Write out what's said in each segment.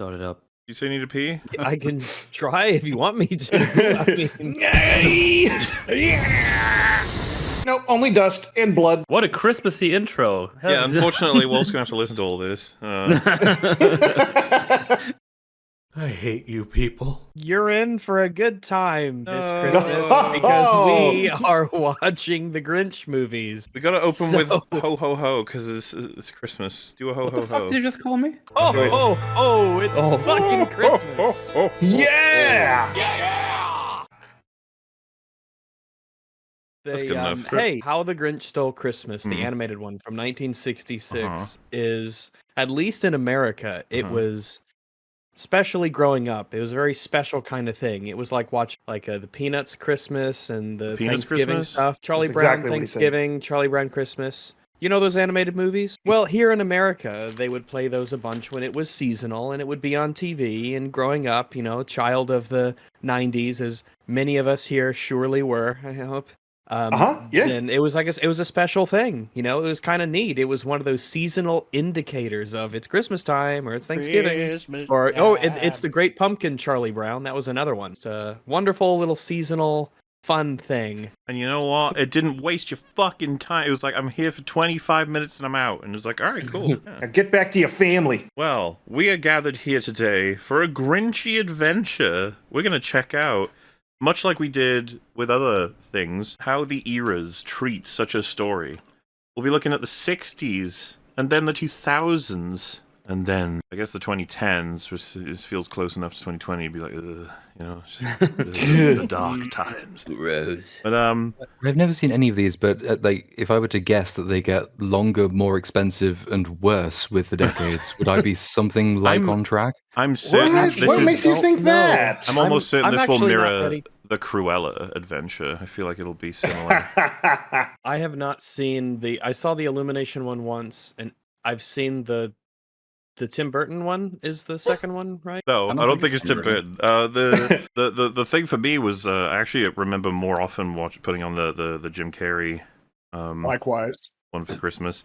Start it up. You say you need to pee? I can try if you want me to. I mean, Nope, only dust and blood. What a Christmassy intro. Yeah, unfortunately, Wolf's gonna have to listen to all this. I hate you people. you're in for a good time this No. Christmas because we are watching the Grinch movies. We gotta open with ho ho ho because it's Christmas. Do a ho What ho the fuck ho. did you just call me? It's fucking Christmas. Yeah! That's good enough. Hey, How the Grinch Stole Christmas, the Mhm. animated one from 1966, Uh-huh. is, at least in America, it was, especially growing up, it was a very special kind of thing. It was like watching the Peanuts Christmas and the Peanuts Thanksgiving Christmas? stuff. Charlie That's Brown exactly what he said. Thanksgiving, Charlie Brown Christmas. You know those animated movies? Well, here in America, they would play those a bunch when it was seasonal, and it would be on TV. And growing up, you know, a child of the 90s, as many of us here surely were, I hope. Yeah. And it was it was a special thing, you know. It was kind of neat. It was one of those seasonal indicators of it's Christmas time or it's Thanksgiving or it's the Great Pumpkin. Charlie Brown, that was another one. It's a wonderful little seasonal fun thing. And you know what? It didn't waste your fucking time. It was like, I'm here for 25 minutes and I'm out. And it was like, all right, cool. Yeah. Now get back to your family. Well, we are gathered here today for a Grinchy adventure. We're going to check out, much like we did with other things, how the eras treat such a story. We'll be looking at the 60s, and then the 2000s, and then, I guess, the 2010s, which feels close enough to 2020 to be like, you know, the dark times. Rose. But, I've never seen any of these, but like, if I were to guess that they get longer, more expensive, and worse with the decades, would I be something like on track? I'm certain What makes you think that? I'm almost certain this will actually not mirror ready. the Cruella adventure. I feel like it'll be similar. I have not seen I saw the Illumination one once, and I've seen the Tim Burton one is the second one, right? No, I don't think it's Tim Burton. The thing for me was I actually remember more often putting on the Jim Carrey Likewise. one for Christmas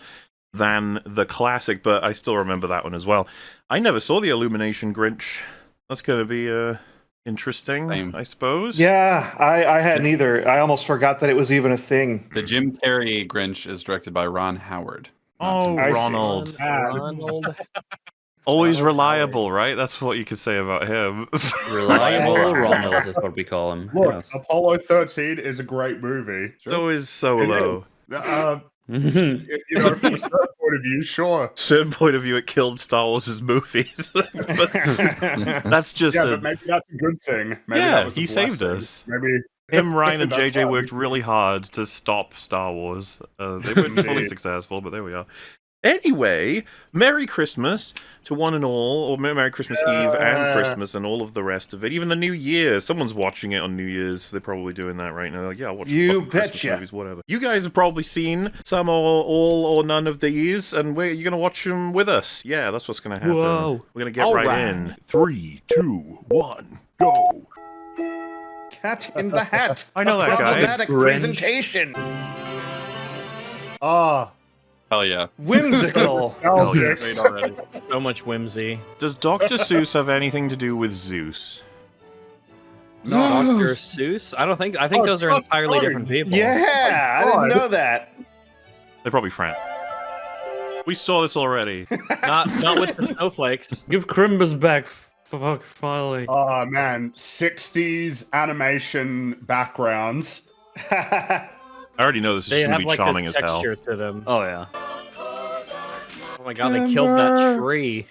than the classic, but I still remember that one as well. I never saw the Illumination Grinch. That's going to be interesting, Same. I suppose. Yeah, I hadn't either. I almost forgot that it was even a thing. The Jim Carrey Grinch is directed by Ron Howard. Oh, I see. Ronald. Ronald. Always reliable, right? That's what you could say about him. Reliable Ronald is what we call him. Look, Yes. Apollo 13 is a great movie. Always so It low. You know, from a certain point of view, sure. Certain point of view, it killed Star Wars' movies. But that's just Yeah, but maybe that's a good thing. Maybe Yeah, that was a he saved blessing. us. Maybe him, Ryan, and That's JJ why worked we- really hard to stop Star Wars. They weren't fully Indeed. successful, but there we are. Anyway, Merry Christmas to one and all, or Merry Christmas Eve and Christmas and all of the rest of it. Even the New Year. Someone's watching it on New Year's. They're probably doing that right now. Like, yeah, I'll watch You fucking Christmas betcha. movies, whatever. You guys have probably seen some or all or none of these, and you're going to watch them with us. Yeah, that's what's going to happen. Whoa. We're going to get All right right. in. 3, 2, 1, go. Cat in the Hat. I know that guy. Problematic Grinch. presentation. Ah, Hell yeah. Whimsical. oh, yeah. yes. Great already. So much whimsy. Does Dr. Seuss have anything to do with Zeus? Dr. Seuss? I think Oh, those are Chuck entirely Norris. different people. Yeah, I didn't know that. They probably friend. We saw this already. Not with the snowflakes. Give Crimbus back, fuck, finally. Oh, man. 60s animation backgrounds. I already know this is They going to have be like charming this as hell. texture to them. Oh yeah. Oh my god, they killed that tree.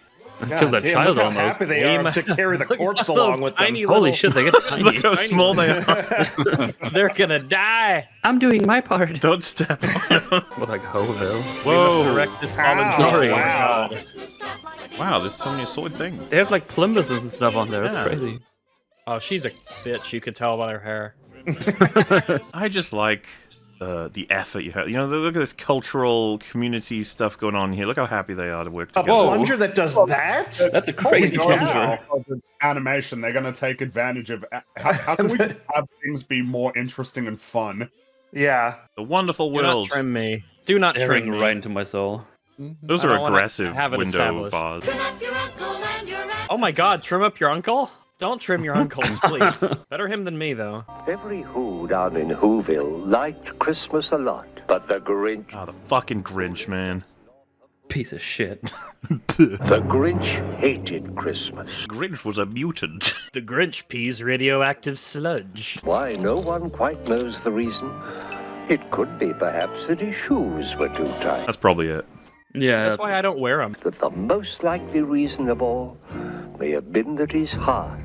Killed that damn, child look how almost. happy they are to carry the Look at corpse those along with them. tiny Holy little- shit, they get tiny. Look how tiny small they are. They're gonna die. I'm doing my part. Don't step on them. What, like Hoville? We must Whoa. erect this Ow, fallen sorry. wow. Wow, there's so many assorted things. They have like Plimbuses and stuff on there. That's Yeah. crazy. Oh, she's a bitch. You could tell by her hair. I just like the effort you have. You know, look at this cultural community stuff going on here. Look how happy they are to work A together. plunger that does that? That's a Holy crazy cow. plunger. Because it's animation, they're going to take advantage of. How can we have things be more interesting and fun? Yeah. The wonderful Do not world. trim me. Do not trim Staring me. right into my soul. Those I are don't wanna aggressive have it window established. bars. Trim up your uncle and your aunt. Oh my god, trim up your uncle? Don't trim your uncles, please. Better him than me, though. Every Who down in Whoville liked Christmas a lot, but the Grinch... Oh, the fucking Grinch, man. Piece of shit. The Grinch hated Christmas. Grinch was a mutant. The Grinch pees radioactive sludge. Why, no one quite knows the reason. It could be, perhaps, that his shoes were too tight. That's probably it. Yeah. That's why I don't wear them. But the most likely reason of all may have been that his heart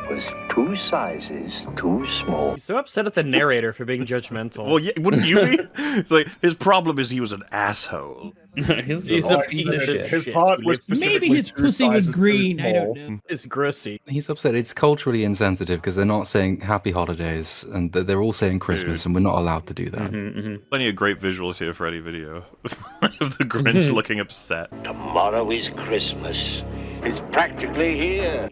was 2 sizes too small. He's so upset at the narrator for being judgmental. Well, yeah, wouldn't you be? It's like, his problem is he was an asshole. He's a piece of shit. His heart was Maybe specifically his 2 pussy was sizes too green. I don't small. know. It's grossy. He's upset. It's culturally insensitive because they're not saying happy holidays and they're all saying Christmas, and we're not allowed to do that. Plenty of great visuals here for any video of the Grinch looking upset. Tomorrow is Christmas. It's practically here.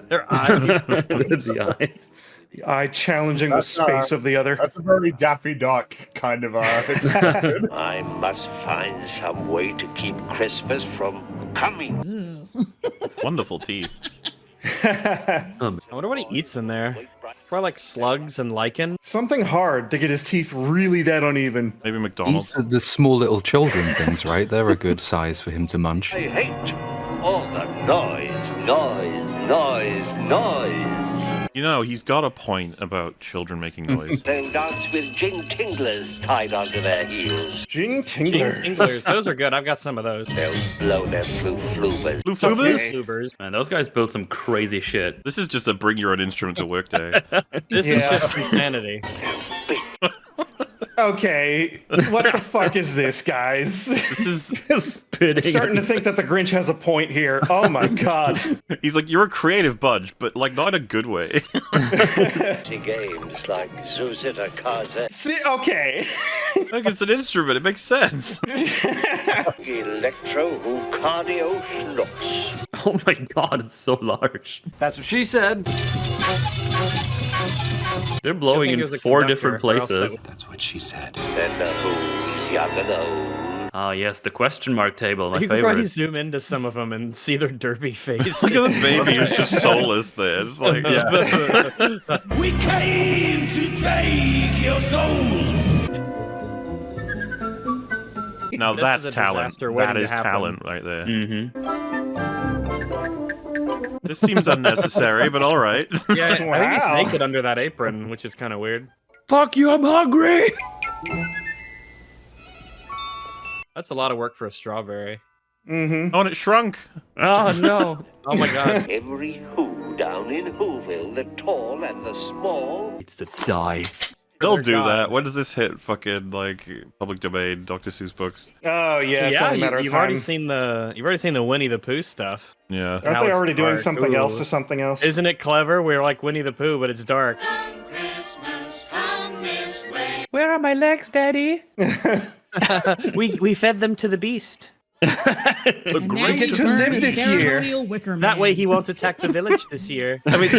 Their eyes. It's the eyes. The eye challenging the That's, space of the other. That's a very Daffy Duck kind of I must find some way to keep Christmas from coming. Wonderful teeth. I wonder what he eats in there. Probably like slugs and lichen. Something hard to get his teeth really that uneven. Maybe McDonald's. The small little children things, right? They're a good size for him to munch. I hate all the noise, noise, noise, noise. You know, he's got a point about children making noise. They'll dance with jing tinglers tied onto their heels. Jing Tingler. Tinglers. Those are good. I've got some of those. They'll blow their fluvers. Blue Flubers? Flubers. Man, those guys built some crazy shit. This is just a bring your own instrument to work day. This is Yeah. just insanity. Okay, what the fuck is this, guys? This is Spitting. Starting to think that the Grinch has a point here. Oh my god. he's like, you're a creative bunch, but like not in a good way. Games like Zuzita Kaza, See, okay. Like it's an instrument, it makes sense. Electro Cardio Schnooks. Oh my god, it's so large. That's what she said. They're blowing think in it was a 4 conductor, different or else places. That's what she said. And the Who's young and old. Ah, yes, the question mark table, my You can probably favorite. zoom into some of them and see their derpy face. Look at the baby who's just soulless there. Just like, We came to take your souls. now This that's is a talent. disaster waiting That to is happen. talent right there. Mm-hmm. This seems unnecessary, but all right. Yeah, I think he's Wow. naked under that apron, which is kind of weird. Fuck you, I'm hungry! That's a lot of work for a strawberry. Mm-hmm. Oh, and it shrunk. Oh no. Oh my god. Every Who down in Whoville, the tall and the small. It's to die. They'll Dear do God. that. When does this hit fucking like public domain Dr. Seuss books? Oh yeah, it's only a matter of you've time. already seen the Winnie the Pooh stuff. Yeah. Aren't Now they it's already doing dark. something else Ooh. to something else? Isn't it clever? We're like Winnie the Pooh, but it's dark. Where are my legs, Daddy? we fed them to the beast. And now get you to burn live a this year. ceremonial wicker man. That way he won't attack the village this year. I mean,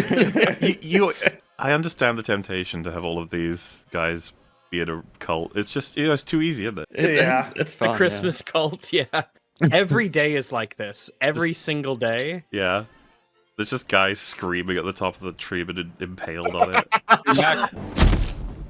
I understand the temptation to have all of these guys be in a cult. It's just, it's too easy, isn't it? Yeah. It's The fun. Christmas cult, yeah. Every day is like this. Every single day. Yeah. There's just guys screaming at the top of the tree but impaled on it.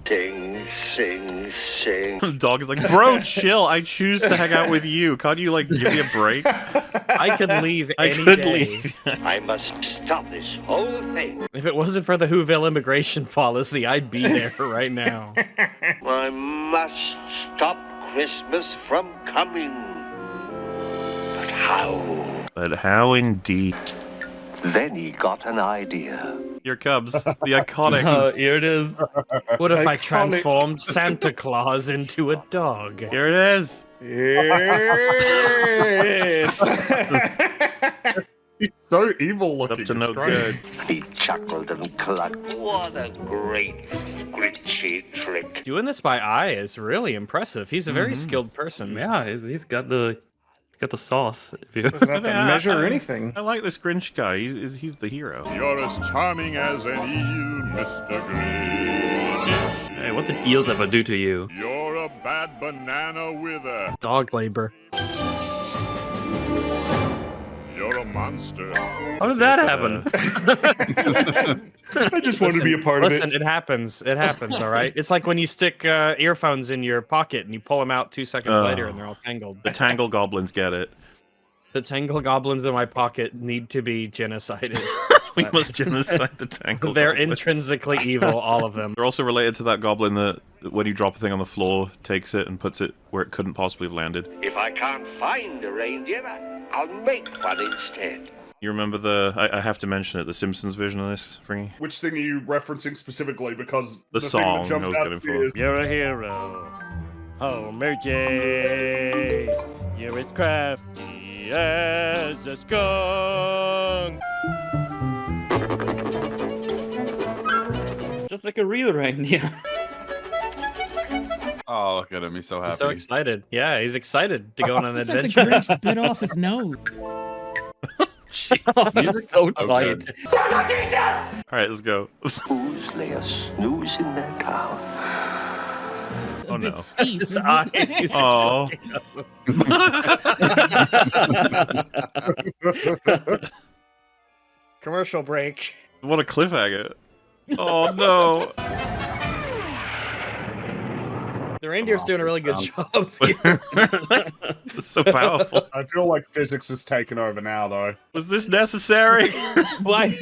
Sing, sing, sing. The dog is like, bro, chill. I choose to hang out with you. Can't you, like, give me a break? I could leave I any could day. leave. I must stop this whole thing. If it wasn't for the Whoville immigration policy, I'd be there right now. I must stop Christmas from coming. But how? But how indeed? Then he got an idea. Here comes the iconic. Oh, here it is. What if I Iconic. transformed Santa Claus into a dog? Here it is. Yes. He's so evil Up looking. to no it's great. good. He chuckled and clucked. What a great Grinchy trick. Doing this by eye is really impressive. He's a very skilled person. Yeah, he's got the sauce. If you... Doesn't have to Yeah, measure I- anything. I like this Grinch guy. He's the hero. You're as charming as an eel, Mr. Grinch. Hey, what did eels ever do to you? You're a bad banana with a... Dog labor. You're a monster. How did that happen? I just wanted to be a part of Listen, it. it happens. It happens, all right? It's like when you stick earphones in your pocket and you pull them out 2 seconds later and they're all tangled. The Tangle Goblins get it. The tangle goblins in my pocket need to be genocided. We must genocide the Tangle They're Goblins. intrinsically evil, all of them. They're also related to that goblin that, when you drop a thing on the floor, takes it and puts it where it couldn't possibly have landed. If I can't find a reindeer, I'll make one instead. You remember the... I have to mention it, the Simpsons version of this, Fringy? Which thing are you referencing specifically? Because The thing song that jumps I was out getting at me for. is You're a hero. Homer J. You're as crafty as a skunk. Just like a real reindeer. Oh, look at him. He's so happy. He's so excited. Yeah, he's excited to go on an It's like the adventure. Grinch bit off his nose. You're so tight. Alright, let's go. Who's lay a snooze in their town? A Oh, bit no. steep, His isn't eyes. it? Oh. Commercial break. What a cliffhanger. Oh, no. The reindeer's doing a really good job here. It's so powerful. I feel like physics is taking over now, though. Was this necessary? Why?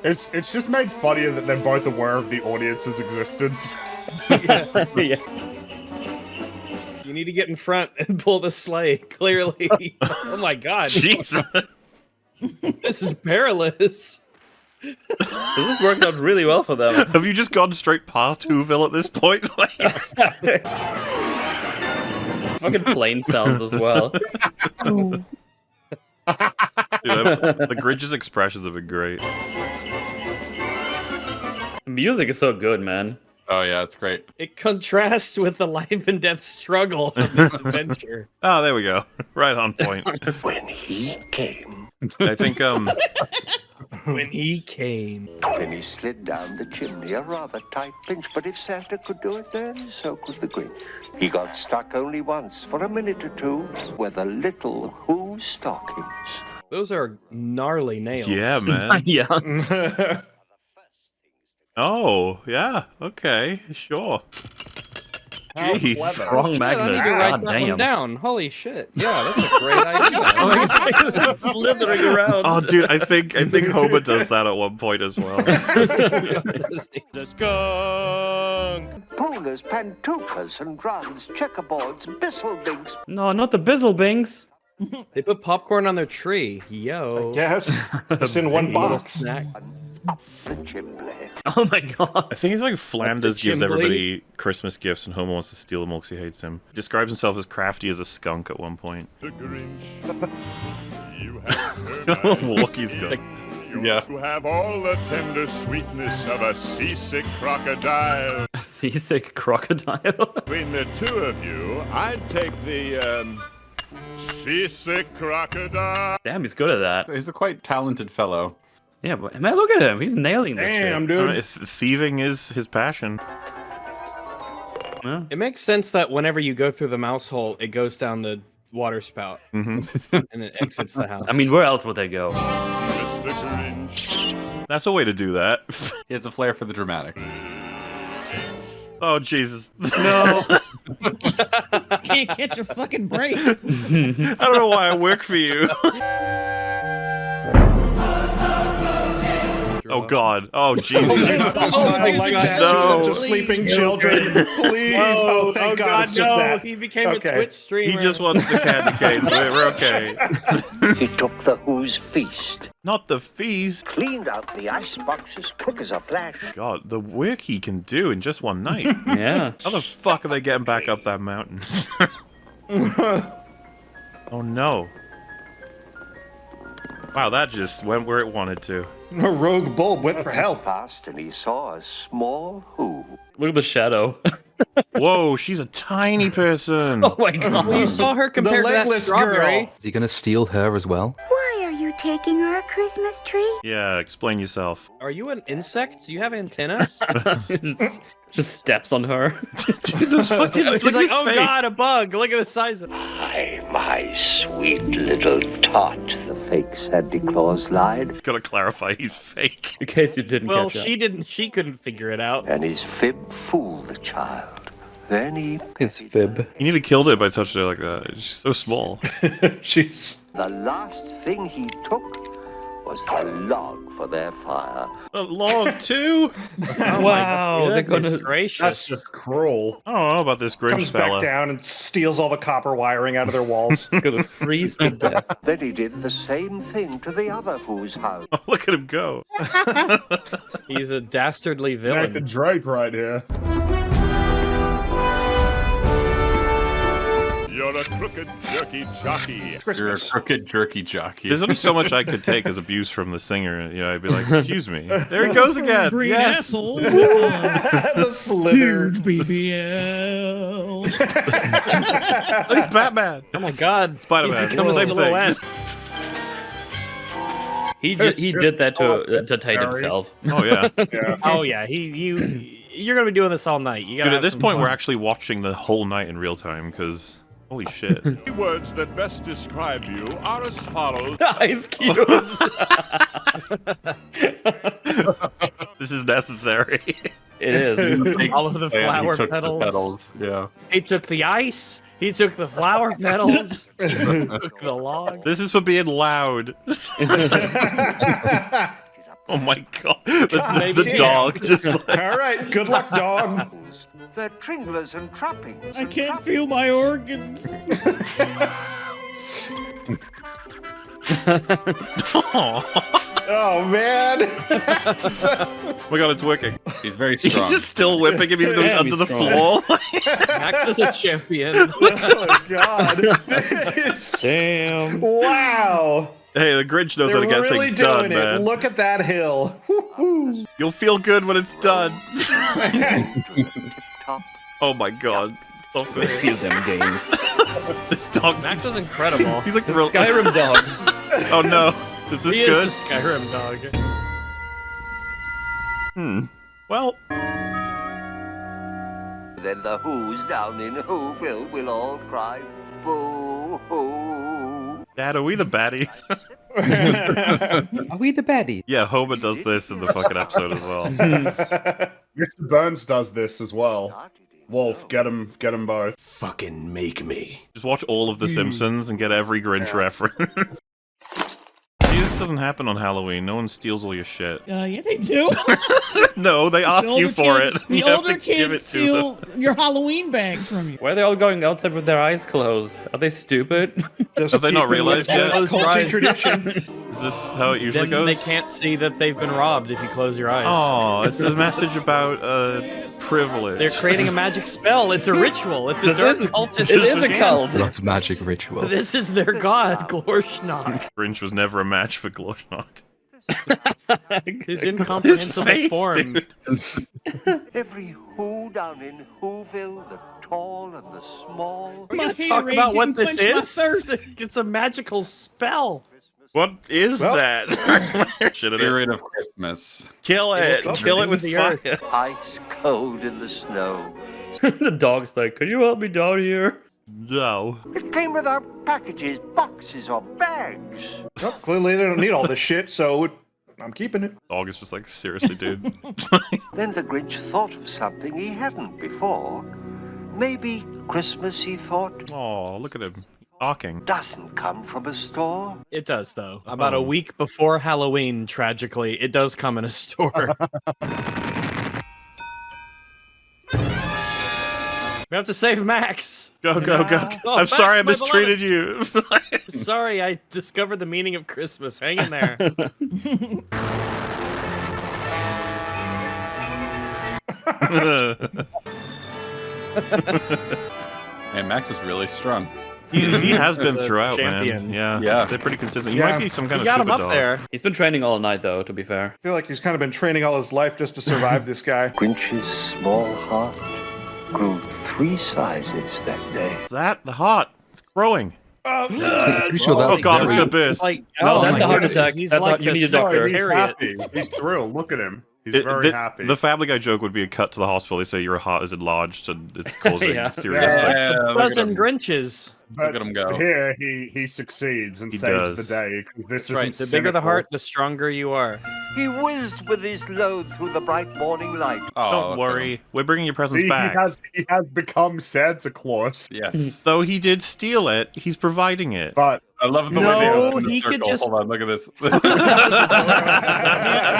It's just made funnier that they're both aware of the audience's existence. Yeah. You need to get in front and pull the sleigh, clearly. Oh my god. Jesus. This is perilous. This has worked out really well for them. Have you just gone straight past Whoville at this point? Fucking plane sounds as well. Dude, the Grinch's expressions have been great. The music is so good, man. Oh, yeah, it's great. It contrasts with the life and death struggle of this adventure. Oh, there we go. Right on point. When he came, I think, When he came. then he slid down the chimney, a rather tight pinch, but if Santa could do it then, so could the Grinch. He got stuck only once, for a minute or two, with the little Who stockings. Those are gnarly nails. yeah, man. Yeah. Oh, yeah. Okay, sure. How Jeez. clever. Strong Shit, I need magnets. to write God that one damn. down. Holy shit. Yeah, that's a great idea. Slithering around. Oh, dude, I think Homer does that at one point as well. The skunk. Polers, pantufas, and drums, checkerboards, bistlebinks. No, not the Bizzlebings. They put popcorn on their tree. Yo. Yes, just in one box. Snack. Up the chimney. Oh my god. I think it's like Flanders gives chimbley. everybody Christmas gifts and Homer wants to steal them all because he hates him. Describes himself as crafty as a skunk at one point. The Grinch. You have termites. Walkie's done. You Yeah. to have all the tender sweetness of a seasick crocodile. A seasick crocodile. Between the two of you, I'd take the, seasick crocodile. Damn, he's good at that. He's a quite talented fellow. Yeah, but man, look at him. He's nailing this Damn, shit. dude. If thieving is his passion. Yeah. It makes sense that whenever you go through the mouse hole, it goes down the water spout Mm-hmm. and it exits the house. I mean, where else would they go? Mr. Grinch. That's a way to do that. He has a flair for the dramatic. Oh, Jesus. No. Can't catch a fucking break. I don't know why I work for you. Oh, God. Oh, Jesus. Oh, I like that. No. Just sleeping children. Please. Oh, thank God. It's just no. that. He became Okay. a Twitch streamer. He just wants the candy canes. We're okay. He took the Who's feast, Not the feast. cleaned out the icebox as quick as a flash. God, the work he can do in just one night. Yeah. How the fuck are they getting back up that mountain? Oh, no. Wow, that just went where it wanted to. A rogue bulb went for help. Passed and he saw a small Who. Look at the shadow. Whoa, she's a tiny person. Oh my god. Well, you saw her compared to that legless strawberry. girl. Is he going to steal her as well? Why are you taking our Christmas tree? Yeah, explain yourself. Are you an insect? Do you have antenna? just steps on her. Dude, those fucking. He's look at like, his oh face. god, a bug. Look at the size of it. Hi, my sweet little tot, the fake Santa Claus lied. Gotta clarify, he's fake. In case you didn't Well, catch she couldn't figure it out. And his fib fooled the child. Then he His fib. You need to killed it by touching it like that. It's so small. Jeez. The last thing he took was the log for their fire. A log too? Oh Wow, they're goodness gonna- gracious. That's just cruel. I don't know about this Grinch Comes fella. back down and steals all the copper wiring out of their walls. Gonna freeze to death. Then he did the same thing to the other whose house. Oh, look at him go. He's a dastardly Nathan villain. Drake right here. You're a crooked jerky jockey. You're a Christmas. crooked jerky jockey. There's only so much I could take as abuse from the singer. You know, I'd be like, excuse me. There he goes again. Green Yes. asshole. The slither. Huge BBL. He's Batman. Oh my god. Spider-Man. He's become a Same thing. silhouette. He did that to tide himself. Oh, yeah. Yeah. Oh yeah, you're gonna be doing this all night. You gotta Dude, at have this some point, fun. we're actually watching the whole night in real time, because holy shit. The words that best describe you are as follows. Ice cubes. This is necessary. It is. all of the Yeah, he flower took the petals. petals. Yeah. He took the ice. He took the flower petals. He took the log. This is for being loud. Oh my god. The damn. dog just like. All right, good luck, dog. They're tringlers and trappings. I can't feel my organs. Oh man. Oh my god, it's working. He's very He's strong. just still whipping him even though he's Damn, under he's the strong. floor. Max is a champion. Oh god. This- Damn. Wow. Hey, the Grinch knows how They're to get really things doing done, it. man. Look at that hill. Woo-hoo. You'll feel good when it's done. Top. Oh my god. Stop it. Feel them gains. This dog. Max is incredible. He's like The real. Skyrim dog. Oh no. Is this He good? is a Skyrim dog. Well, Then the who's down in Whoville will all cry boo-hoo. Dad, are we the baddies? Are we the baddie? Yeah, Homer does this in the fucking episode as well. Mr. Burns does this as well. Wolf, get him both. Fucking make me. Just watch all of The Simpsons and get every Grinch reference. See, this doesn't happen on Halloween. No one steals all your shit. Yeah, they do. No, they ask The you older for kids- it. The You have older to give kids it to them. steal your Halloween bags from you. Why are they all going outside with their eyes closed? Are they stupid? Just Have they not keep it realized with yet? that culture Right. tradition. Is this how it usually Then goes? they can't see that they've been robbed if you close your eyes. Oh, it's a message about privilege. They're creating a magic spell. It's a ritual. It's a This dark is- cultist. It is a cult. Not magic ritual. This is their god, Glorschnock. Grinch was never a match for Glorschnock. His His incomprehensible face, form. dude. Every who down in Whoville, the tall and the small. We're gonna My talk haterade about what didn't this quench my is. thirst. It's a magical spell. What is Well. that? Shit in it. Spirit of Christmas. Kill it. will Kill it consume with the fire. earth. Ice cold in the snow. The dog's like, could you help me down here? No. It came without packages, boxes, or bags. Well, clearly they don't need all this shit, so I'm keeping it. Dog is just like, seriously, dude. Then the Grinch thought of something he hadn't before. Maybe Christmas, he thought, Oh, look at him. Talking. doesn't come from a store. It does, though. About a week before Halloween, tragically, it does come in a store. We have to save Max. Go, go, go. Oh, I'm sorry I Max, my mistreated you. Sorry, I discovered the meaning of Christmas. Hang in there. Man, Max is really strong. he has been He's a throughout, champion. man. Yeah. Yeah. They're pretty consistent. He Yeah. might be some kind We of got him super up dog. there. He's been training all night, though, to be fair. I feel like he's kind of been training all his life just to survive this guy. Grinch's small heart grew 3 sizes that day. Is that the heart? It's growing. Pretty sure Oh that's god, it's very... gonna burst. Like, No, oh that's my a heart goodness, attack. He's That's like not- you the need a doctor. He's Secretariat. happy. He's thrilled. Look at him. He's very happy. The Family Guy joke would be a cut to the hospital. They say your heart is enlarged and it's causing Yeah. serious. Yeah. look at Dozen him. Grinches. But at him go. Here, he succeeds and He saves does. the day. 'Cause this That's right. isn't The bigger the cynical. heart, the stronger you are. He whizzed with his load through the bright morning light. Oh, look Don't at worry, him. we're bringing your presents See, back. he has become Santa Claus. Yes. Though he did steal it, he's providing it. But I love the way No, they open the he could circle. just- Hold on, look at this. I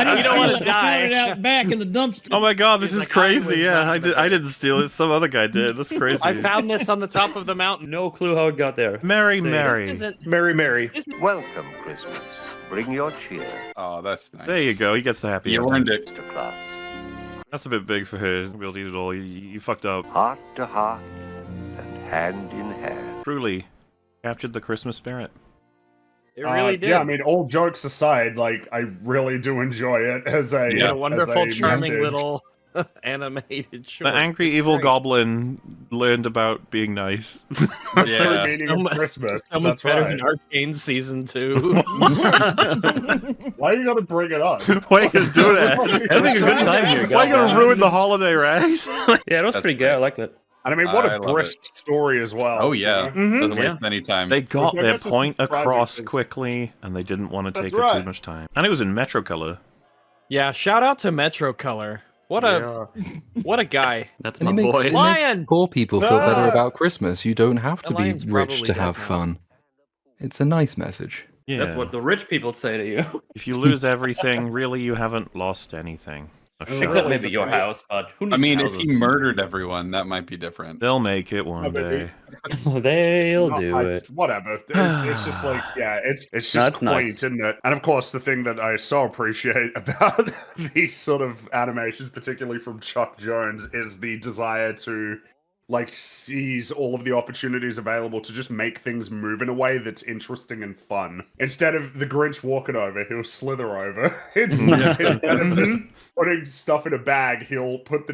didn't You don't steal wanna it. I die. found it out back in the dumpster. Oh my god, this He's is like, I was crazy. Yeah, not I didn't steal it. Some other guy did. That's crazy. I found this on the top of the mountain. No clue how it got there. Mary, Say, Mary. This isn't. Mary, Mary. Welcome, Christmas. Bring your cheer, Oh, that's nice. There you go. He gets the happy You ending. earned it. Mr. Claus. That's a bit big for her. We'll eat it all. You fucked up. Heart to heart and hand in hand. Truly captured the Christmas spirit. It really did. Yeah, I mean, all jokes aside, like I really do enjoy it as a What Yeah. a wonderful, as a charming message. little animated short. The angry It's evil great. goblin learned about being nice. The true Yeah. meaning So of much- Christmas. So much That's better right. than Arcane Season 2. Why you gotta bring it up? Why you gonna do that? Having a good time here, Why you gonna goddamn. ruin the holiday, right? Yeah, it was That's pretty good. great. I liked it. And I mean, what I a love brisk story as well. Oh yeah. Mhm. Doesn't waste any time. They got Which I their guess is point the tragic across thing. quickly, and they didn't want to That's take up right. too much time. And it was in Metro Color. Yeah, shout out to Metro Color. What a guy. That's And my it makes, boy. it makes Lion! poor people feel better Ah! about Christmas. You don't have to The be lion's rich probably to dead have now. fun. It's a nice message. Yeah. That's what the rich people say to you. If you lose everything, really, you haven't lost anything. Except maybe your house, but who needs I mean, if houses? he murdered everyone, that might be different. They'll make it one maybe. day. They'll No, do it. Whatever. It's just like, yeah, it's just That's quaint, nice. isn't it? And of course, the thing that I so appreciate about these sort of animations, particularly from Chuck Jones, is the desire to like seize all of the opportunities available to just make things move in a way that's interesting and fun. Instead of the Grinch walking over, he'll slither over. Instead of just putting stuff in a bag, he'll put the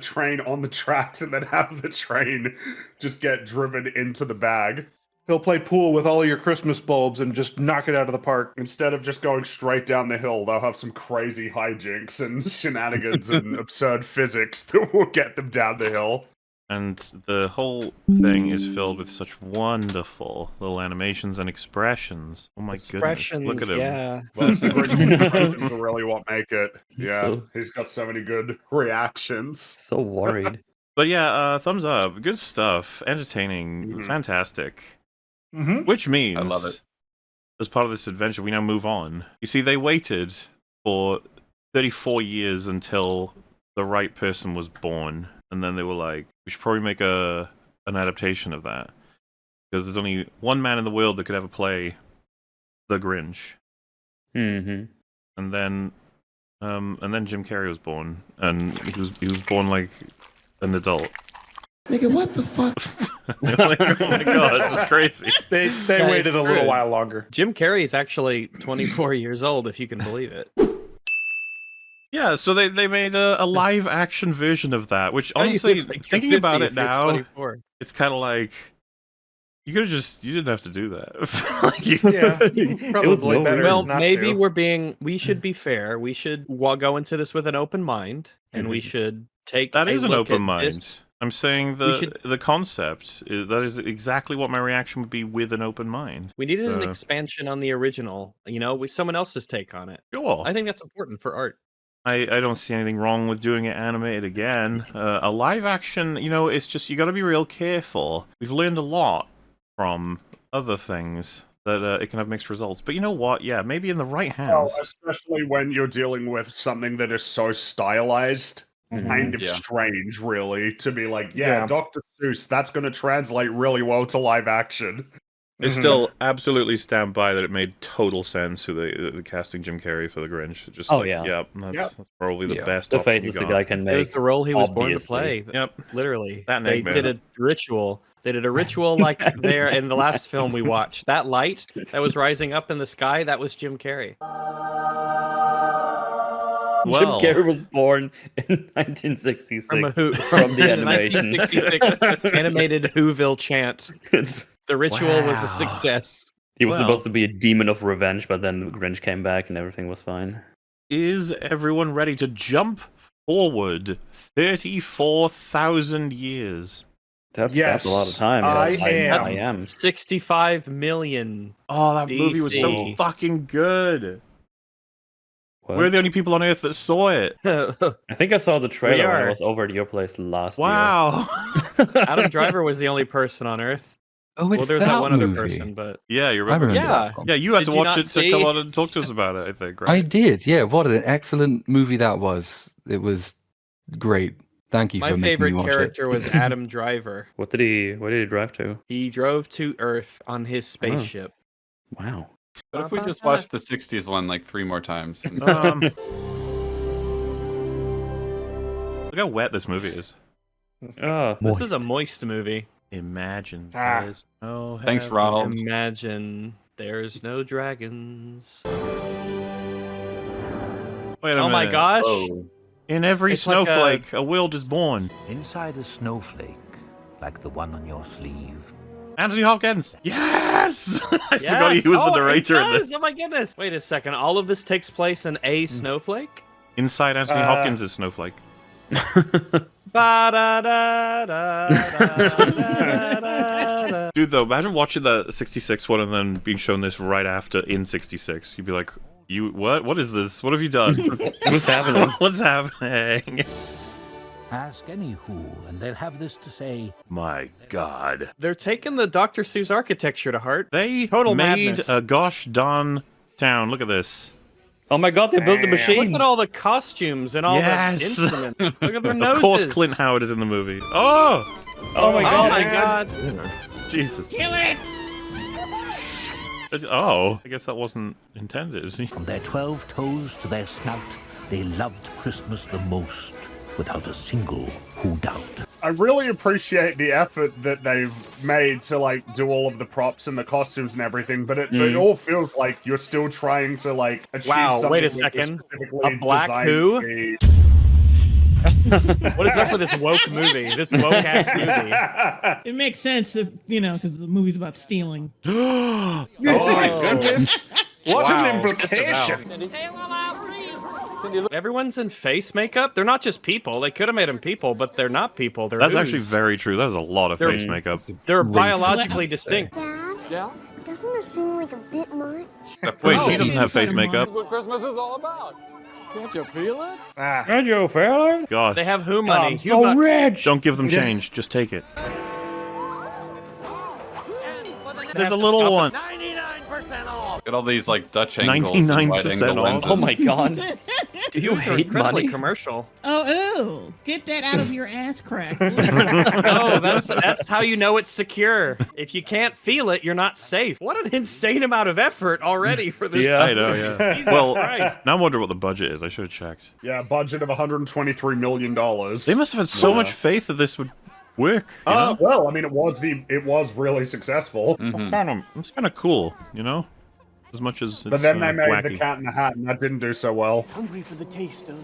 train on the tracks and then have the train just get driven into the bag. He'll play pool with all of your Christmas bulbs and just knock it out of the park. Instead of just going straight down the hill, they'll have some crazy hijinks and shenanigans and absurd physics that will get them down the hill. And the whole thing is filled with such wonderful little animations and expressions. Oh my Expressions, goodness. Look at him. yeah. Well, it's the Grinch expressions are really what make it. Yeah, So- he's got so many good reactions. So worried. But yeah, thumbs up. Good stuff. Entertaining. Mhm. Fantastic. Mm-hmm. Which means, I love it. as part of this adventure, we now move on. You see, they waited for 34 years until the right person was born. And then they were like, we should probably make an adaptation of that. Because there's only one man in the world that could ever play the Grinch. Mm-hmm. And then Jim Carrey was born. And he was born like an adult. Nigga, what the fuck? Like, oh my god, that's crazy. They Yeah, waited it's a little true. while longer. Jim Carrey is actually 24 years old, if you can believe it. Yeah, so they made a live action version of that, which Oh, you honestly, look like you're thinking 50 about if it you're now, 24. it's kind of like you didn't have to do that. Like, Yeah, was probably no better. Well, not maybe to. we should be fair. We should go into this with an open mind, and we should take that a is an look open at this. mind. I'm saying the concept that is exactly what my reaction would be with an open mind. We needed an Uh, expansion on the original, with someone else's take on it. Sure, I think that's important for art. I don't see anything wrong with doing it animated again. A live action, it's just you got to be real careful. We've learned a lot from other things that it can have mixed results. But you know what? Yeah, maybe in the right hands. Well, especially when you're dealing with something that is so stylized. Kind of Yeah. strange, really, to be like, Yeah. Dr. Seuss, that's going to translate really well to live action. I still absolutely stand by that it made total sense who the casting Jim Carrey for the Grinch. Just Oh, yeah. that's probably the Yeah. best. The option faces you the got. guy can It make. was the role he was born to obviously. play. Yep. Literally, That they nightmare. did a ritual. They did a ritual like there in the last film we watched. That light that was rising up in the sky, that was Jim Carrey. Well, Jim Carrey was born in 1966 From a Who from the animation. 1966 animated Whoville chant. It's The ritual was Wow. a success. He was Well. supposed to be a demon of revenge, but then the Grinch came back and everything was fine. Is everyone ready to jump forward 34,000 years? That's a lot of time. I Yes, am. I am. 65 million. Oh, that movie was so BC. fucking good. What? We're the only people on Earth that saw it. I think I saw the trailer when I are. was over at your place last Wow. Adam Driver was the only person on Earth. Oh, Well, it's there's that that one other movie. person, but Yeah, you I remember? remember Yeah. that one. Yeah, you had Did to you watch not it to see- come on and talk to us about it, I think, right? I did, yeah. What an excellent movie that was. It was great. Thank you my for making favorite me watch character it. was Adam Driver. Where did he drive to? He drove to Earth on his spaceship. Wow. But if we just watched the 60s one like 3 more times? And Look how wet this movie is. Oh, This is a moist movie. Imagine Ah. there's no Thanks, heaven. Ronald. Imagine there's no dragons. Wait a Oh my minute. gosh. Oh, In every It's like snowflake, a world is born. Inside a snowflake, like the one on your sleeve. Anthony Hopkins. Yes! I forgot Yes. he was the Oh, it narrator in does. this. Oh my goodness. Wait a second. All of this takes place in a snowflake? Inside Anthony Hopkins' snowflake. Ba-da-da-da-da-da-da-da-da. Dude, though, imagine watching the 66 one and then being shown this right after in 66. You'd be like, what? What is this? What have you done? what's happening? What's happening? Ask any who, and they'll have this to say. My God. They're taking the Dr. Seuss architecture to heart. They Total made madness. a gosh darn town. Look at this. Oh my God! They built the Damn. machines. Look at all the costumes and all Yes. the instruments. Look at their noses. Of course, Clint Howard is in the movie. Oh! Oh my Oh God! my god. Jesus. Kill it! Oh, I guess that wasn't intended. From their 12 toes to their snout, they loved Christmas the most, without a single who doubt. I really appreciate the effort that they've made to like do all of the props and the costumes and everything, but it all feels like you're still trying to like achieve Wow, wait a something that was second. specifically A Black designed Who? to be- What is up with this woke movie? This woke ass movie. It makes sense if, because the movie's about stealing. Oh my goodness! What Wow. an implication! Everyone's in face makeup. They're not just people. They could have made them people, but they're not people. They're That's ooze. actually very true. That is a lot of They're- face makeup. They're Racist. biologically distinct. Dad? Yeah. Doesn't this seem like a bit much? Wait, Oh, she doesn't have face makeup. what Christmas is all about. Can't you feel it? Ah. Did you feel it? God. They have who money? I'm Who so bucks. rich. Don't give them change. Just take it. They There's have a to little stop one. 99% off. Look at all these like Dutch angles 99% and wide angle off. lenses. Oh my God! Do you These are hate incredibly money? commercial. Oh, get that out of your ass crack. No, that's how you know it's secure. If you can't feel it, you're not safe. What an insane amount of effort already for this. Yeah. I know, yeah. Jesus Well, Christ. now I'm wondering what the budget is. I should have checked. Yeah, budget of $123 million. They must have had so much faith that this would work. You know? Well, I mean, it was really successful. Mhm. It's kind of cool, you know? As much as it's But then they made wacky. The Cat in the Hat, and that didn't do so well. Hungry for the taste of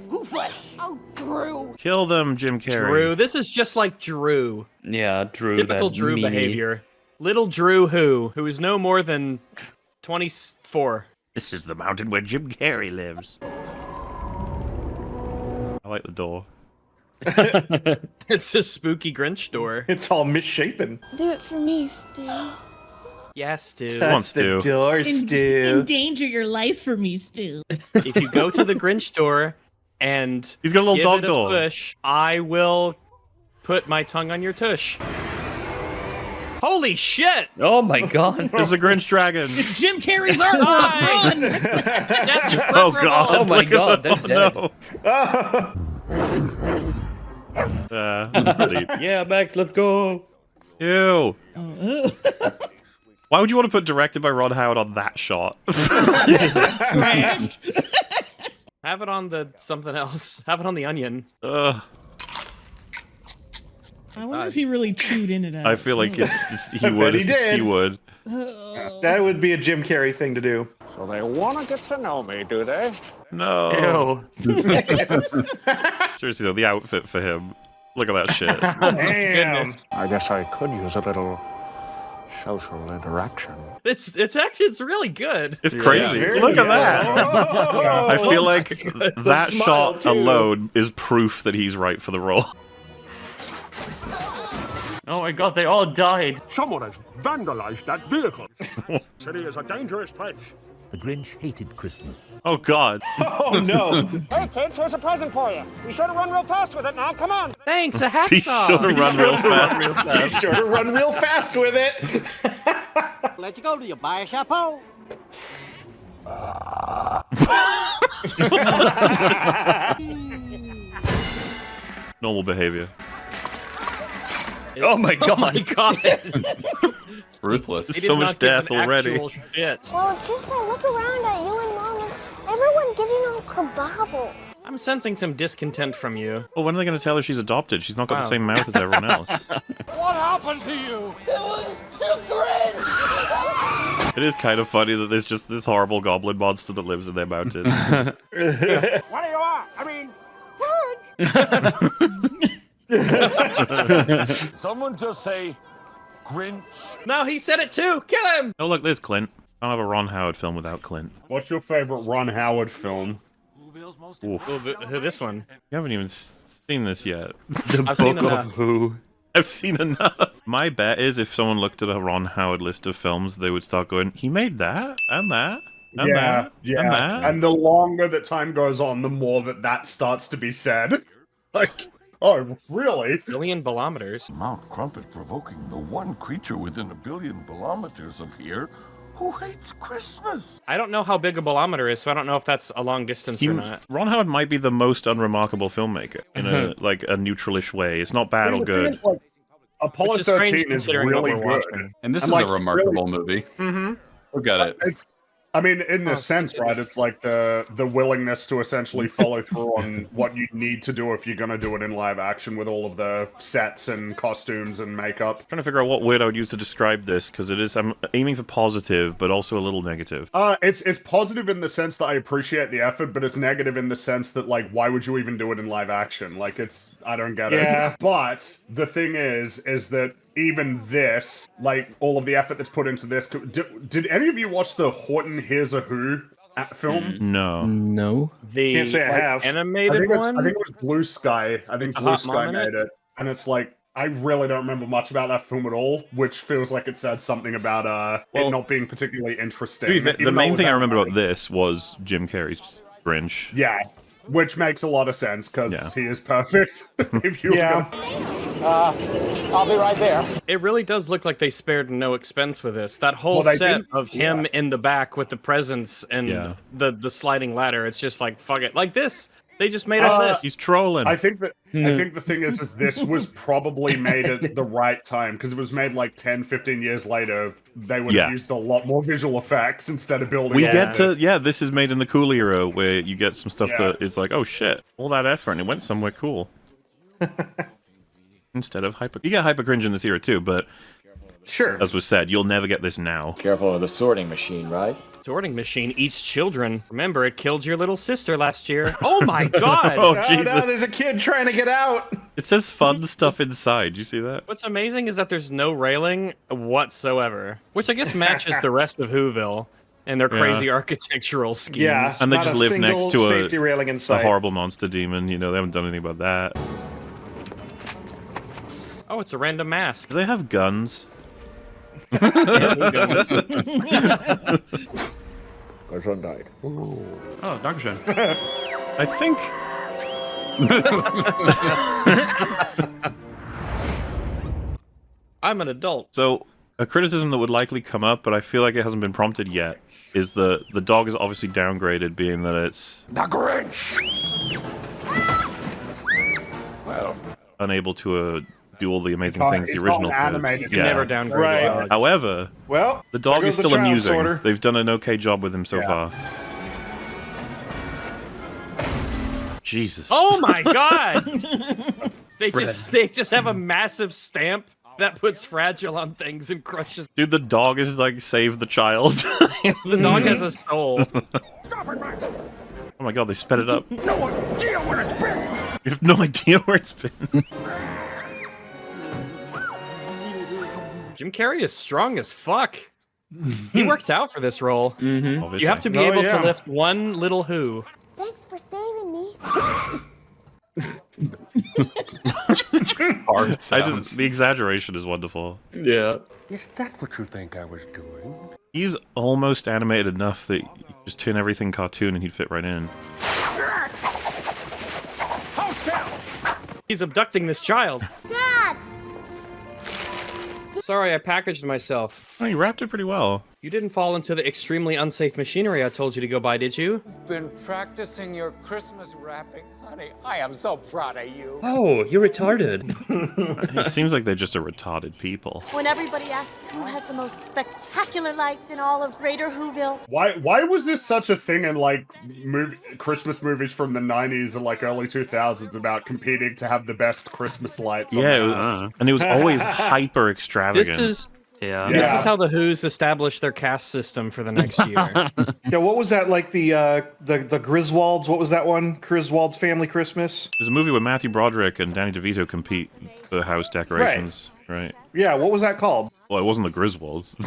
who flesh? Oh, Drew. Kill them, Jim Carrey. Drew, this is just like Drew. Yeah, Drew. Typical that Drew meanie. behavior. Little Drew who is no more than 24. This is the mountain where Jim Carrey lives. I like the door. It's a spooky Grinch door. It's all misshapen. Do it for me, Stu. Yes, Stu. Come on, Stu. The door, Stu. Endanger your life for me, Stu. If you go to the Grinch door and He's got a little give dog it a door. push, I will put my tongue on your tush. Holy shit! Oh my God! There's a Grinch dragon. It's Jim Carrey's artwork. Run! Death is Oh preferable. God! Oh my look at God, that- that's no. That's deep. Yeah, Max, let's go. Ew. Oh, Why would you want to put directed by Ron Howard on that shot? Trashed. Have it on the something else. Have it on the onion. Ugh. I wonder if he really chewed into that. I feel like he I would. bet he did. He would. That would be a Jim Carrey thing to do. So they want to get to know me, do they? No. Ew. Seriously though, the outfit for him. Look at that shit. Damn. Goodness. I guess I could use a little social interaction. It's really good. It's crazy. Look at that. I feel like that shot too. alone is proof that he's right for the role. Oh my god, they all died. Someone has vandalized that vehicle. City is a dangerous place. The Grinch hated Christmas. Oh god. Oh no. Hey, kids, here's a present for you. Be sure to run real fast with it now. Come on. Thanks, a Be hacksaw. sure to run real fast. Be sure to run real fast with it. Let you go. Do you buy a chapeau? Normal behavior. Oh my god. Oh my god. Ruthless. They did So much not give death an already. actual shit. Well, it's just I look around at you and Mom and everyone giving out kerbobble. I'm sensing some discontent from you. Well, when are they going to tell her she's adopted? She's not got the Wow. same mouth as everyone else. What happened to you? It was too Grinch. It is kind of funny that there's just this horrible goblin monster that lives in their mountain. What do you want? I mean, Grinch. Someone just say Grinch. No, he said it too. Kill him. Oh, look, there's Clint. I don't have a Ron Howard film without Clint. What's your favorite Ron Howard film? Oof. Oh, this one. You haven't even seen this yet. The I've seen Book of enough. Who? I've seen enough. My bet is if someone looked at a Ron Howard list of films, they would start going, he made that, and that, and that, and that. And the longer that time goes on, the more that starts to be said. Like, oh, really? Billion kilometers. Mount Crumpet provoking the one creature within 1 billion kilometers of here who hates Christmas. I don't know how big a kilometer is, so I don't know if that's a long distance or not. Ron Howard might be the most unremarkable filmmaker in a like a neutralish way. It's not bad or good. Like, Apollo Which is strange 13 is considering what really we're good. watching. And this And, is like, a remarkable movie. Mm-hmm. Look at it. I mean, in a sense, right? It's like the willingness to essentially follow through on what you need to do if you're going to do it in live action with all of the sets and costumes and makeup. Trying to figure out what word I would use to describe this because it is. I'm aiming for positive, but also a little negative. It's positive in the sense that I appreciate the effort, but it's negative in the sense that, like, why would you even do it in live action? Like, I don't get it. But the thing is that even this, like, all of the effort that's put into this, did any of you watch the Horton Hears a Who film? No. No. The Can't say I have. animated one? I think it was Blue Sky. I think With the Blue hot mom Sky in made it. And it's like, I really don't remember much about that film at all, which feels like it said something about it not being particularly interesting. The main thing I remember about this was Jim Carrey's Grinch. Yeah, which makes a lot of sense, because he is perfect. If you I'll be right there. It really does look like they spared no expense with this. That whole Well, they set did- of him in the back with the presents and the sliding ladder, it's just like, fuck it. Like this, they just made up this. He's trolling. I think the thing is this was probably made at the right time, because it was made like 10, 15 years later. They would have used a lot more visual effects instead of building. We get to, this is made in the cool era where you get some stuff that is like, oh shit, all that effort and it went somewhere cool. Instead of you get hyper cringe in this era too, but sure, as was said, you'll never get this now. Careful of the sorting machine, right? Sorting machine eats children. Remember, it killed your little sister last year. Oh my god! Oh Jesus! No, there's a kid trying to get out. It says fun stuff inside. You see that? What's amazing is that there's no railing whatsoever, which I guess matches the rest of Whoville and their crazy architectural schemes. Yeah, and they not just a live next single to safety railing in a sight. horrible monster demon. You know, they haven't done anything about that. Oh, it's a random mask. Do they have guns? My son died. Oh, Dankeschön. I think. I'm an adult. So, a criticism that would likely come up, but I feel like it hasn't been prompted yet, is the dog is obviously downgraded, being that it's The Grinch! well unable to do all the amazing things the original could. animated. You never downgrade a dog. However, well, the dog there is goes the still child amusing. sorter. They've done an okay job with him so far. Jesus. Oh my god! they just have a massive stamp that puts fragile on things and crushes. Dude, the dog is like save the child. The dog has a soul. Oh my god, they sped it up. No idea where it's been! You have no idea where it's been. Jim Carrey is strong as fuck. He worked out for this role. Mm-hmm. You have to be able to lift one little who. Thanks for saving me. The exaggeration is wonderful. Yeah. Is that what you think I was doing? He's almost animated enough that you just turn everything cartoon and he'd fit right in. He's abducting this child. Dad! Sorry, I packaged myself. Oh, you wrapped it pretty well. You didn't fall into the extremely unsafe machinery I told you to go buy, did you? Been practicing your Christmas wrapping, honey. I am so proud of you. Oh, you're retarded. It seems like they're just a retarded people. When everybody asks who has the most spectacular lights in all of Greater Whoville. Why was this such a thing in like Christmas movies from the 90s and like early 2000s about competing to have the best Christmas lights? Yeah, and it was always hyper extravagant. This is how the Who's established their caste system for the next year. Yeah, what was that, like the Griswolds? What was that one? Griswold's Family Christmas? There's a movie where Matthew Broderick and Danny DeVito compete for house decorations, right? Yeah, what was that called? Well, it wasn't the Griswolds.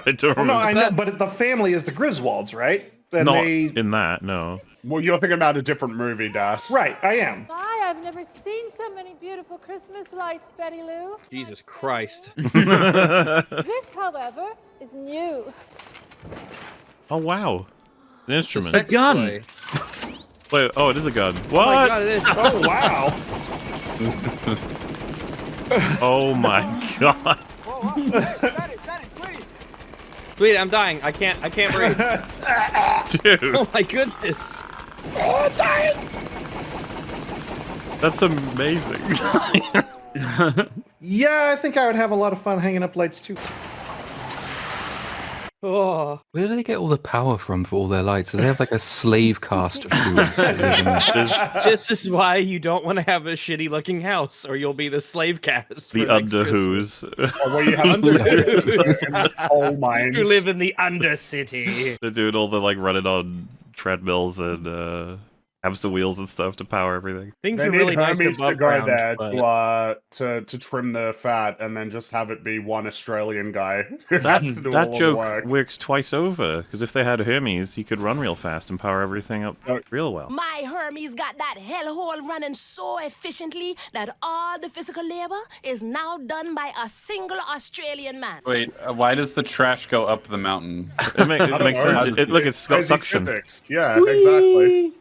I don't Well, no, remember. I know, but the family is the Griswolds, right? And Not in that, no. Well, you're thinking about a different movie, Das. Right, I am. My, I've never seen so many beautiful Christmas lights, Betty Lou. Jesus Christ. This, however, is new. Oh, wow. The instrument. It's a gun. Wait, oh, it is a gun. What? Oh my God, it is. Oh, wow. Oh my God. Sweet, I'm dying. I can't breathe. Dude. Oh my goodness. Oh, I'm dying. That's amazing. Yeah, I think I would have a lot of fun hanging up lights too. Oh. Where do they get all the power from for all their lights? Do they have like a slave caste of fools? This is why you don't want to have a shitty looking house, or you'll be the slave caste. The Underwho's. Where you have coal mines. You live in the Undercity. They're doing all the like running on treadmills and hamster wheels and stuff to power everything. Things They are need really nice Hermes above to go ground, there but... to trim the fat and then just have it be one Australian guy who has to do all That the joke work. works twice over, because if they had Hermes, he could run real fast and power everything up real well. My Hermes got that hellhole running so efficiently that all the physical labor is now done by a single Australian man. Wait, why does the trash go up the mountain? It makes sense. Look, it's got Crazy suction. physics. Yeah, exactly.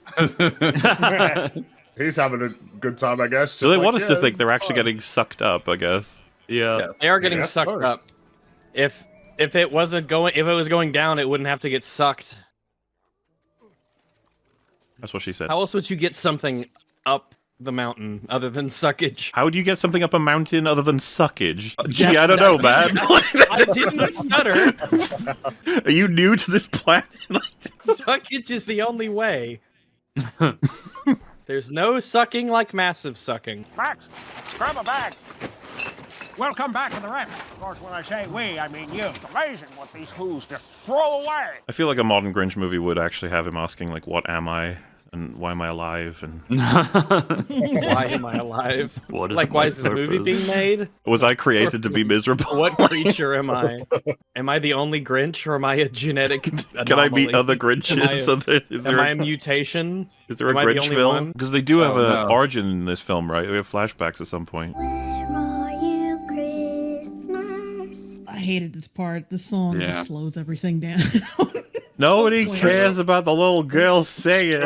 He's having a good time, I guess. So they just want like, us to yeah, think this they're is actually fun. getting sucked up, I guess. Yeah. They are getting Yeah, sucked sure. up. If it was going down, it wouldn't have to get sucked. That's what she said. How else would you get something up the mountain other than suckage? How would you get something up a mountain other than suckage? Gee, I don't know, man. I didn't stutter. Are you new to this planet? Suckage is the only way. There's no sucking like massive sucking. Max, grab a bag. Welcome back to the ramp. Of course, when I say we, I mean you. It's amazing what these Who's just throw away. I feel like a modern Grinch movie would actually have him asking, like, what am I? And why am I alive? And Why am I alive? What is Like, why is this movie being made? was I created to be miserable? What creature am I? Am I the only Grinch, or am I a genetic anomaly? Can I meet other Grinches? Am I a mutation? Is there a Am I the Grinch only film? one? Because they do have Oh, an no. origin in this film, right? We have flashbacks at some point. I hated this part. The song Yeah. just slows everything down. Nobody cares about the little girl singing.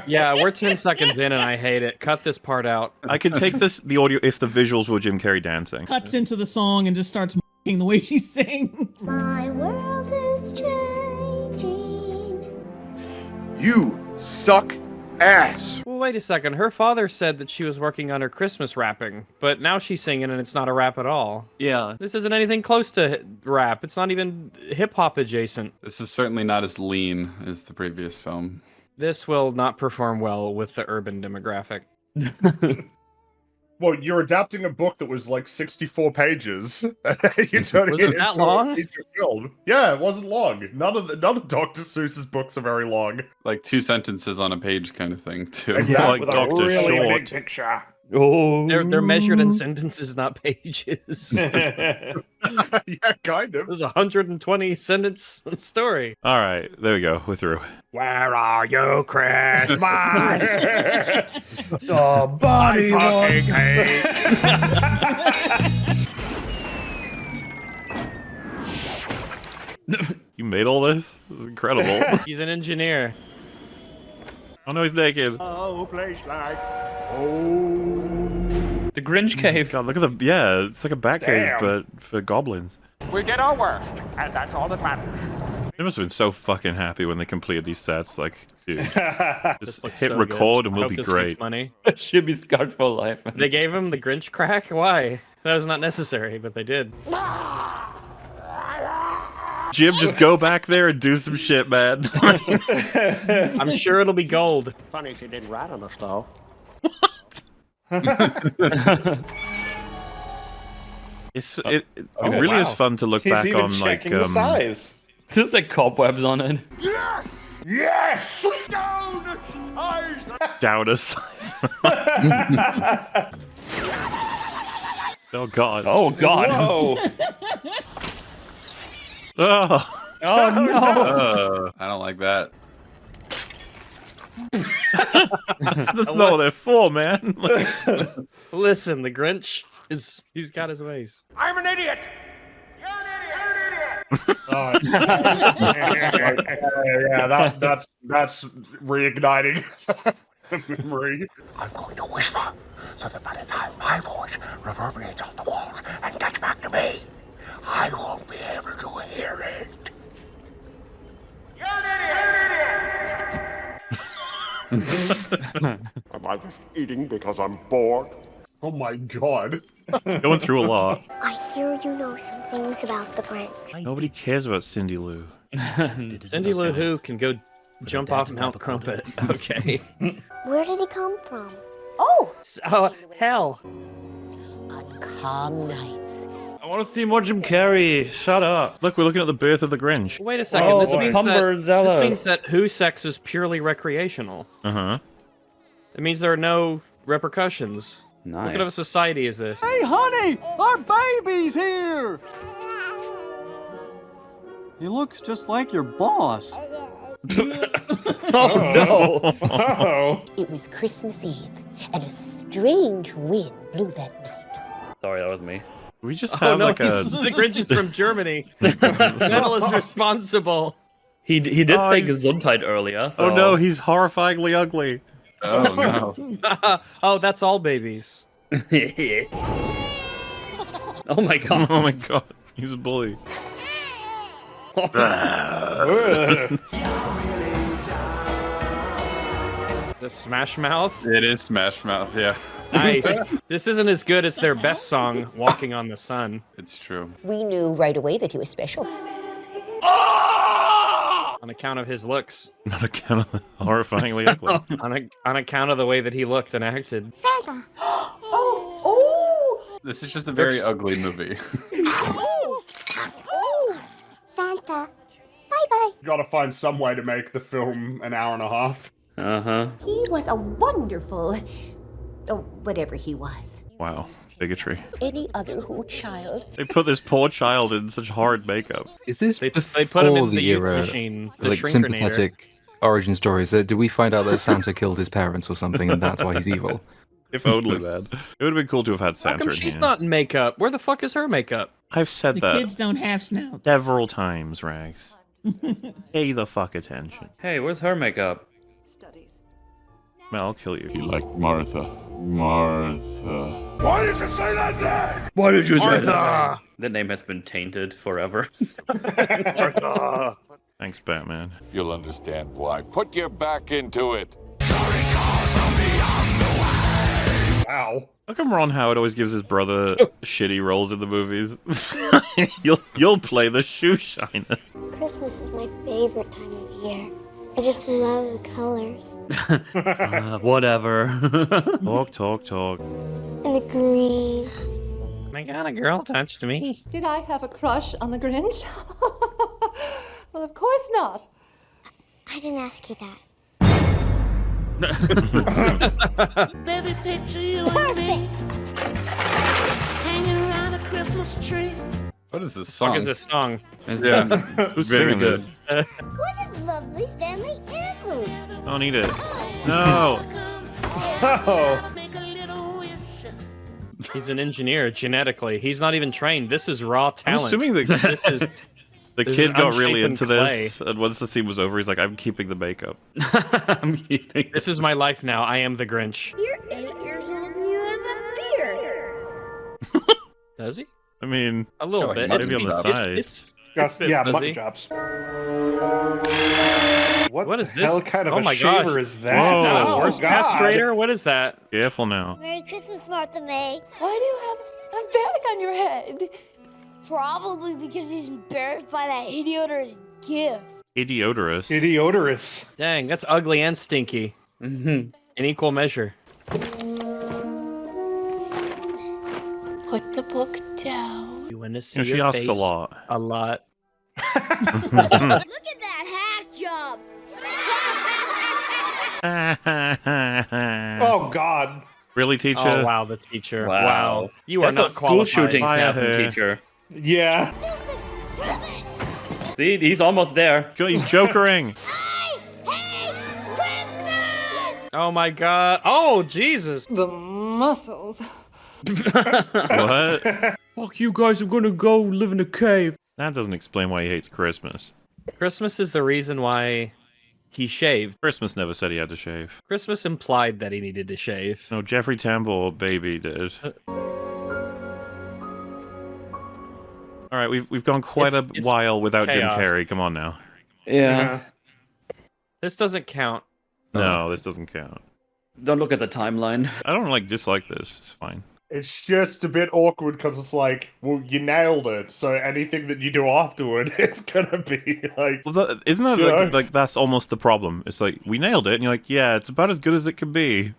Yeah, we're 10 seconds in and I hate it. Cut this part out. I could take the audio if the visuals were Jim Carrey dancing. Cuts into the song and just starts the way she sings. My world is changing. You suck ass. Well, wait a second. Her father said that she was working on her Christmas rapping, but now she's singing and it's not a rap at all. Yeah. This isn't anything close to rap. It's not even hip-hop adjacent. This is certainly not as lean as the previous film. This will not perform well with the urban demographic. Well, you're adapting a book that was like 64 pages. You turn Was it it that into long? a feature film. Yeah, it wasn't long. None of Dr. Seuss's books are very long. Like 2 sentences on a page kind of thing, too. Exactly. Like With a Dr. really Short. big picture. Oh, They're measured in sentences, not pages. Yeah, kind of. There's a 120 sentence story. All right, there we go. We're through. Where are you, Christmas? somebody I fucking hate. You made all this? This is incredible. He's an engineer. Oh no, he's naked. Oh, place like. The Grinch cave. God, look at the it's like a bat cave, Damn. but for goblins. We did our worst, and that's all that matters. They must have been so fucking happy when they completed these sets. Like, dude, just looks hit so record good. and I we'll hope be this makes great. money. Should be scarred for life. They gave him the Grinch crack? Why? That was not necessary, but they did. Jim, just go back there and do some shit, man. I'm sure it'll be gold. Funny she didn't rat on us, though. It really is fun to look He's back even on, like checking the size. There's like cobwebs on it. Yes! Yes! Down size! down a size. Oh god. Oh god. Whoa. Oh. Oh no. I don't like that. That's not what they're for, man. Listen, the Grinch he's got his ways. I'm an idiot! Yeah, that's reigniting the memory. I'm going to whisper so that by the time my voice reverberates off the walls and gets back to me, I won't be able to hear it. Am I just eating because I'm bored? Oh my god. Going through a lot. I hear you know some things about the Grinch. Nobody cares about Cindy Lou. Cindy Lou Who can go jump off Mount Crumpet. Okay. Where did he come from? Oh, Oh, hell. on calm nights. I want to see more Jim Carrey. Shut up. Look, we're looking at the birth of the Grinch. Wait a second. Oh, this, boy. means Overzealous. this means that Who sex is purely recreational. Uh-huh. It means there are no repercussions. Nice. What kind of a society is this? Hey, honey, our baby's here. He looks just like your boss. Oh no. Oh. It was Christmas Eve, and a strange wind blew that night. Sorry, that was me. We just Oh have no, like a... the Grinch is from Germany. Metal is responsible. He did Oh, say he's- Gesundheit earlier. So. Oh no, he's horrifyingly ugly. Oh no. Oh, that's all babies. Oh my god. Oh my god, he's a bully. The Smash Mouth. It is Smash Mouth, yeah. Nice. This isn't as good as their best song, "Walking on the Sun." It's true. We knew right away that he was special. On account of his looks. Not account of horrifyingly ugly. On account of the way that he looked and acted. Santa. This is just a very ugly movie. Santa. Bye-bye. Gotta find some way to make the film an hour and a half. Uh-huh. He was a wonderful... Oh, whatever he was. Wow, bigotry. Any other Who child. They put this poor child in such horrid makeup. Is this They before put him in the the youth era, machine, the like Shrinkernator. sympathetic origin stories? Did we find out that Santa killed his parents or something, and that's why he's evil? If only, man. It would have been cool to have had How Santa come in she's here. not in makeup? Where the fuck is her makeup? I've said The that kids don't have snouts. several times, Rags. Pay the fuck attention. Hey, where's her makeup? Man, I'll kill you. He liked Martha. Martha. Why did you say that name? Why did you say that? That name has been tainted forever. Martha. Thanks, Batman. You'll understand why. Put your back into it. Wow. How come Ron Howard always gives his brother shitty roles in the movies? You'll play the shoe shiner. Christmas is my favorite time of year. I just love the colors. Whatever. Talk. And the green. My god, a girl touched me. Did I have a crush on the Grinch? Well, of course not. I didn't ask you that. Baby, picture you and me hanging around a Christmas tree. What is this What song? is this song? It's, Yeah. it's very singing good. this? What a lovely family heirloom. Don't eat it. No. Oh. He's an engineer genetically. He's not even trained. This is raw I'm talent. assuming that this is the this kid is got really unshapen into clay. this, and once the scene was over, he's like, "I'm keeping the makeup." I'm keeping. This is my life now. I am the Grinch. You're 8 years old and you have a beard. Does he? I mean, A little Showing bit. mutton maybe on the It's- side. It's Yeah, fuzzy. mutton chops. What is the hell this? kind of Oh a my shaver gosh. is that? Whoa. Is that a Oh, horse God. castrator? What is that? Careful now. Merry Christmas, Martha May. Why do you have a bag on your head? Probably because he's embarrassed by that idioter's gift. Idioterous. Idioterous. Dang, that's ugly and stinky. In equal measure. Put the book down. You want to see You know, she your asks face a lot. A lot. Look at that hack job. Oh, God. Really, teacher? Oh wow, the teacher. Wow. Wow. You That's are how not school qualified. shootings Fire happen, her. teacher. Yeah. See, he's almost there. He's jokering. Oh my god. Oh Jesus. The muscles. What? Fuck you guys, I'm gonna go live in a cave. That doesn't explain why he hates Christmas. Christmas is the reason why he shaved. Christmas never said he had to shave. Christmas implied that he needed to shave. No, Jeffrey Tambor, baby, did. All right, we've gone quite a It's while without chaos. Jim Carrey. Come on now. Yeah. This doesn't count. No, this doesn't count. Don't look at the timeline. I don't dislike this. It's fine. It's just a bit awkward because it's like, well, you nailed it, so anything that you do afterward is gonna be like. Well, isn't that You know? like that's almost the problem? It's like we nailed it, and you're like, yeah, it's about as good as it could be.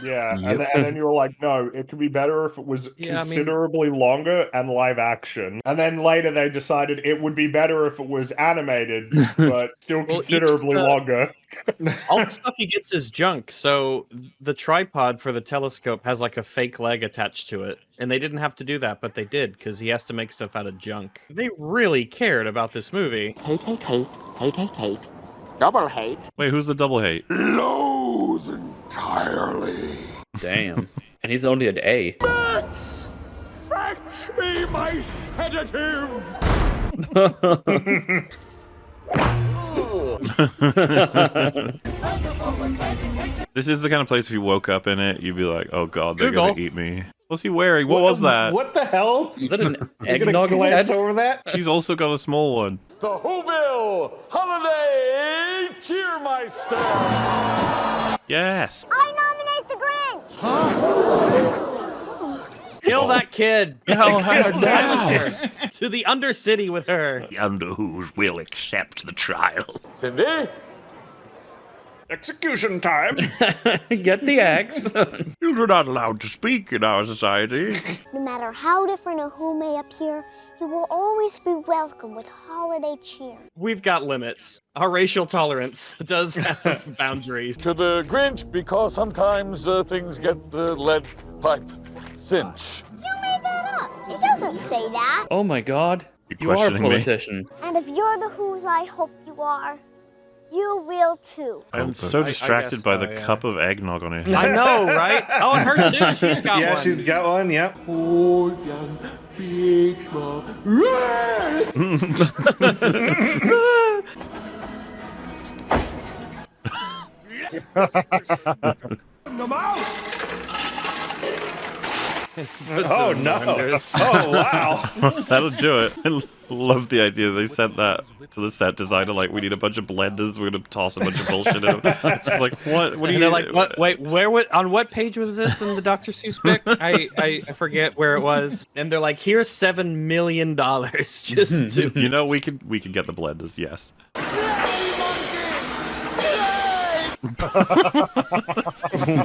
Yeah, Yep. and then you're like, no, it could be better if it was Yeah, I mean- considerably longer and live action. And then later they decided it would be better if it was animated, but still Well, considerably longer. All the stuff he gets is junk, so the tripod for the telescope has like a fake leg attached to it. And they didn't have to do that, but they did, because he has to make stuff out of junk. They really cared about this movie. Hate, hate, hate, hate, hate, hate. Double hate. Wait, who's the double hate? Loathe entirely. Damn. And he's only at A. Max! Fetch me my sedative! This is the kind of place if you woke up in it, you'd be like, oh god, they're Google. gonna eat me. What's he wearing? What was that? What the hell? Is that an You're gonna eggnog glance head? over that? She's also got a small one. The Whoville Holiday Cheermeister! Yes. I nominate the Grinch. Kill that kid! Hell, To the Undercity with her! The Underwho's will accept the trial. Cindy? Execution time. Get the axe. Children are not allowed to speak in our society. No matter how different a who may appear, you will always be welcome with holiday cheer. We've got limits. Our racial tolerance does have boundaries. To the Grinch, because sometimes things get the lead pipe cinch. You made that up. It doesn't say that. Oh my god. You're You are a questioning me. politician. And if you're the who's I hope you are, you will too. I'm so I distracted guess by so, the yeah. cup of eggnog on her head. I know, right? Oh, and her too. She's got Yeah, one. she's got one. Yep. Oh, young, big, small. The mouse! Oh no! Oh wow! That'll do it. I love the idea they sent that to the set designer. Like, we need a bunch of blenders. We're gonna toss a bunch of bullshit in. Just like, what? What do And you? they're like, what? Wait, where was? On what page was this in the Dr. Seuss book? I forget where it was. And they're like, here's $7 million just to. You know, we could get the blenders. Yes.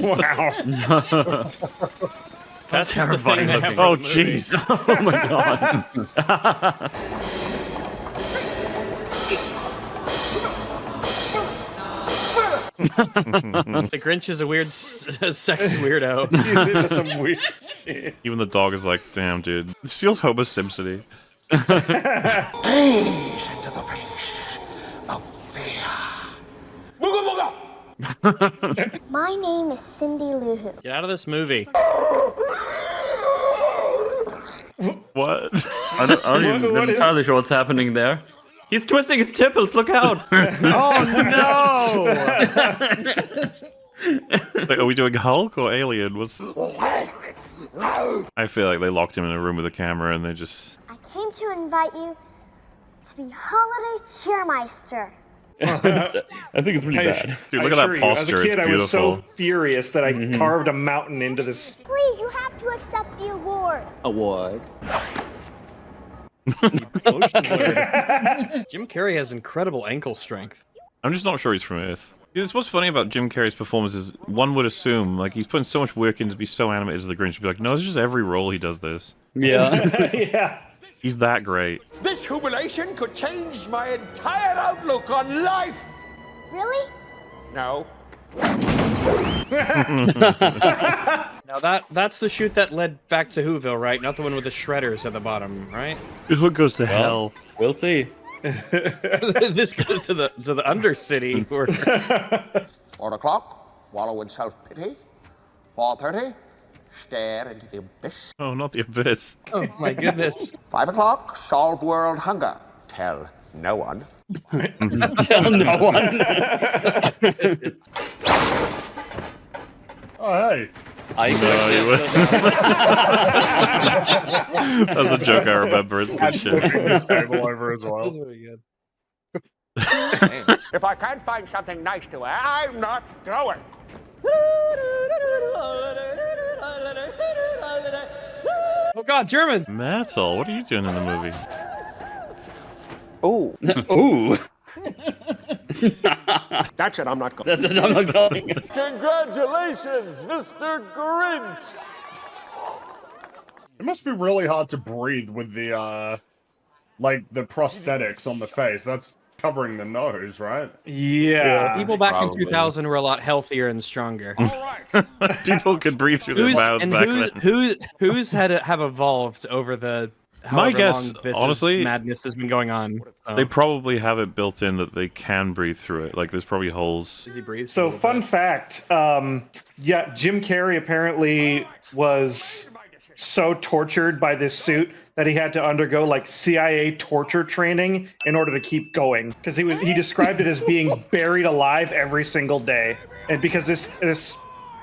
Wow! That's terrifying. Oh jeez. Oh my god. The Grinch is a weird sex weirdo. He's into some weird shit. Even the dog is like, damn, dude. This feels Homer Simpson-y. Please into the face of fear. My name is Cindy Lou Who. Get out of this movie. What? I don't even entirely sure what's happening there. He's twisting his tipples, look out! Oh no! Like, are we doing Hulk or Alien? What's... I feel like they locked him in a room with a camera and they just... I came to invite you to be Holiday Cheermeister. I think it's really bad. Dude, look at that posture. As a kid, it's I was so beautiful. furious that I carved a mountain into this. Please, you have to accept the award. Award. Jim Carrey has incredible ankle strength. I'm just not sure he's from Earth. This what's funny about Jim Carrey's performance is one would assume like he's putting so much work in to be so animated as the Grinch. Be like, no, it's just every role he does this. Yeah. Yeah. He's that great. This jubilation could change my entire outlook on life. Really? No. Now that's the chute that led back to Whoville, right? Not the one with the shredders at the bottom, right? This one goes to hell. We'll see. This goes to the Undercity. 4 o'clock, wallow in self-pity. 4:30, stare into the abyss. Oh, not the abyss. Oh my goodness. 5 o'clock, solve world hunger. Tell no one. Tell no one. Oh, hey. That's a joke I remember. It's good shit. This table over as well. That's really good. If I can't find something nice to wear, I'm not going. Oh god, Germans! Metal, what are you doing in the movie? Oh. Ooh. That's it, I'm not going. That's it, I'm not going. Congratulations, Mr. Grinch! It must be really hard to breathe with the, like, the prosthetics on the face. That's covering the nose, right? Yeah. People back Probably. in 2000 were a lot healthier and stronger. People could breathe through their mouths back then. Who's have evolved over the My however guess, long this honestly, madness has been going on. They probably have it built in that they can breathe through it. Like, there's probably holes. Does he breathe? So, fun fact, yeah, Jim Carrey apparently was so tortured by this suit that he had to undergo like CIA torture training in order to keep going, because he described it as being buried alive every single day, and because this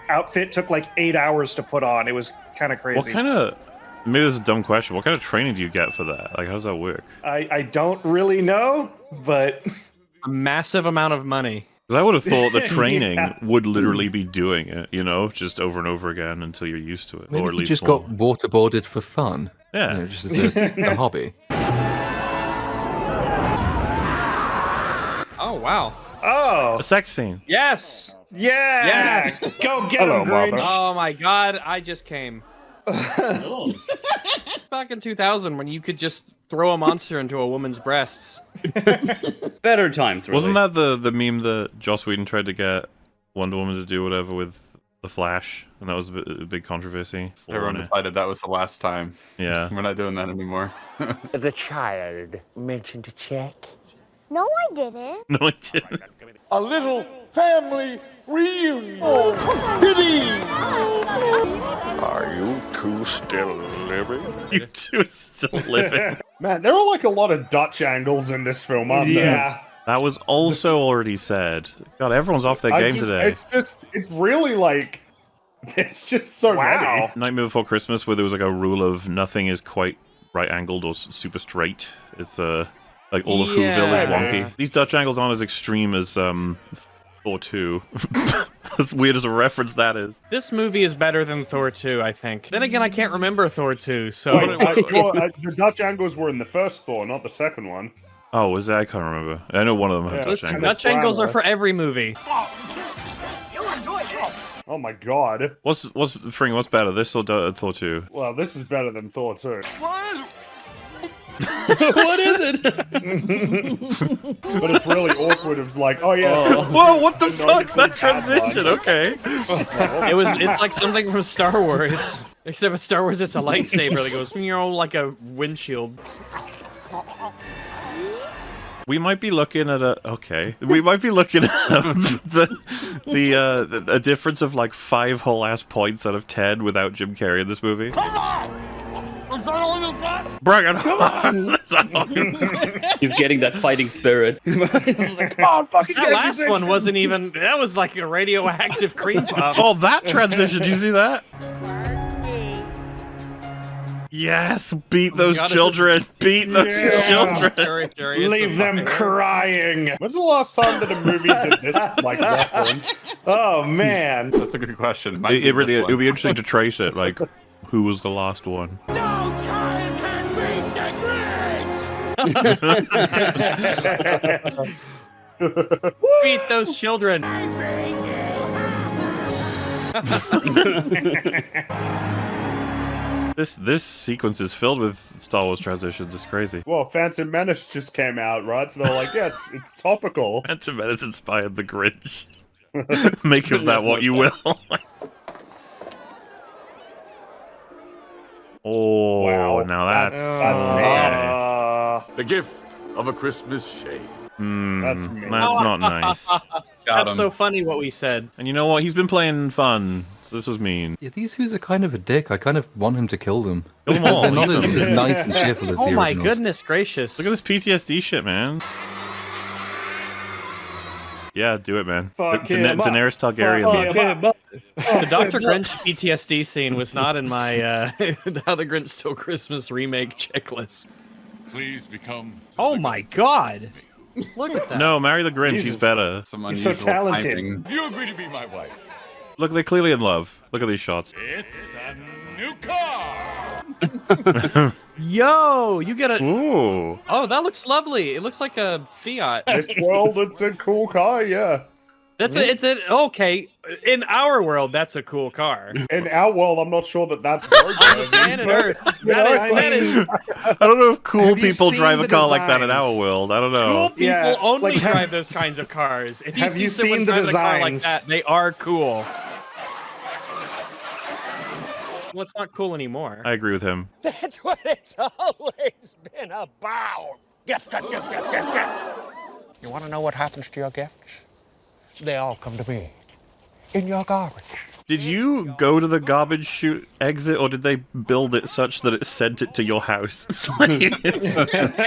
outfit took like 8 hours to put on, it was kind of crazy. What kind of... Maybe this is a dumb question. What kind of training do you get for that? Like, how does that work? I don't really know, but a massive amount of money. Because I would have thought the training Yeah. would literally be doing it, you know, just over and over again until you're used to it. Maybe or at he least just more. got waterboarded for fun. Yeah. You know, just as a hobby. Oh wow. Oh, A sex scene. Yes. yeah, Yes. go get Hello, him, Grinch. Mother. Oh my god, I just came. Back in 2000 when you could just throw a monster into a woman's breasts. Better times, really. Wasn't that the meme that Joss Whedon tried to get Wonder Woman to do whatever with the Flash? And that was a big controversy. Everyone decided that was the last time. Yeah. We're not doing that anymore. The child mentioned a check. No, I didn't. No, it didn't. A little family reunion. Pity! Are you two still living? You two are still living. Man, there are like a lot of Dutch angles in this film, aren't there? Yeah. That was also already said. God, everyone's off their game today. It's really like, it's just so Wow. Nightmare Before Christmas, where there was like a rule of nothing is quite right angled or super straight. It's like all of Whoville is wonky. These Dutch angles aren't as extreme as Thor 2. As weird as a reference that is. This movie is better than Thor 2, I think. Then again, I can't remember Thor 2, so... the Dutch angles were in the first Thor, not the second one. Oh, was that? I can't remember. I know one of them had Dutch Listen, angles. Dutch angles are for every movie. You'll enjoy this. Oh my god. What's Thor 2? Well, this is better than Thor 2. What is it? But it's really awkward. It's like, oh yeah. Whoa, what the fuck? That transition, okay. It's like something from Star Wars. Except with Star Wars, it's a lightsaber that goes, like a windshield. We might be looking at we might be looking at a difference of like 5 whole ass points out of 10 without Jim Carrey in this movie. Come on! Bring it on! He's getting that fighting spirit. It's like, come on, fucking that last one wasn't even. That was like a radioactive cream puff. Oh, that transition! Did you see that? Yes, beat those children! Beat those children! Leave them crying. When's the last time that a movie did this like reference? Oh man, That's a good question. It really it would be interesting to trace it. Like, who was the last one? No child can beat the Grinch! Beat those children. This sequence is filled with Star Wars transitions. It's crazy. Well, Phantom Menace just came out, right? So they're like, yeah, it's topical. Phantom Menace inspired the Grinch. Make of that what you will. Oh, Wow. now that's The gift of a Christmas shade. That's mean. That's not nice. That's so funny what we said. And you know what? He's been playing fun, so this was mean. Yeah, these Who's are kind of a dick. I kind of want him to kill them. Kill them all. They're not as nice and cheerful as the Oh my originals. goodness gracious! Look at this PTSD shit, man. Yeah, do it, man. Fuck him up. Daenerys Targaryen. Fuck him up. The Dr. Grinch PTSD scene was not in my How the Grinch Stole Christmas remake checklist. Please become. Oh my god! Look at that. No, marry the Grinch. Jesus. He's better. Some He's so unusual talented. typing. You agree to be my wife? Look, they're clearly in love. Look at these shots. It's a new car. Yo, you get a. Ooh. Oh, that looks lovely. It looks like a Fiat. It's a cool car, yeah. Okay. In our world, that's a cool car. In our world, I'm not sure that that's very good. Planet Earth. That is. I don't know if cool Have you people seen drive a the car like that in designs? our world. I don't know. Cool people Yeah, only like, drive those kinds of cars. If you have see you someone seen the drive a car like designs? that, they are cool. Well, it's not cool anymore. I agree with him. That's what it's always been about. Gifts. You want to know what happens to your gifts? They all come to me. In your garbage. Did you go to the garbage chute exit, or did they build it such that it sent it to your house? The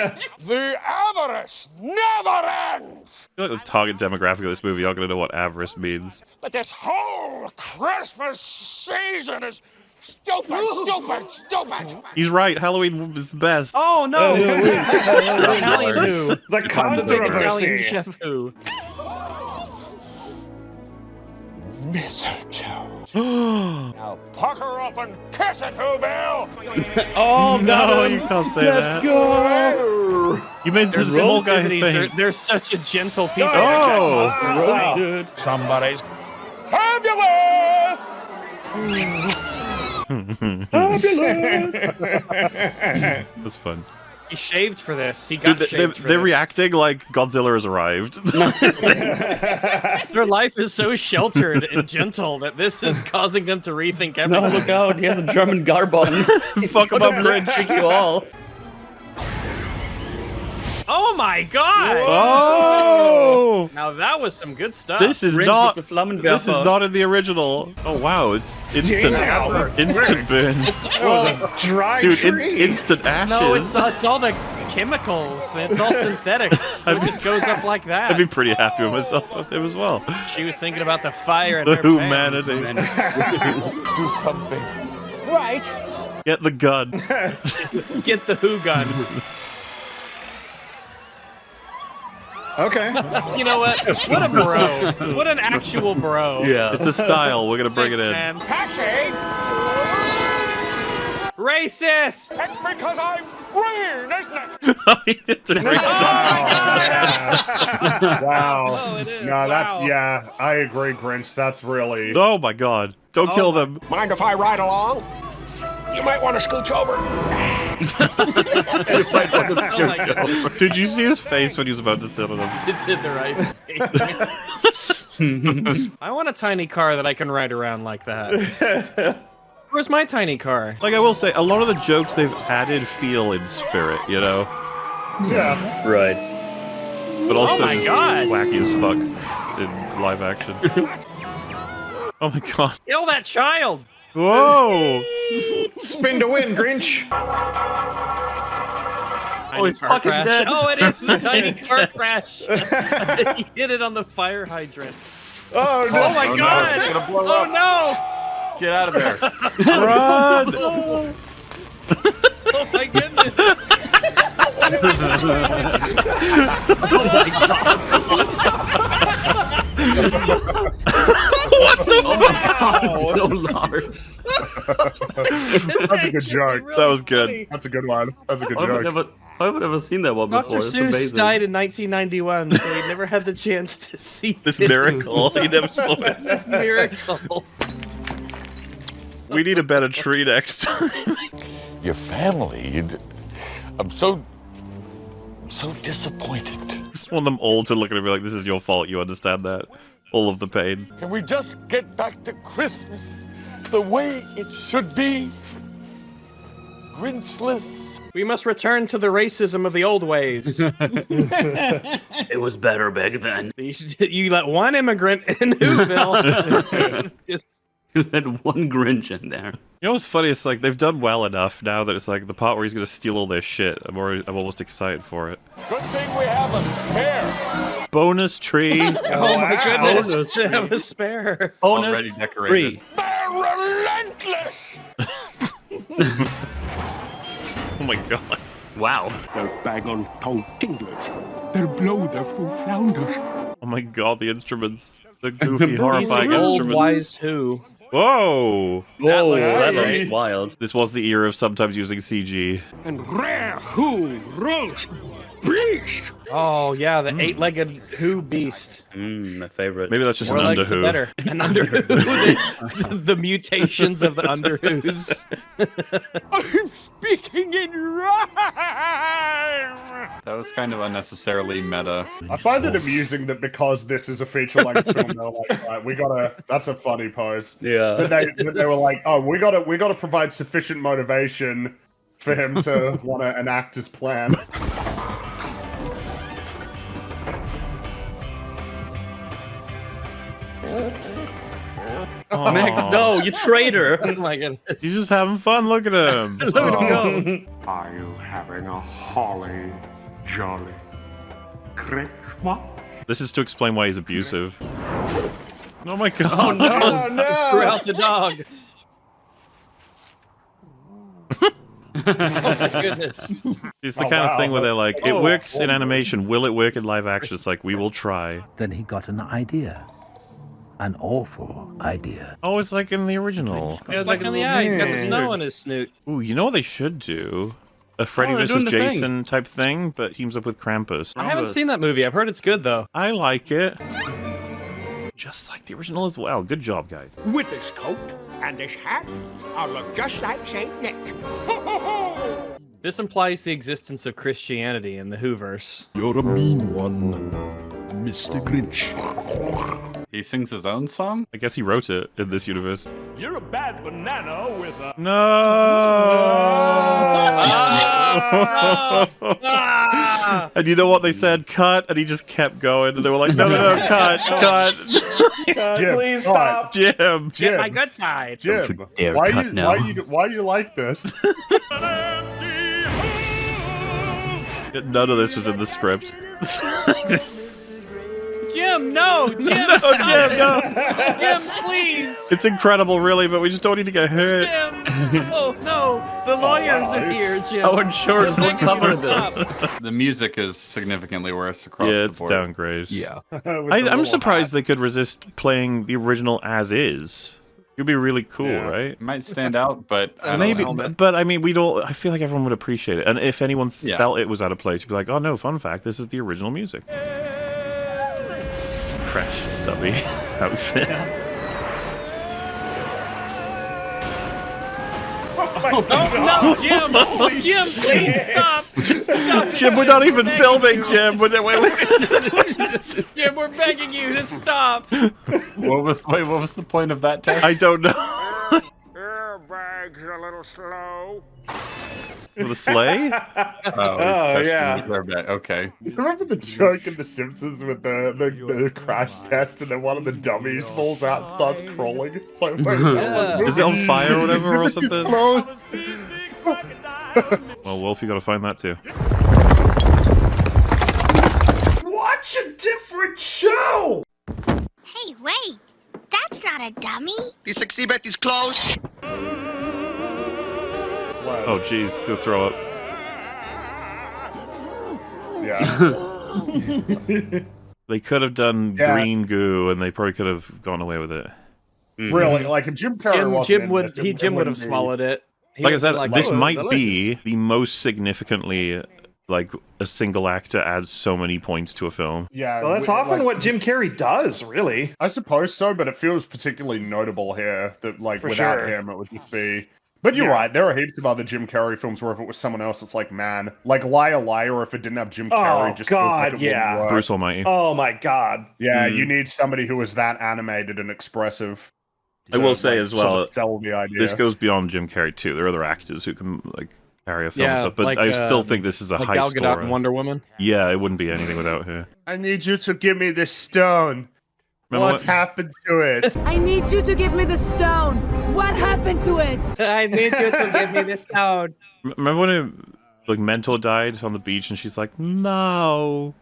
avarice never ends! I feel like the target demographic of this movie aren't going to know what avarice means. But this whole Christmas season is stupid. He's right. Halloween is the best. Oh no! Italian who? The Big Italian controversy. chef who? Mistletoe. Now pucker up and kiss it, Bill. Oh No, you can't say that. go! You made the small guy thing. They're such a gentle people. Oh, roasted. Somebody's fabulous. That's fun. He shaved for this. He got Dude, shaved for they're this. reacting like Godzilla has arrived. Their life is so sheltered and gentle that this is causing them to rethink everything. No, look out! He has a German garb on. Fuck him up, Grinch. Trick you all. Oh my god! Oh! Now that was some good stuff. This is Grinch not. with the Flammenwerfer. This is not in the original. Oh wow! It's instant, instant burn. Dry Dude, tree. instant ashes. No, it's all the chemicals. It's all synthetic. So it just goes up like that. I'd be pretty happy with myself with him as well. She was thinking about the fire in The her humanity. pants. Do something. Right. Get the gun. Get the who gun. Okay. You know what? What a bro. What an actual bro. Yeah. It's a style. We're gonna bring Thanks, it in. man. Taxi. Racist! That's because I'm green, isn't it? He did the right Wow. Oh, it is. No, that's Wow. yeah. I agree, Grinch. That's really. Oh my god! Don't kill them. Mind if I ride along? You might want to scooch over. Did you see his face when he was about to sit on him? It's in the right face. I want a tiny car that I can ride around like that. Where's my tiny car? Like, I will say, a lot of the jokes they've added feel in spirit, you know? Yeah. Right. But also Oh my just God. wacky as fucks in live action. Oh my god. Kill that child! Whoa! Spin to win, Grinch. Oh, he's fucking dead. Oh, it is the tiny car crash. He hit it on the fire hydrant. Oh no! Oh my no. God! It's gonna blow Oh up. no! Get out of there. Run! Oh my goodness! Oh my god! Oh my god, it's so large. That's a good joke. That was good. That's a good one. That's a good I've joke. never seen that one before. Dr. It's Seuss amazing. died in 1991, so he never had the chance to see This miracle. He never saw it. This miracle. We need a better tree next time. Your family. I'm so disappointed. Just want them all to look at it and be like, this is your fault, you understand that? All of the pain. Can we just get back to Christmas the way it should be? Grinchless. We must return to the racism of the old ways. It was better back then. You let one immigrant in Whoville. Just You had one Grinch in there. You know what's funny? It's like they've done well enough now that it's like the part where he's gonna steal all their shit. I'm almost excited for it. Good thing we have a spare. Bonus tree. Oh my goodness! Bonus They have a spare. Bonus Already decorated. They're relentless. Oh my god. Wow. They'll bang on toe tinglers. They'll blow their full flounders. Oh my god, the instruments. The goofy, horrifying Old instruments. wise who? Whoa! Whoa, looks that great. looks wild. This was the era of sometimes using CG. And rare who roast beast. Oh yeah, the eight-legged who beast. My favorite. Maybe that's just More an legs the underwho. better. An underwho. the mutations of the underwhoos. I'm speaking in rhyme. That was kind of unnecessarily meta. I find it amusing that because this is a feature-length film, they're like, right, we gotta. That's a funny pose. Yeah. That they were like, oh, we gotta provide sufficient motivation for him to want to enact his plan. Oh. Max, no, you traitor. Oh my goodness. He's just having fun. Look at him. Look at him go. Are you having a holly jolly Christmas? This is to explain why he's abusive. Oh my god. Oh no! Oh no! Threw out the dog. Oh my goodness. It's the Oh, kind of wow. thing where they're like, it Oh. works in animation. Will it work in live action? It's like, we will try. Then he got an idea. An awful idea. Oh, it's like in the original. It's like in the eye. He's got the snow on his snoot. Ooh, you know what they should do? A Freddy Oh, they're vs. doing the thing. Jason type thing, but teams up with Krampus. I haven't seen that movie. I've heard it's good though. I like it. Just like the original as well. Good job, guys. With this coat and this hat, I'll look just like Saint Nick. Ho, ho, ho! This implies the existence of Christianity in the Whoverse. You're a mean one, Mr. Grinch. He sings his own song? I guess he wrote it in this universe. You're a bad banana with a... No! Ah! And you know what they said? Cut, and he just kept going. And they were like, no, cut. Jim, Please all right, stop. Jim. Get my good side. Jim, dare why cut you now. why you like this? None of this was in the script. Jim, no! Jim, No, Jim, no. Jim, please! It's incredible, really, but we just don't need to get hurt. Jim! Oh, no! The lawyers are here, Jim. Our insurance will cover this. The music is significantly worse across Yeah, the it's board. downgrade. Yeah. I'm surprised they could resist playing the original as is. It'd be really cool, Yeah. right? It might stand out, but I don't Maybe, know. but I mean, we'd all. I feel like everyone would appreciate it, and if anyone Yeah. felt it was out of place, you'd be like, "Oh no, fun fact, this is the original music." Crash dummy outfit. No, Jim! Jim, please stop! Jim, we're not even filming, Jim. Wait. Jim, we're begging you to stop! What was the point of that test? I don't know. Airbag's a little slow. For the sleigh? Yeah. Okay. You remember the joke in The Simpsons with the crash test and then one of the dummies falls out and starts crawling? It's like, wait, Is it on fire or whatever or It's something? closed. Well, Wolf, you gotta find that too. Watch a different show! Hey, wait. That's not a dummy. This exhibit is closed. Oh, jeez, he'll throw up. Yeah. They could have done green goo, and they probably could have gone away with it. Really, like if Jim Carrey wasn't Jim would have swallowed it. He Like I would said, be like, this "Oh, might delicious." be the most significantly, like, a single actor adds so many points to a film. Yeah. Well, that's often what Jim Carrey does, really. I suppose so, but it feels particularly notable here that, like, For without sure. him, it would just be. But you're right. There are heaps of other Jim Carrey films where if it was someone else, it's like, man, like Liar Liar, if it didn't have Jim Carrey, Oh, just feels like God, it yeah. wouldn't work. Bruce Almighty. Oh my God. Yeah, you need somebody who is that animated and expressive. I will to, say like, as sort well, of sell the idea. this goes beyond Jim Carrey too. There are other actors who can like carry a film and Yeah, stuff, but like, I still think this is a like high Gal Gadot scorer. and Wonder Woman. Yeah, it wouldn't be anything without her. I need you to give me this stone. Remember What's happened to it? I need you to give me the stone. What happened to it? I need you to give me this stone. Remember when her like mentor died on the beach, and she's like, "No."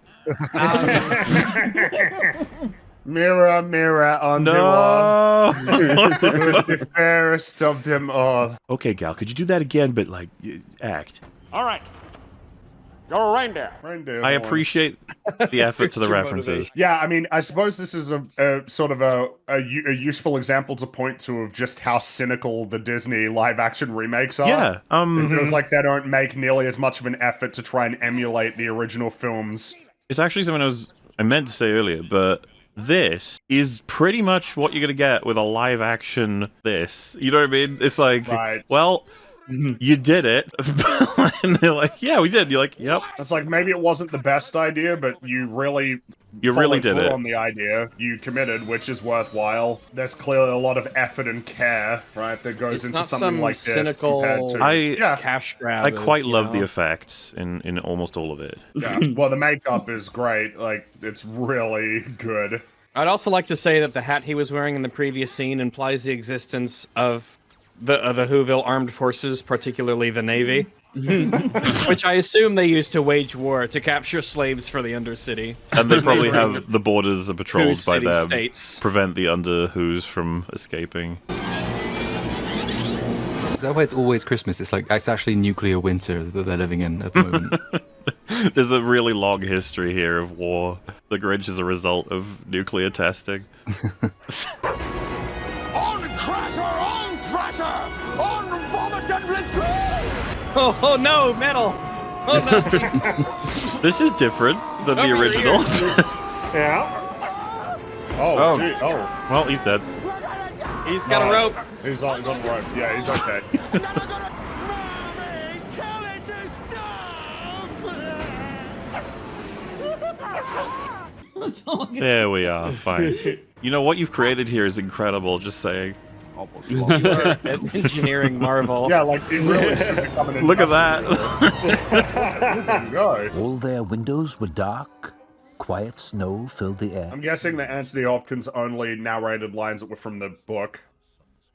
Mirror, mirror on the No. wall. Who's the fairest of them all? Okay, Gal, could you do that again, but like act? All right. You're a reindeer. Reindeer I horn. appreciate the effort to the references. Yeah, I mean, I suppose this is a sort of a useful example to point to of just how cynical the Disney live-action remakes are. Yeah, It feels like they don't make nearly as much of an effort to try and emulate the original films. It's actually something I meant to say earlier, but this is pretty much what you're gonna get with a live action this. You know what I mean? It's like, well, you did it. And they're like, yeah, we did. You're like, yep. It's like maybe it wasn't the best idea, but you really really did followed it. through on the idea. You committed, which is worthwhile. There's clearly a lot of effort and care, right, that goes It's into not something some like this. cynical compared to, cash grab. I quite you love know? the effects in almost all of it. Yeah. Well, the makeup is great. Like, it's really good. I'd also like to say that the hat he was wearing in the previous scene implies the existence of the Whoville armed forces, particularly the Navy, which I assume they used to wage war to capture slaves for the Undercity. And they probably have the borders are patrolled Who's by them, city-states. prevent the Underwho's from escaping. Is that why it's always Christmas? It's like it's actually nuclear winter that they're living in at the moment. There's a really long history here of war. The Grinch is a result of nuclear testing. On Crasher! On Thrasher! On Vomit and Blitzkrieg! Oh no, metal! Oh no! This is different than the original. Yeah. Oh, gee, oh. Well, he's dead. He's got a rope. He's on the rope. Yeah, he's okay. There we are. Fine. You know what you've created here is incredible. Just saying. You are an engineering marvel. Yeah, like it really should become an Look at that. There you go. All their windows were dark. Quiet snow filled the air. I'm guessing that Anthony Hopkins only narrated lines that were from the book.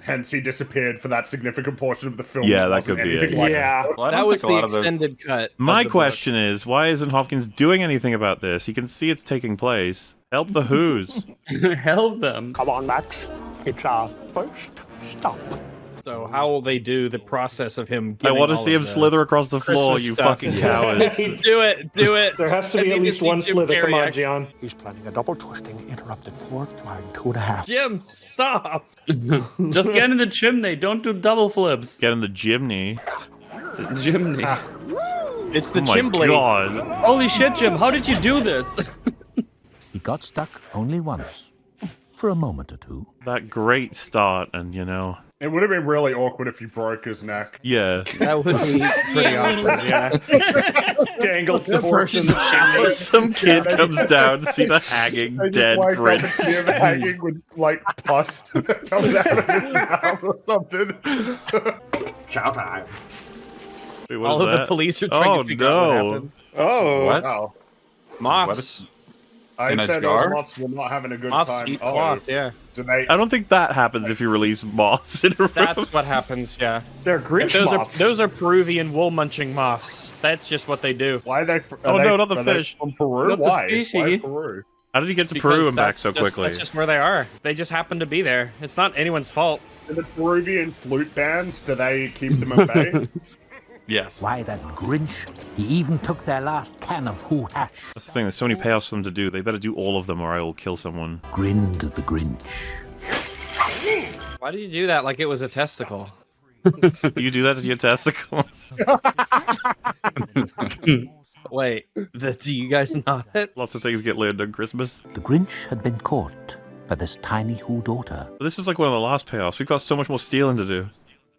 Hence, he disappeared for that significant portion of the film. Yeah, that wasn't could be anything it. like Yeah. the book. Well, I don't That was think a the lot of extended cut. My of the question is, why isn't Hopkins doing anything about this? He can see it's taking place. Help the Who's. Help them. Come on, Max. It's our first stop. book. So how will they do the process of him? I getting want to all see of him the slither across the floor, Christmas you stuff? fucking cowards. Do it, do it. There has to I be need at least see one Jim slither. Come Carrey on, Gian. He's planning a double twisting, interrupted fourth line, 2.5. Jim, stop. Just get in the chimney. Don't do double flips. Get in the chimney. The chimney. It's the Oh my chimbley. god. Holy shit, Jim. How did you do this? He got stuck only once, for a moment or two. That great start, and you know, It would have been really awkward if you broke his neck. Yeah. That would be pretty awkward, yeah. Dangled The corpse in the chimney. Some kid comes down, sees a hanging They just dead wake up and see him Grinch. hanging with like pus that comes out of his mouth or something. Chow time. Wait, what All is of the that? police are trying to figure out what happened. Oh, What? Wow. Moths. I In a said jar? those moths were not having a good Moths time. eat cloth, yeah. Do they? I don't think that happens if you release moths in a room. That's what happens, yeah. They're Grinch moths. Those are Peruvian wool-munching moths. That's just what they do. Why are they? Oh, no, not the fish. From Peru? Not the Why? fishy. Why Peru? How did you get to Because Peru and back that's so just- quickly? That's just where they are. They just happen to be there. It's not anyone's fault. And the Peruvian flute bands, do they keep them at bay? Yes. Why, that Grinch, he even took their last can of Who Hash. That's the thing, there's so many payoffs for them to do. They better do all of them or I will kill someone. Grinned the Grinch. Why did you do that like it was a testicle? You do that to your testicles? Wait, do you guys not? Lots of things get learned on Christmas. The Grinch had been caught by this tiny Who daughter. This is like one of the last payoffs. We've got so much more stealing to do.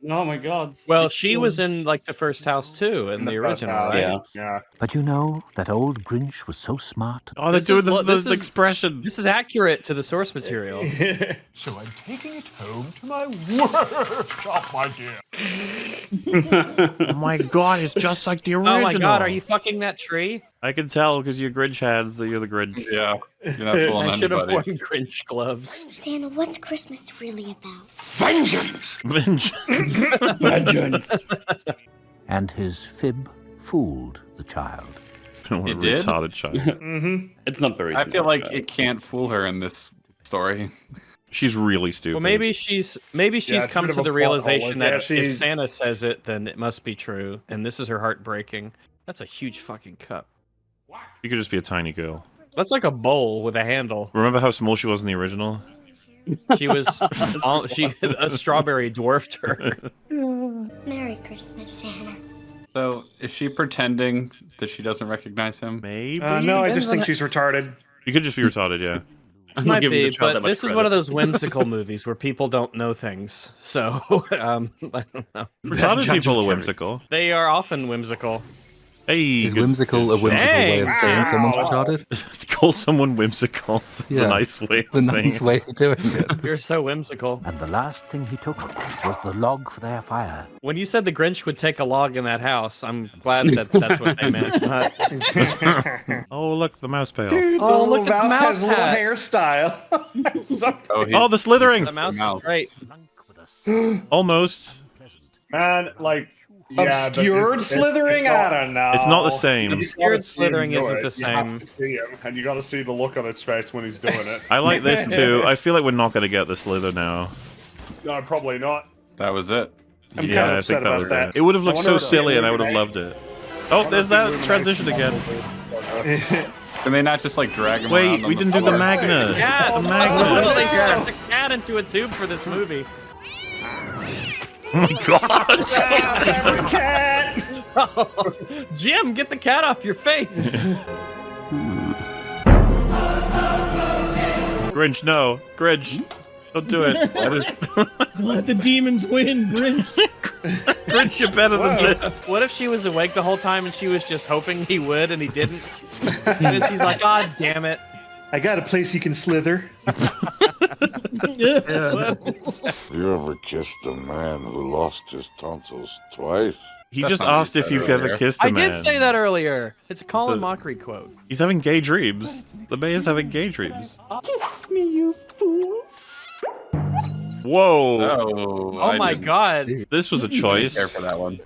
Oh my god. Well, she was in like the first house too, in the original, right? Yeah. Yeah. But you know, that old Grinch was so smart. Oh, they're This doing is what- this the is- expression. This is accurate to the source material. So I'm taking it home to my workshop, my dear. Oh my god, it's just like the original. Oh my god, are you fucking that tree? I can tell because your Grinch hands that you're the Grinch. Yeah. You're not fooling I should have anybody. worn Grinch gloves. Santa, what's Christmas really about? Vengeance! Vengeance. And his fib fooled the child. What a It did? retarded child. Mm-hmm. It's not very I feel like it can't fool her in this story. She's really stupid. Well, maybe she's Yeah, it's a come bit to of the a plot hole, realization like, that yeah, if she's- Santa says it, then it must be true, and this is her heartbreaking. That's a huge fucking cup. You could just be a tiny girl. That's like a bowl with a handle. Remember how small she was in the original? She was a strawberry dwarfed her. Merry Christmas, Santa. So, is she pretending that she doesn't recognize him? Maybe. No, I just think she's retarded. You could just be retarded, yeah. Might giving the be, child that but much this is credit. one of those whimsical movies where people don't know things. So, I don't know. Retarded Judge people of are character. whimsical. They are often whimsical. Hey, Is whimsical a whimsical way of saying someone's retarded? Call someone whimsical. It's a Yeah. nice way The of saying nice it. way of doing it. You're so whimsical. And the last thing he took was the log for their fire. When you said the Grinch would take a log in that house, I'm glad that that's what they meant. Oh, look, the mouse payoff. Dude, Oh, the look little at the mouse has mouse little hat. hairstyle. Oh, the slithering! The mouse is great. Almost. Man, like yeah, Obscured slithering? I don't know. It's not the same. Obscured slithering You isn't the You same. have to see him, and you got to see the look on his face when he's doing it. I like this too. I feel like we're not going to get the slither now. No, probably not. That was it. I'm Yeah, kind of I upset think that about was that. it. It would have looked I so wonder if silly and I they would have remake- loved it. Oh, there's that transition again. Can they not just like drag him Wait, around on we didn't do the floor? magnet. Cat! The Oh, magnet. they stuffed a cat into a tube for this movie. Oh my god. Cat! Jim, get the cat off your face. Grinch, no. Grinch. Don't do it. Don't let the demons win, Grinch. Grinch, you're better than this. What if she was awake the whole time and she was just hoping he would and he didn't? And then she's like, God damn it. I got a place you can slither. You ever kissed a man who lost his tonsils twice? He That's just not what asked you if said you've ever earlier. kissed a I man. did say that earlier. It's a Colin The- Mockery quote. He's having gay dreams. The mayor's having gay dreams. Kiss me, you fool. Whoa. Oh my god. This was a I didn't choice. care for that one.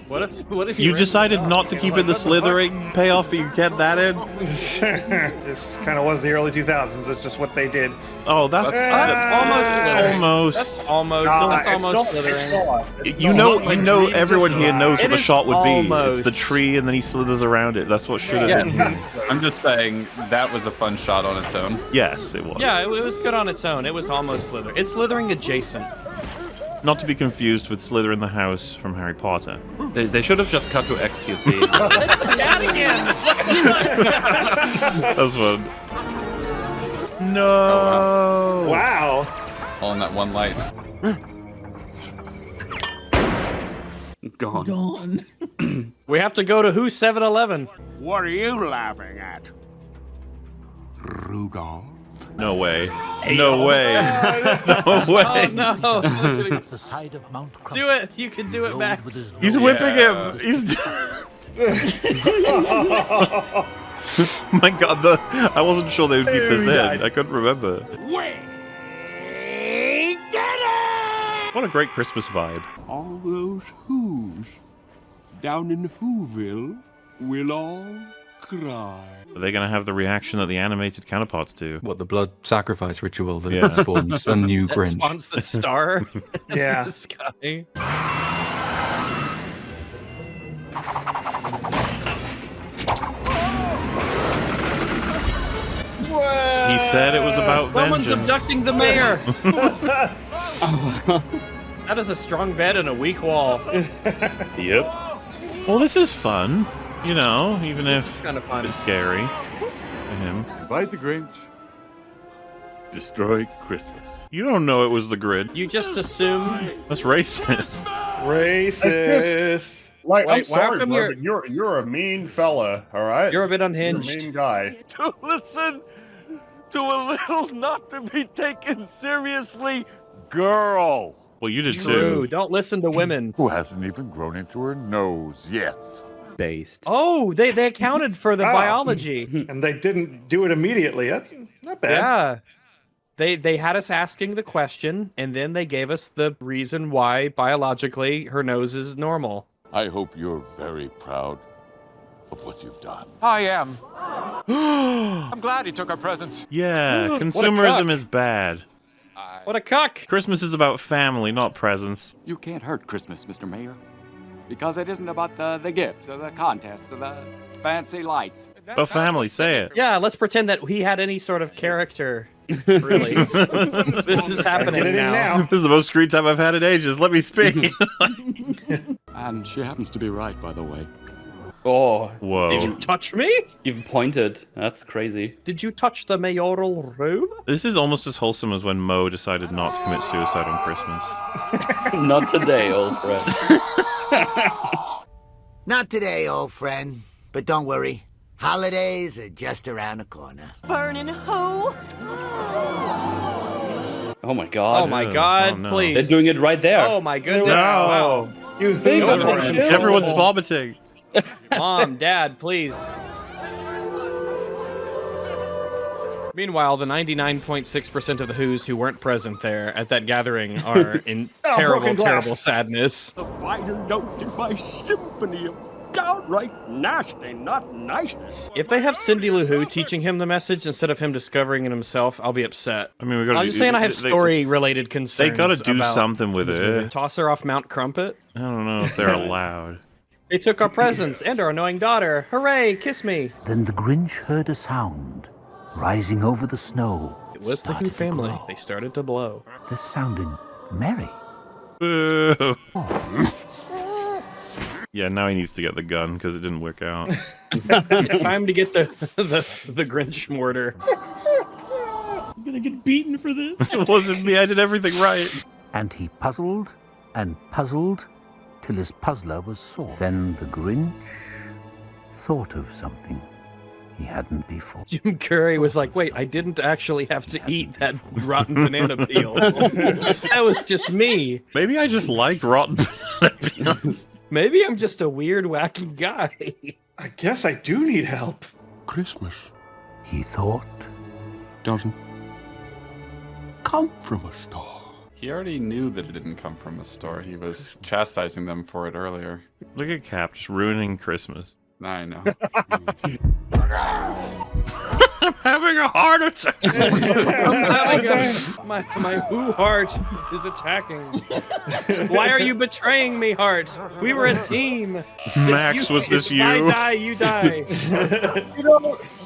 What if You were- decided not to keep it the slithering payoff, but you kept that in? This kind of was the early 2000s. That's just what they did. Oh, that's almost slithering. almost. That's almost. Nah, That's it's almost not- slithering. it's You not. know, Like, you know, dreams everyone is here knows It what the is shot would be. It's almost. the tree, and then he slithers around it. That's what should have Yeah, been. I'm just saying that was a fun shot on its own. Yes, it was. Yeah, it was good on its own. It was almost slithering. It's slithering adjacent. Not to be confused with Slither in the House from Harry Potter. They should have just cut to XQC. It's the cat again. That's fun. No. Wow. All in that one light. Gone. Gone. We have to go to Who's 7-Eleven. What are you laughing at? Rudolph? No way. No way. No way. Oh no! The side of Mount Do it! You can do it, Max. He's whipping him. He's. My God, I wasn't sure they would keep this in. I couldn't remember. We did it! What a great Christmas vibe. All those Who's down in Whoville will all cry. Are they going to have the reaction that the animated counterparts do? What, the blood sacrifice ritual that spawns a new That Grinch? spawns the star Yeah. in the sky. He said it was about Someone's vengeance. abducting the mayor. That is a strong bed and a weak wall. Yep. Well, this is fun. You know, even This if is kind of fun. it's scary for him. Fight the Grinch. Destroy Christmas. You don't know it was the grid. You just assume. That's racist. Racist. Like, I'm Wait, why sorry, come bro, but you're a mean fella, all right? You're a bit You're a unhinged. mean guy. To listen to a little not to be taken seriously girl. Well, you did True. too. Don't listen to women. Who hasn't even grown into her nose yet. Based. Oh, they accounted for the Oh. biology. And they didn't do it immediately. That's not bad. Yeah. They had us asking the question, and then they gave us the reason why biologically her nose is normal. I hope you're very proud of what you've done. I am. I'm glad he took our presents. Yeah, What a consumerism cuck. is bad. What a cuck! Christmas is about family, not presents. You can't hurt Christmas, Mr. Mayor. Because it isn't about the gifts or the contests or the fancy lights. But family, say it. Yeah, let's pretend that he had any sort of character. Really. This is happening Get it in now. This is the most screen time I've had in ages. Let me speak. And she happens to be right, by the way. Oh, Whoa. Did you touch me? you've pointed. That's crazy. Did you touch the mayoral robe? This is almost as wholesome as when Mo decided not to commit suicide on Christmas. Not today, old friend. Not today, old friend. But don't worry. Holidays are just around the corner. Burning who? Oh my god. Oh my god, Oh, no. please. They're doing it right there. Oh my goodness. No. Wow. You Everyone's vomiting. Mom, Dad, please. Meanwhile, the 99.6% of the Who's who weren't present there at that gathering are in terrible, broken glass. terrible sadness. The final note in my symphony of downright nasty, not niceness. If they have Cindy Lou Who teaching him the message instead of him discovering it himself, I'll be upset. I mean, we gotta I'm do, just saying I have they- story-related concerns. They gotta do about something with this it. movie. Toss her off Mount Crumpet. I don't know if they're allowed. They took our presents and our annoying daughter. Hooray, kiss me. Then the Grinch heard a sound rising over the snow. It was the Who family. They started to blow. This sounded merry. Boo. Yeah, now he needs to get the gun because it didn't work out. It's time to get the Grinch mortar. I'm gonna get beaten for this. It wasn't me. I did everything right. And he puzzled and puzzled till his puzzler was sore. Then the Grinch thought of something he hadn't before. Jim Carrey was like, wait, I didn't actually have to eat that rotten banana peel. That was just me. Maybe I just like rotten banana peels. Maybe I'm just a weird, wacky guy. I guess I do need help. Christmas, He thought, doesn't come from a store. He already knew that it didn't come from a store. He was chastising them for it earlier. Look at Cap just ruining Christmas. I know. I'm having a heart attack. My Who heart is attacking. Why are you betraying me, heart? We were a team. Max, was this you? I die, you die.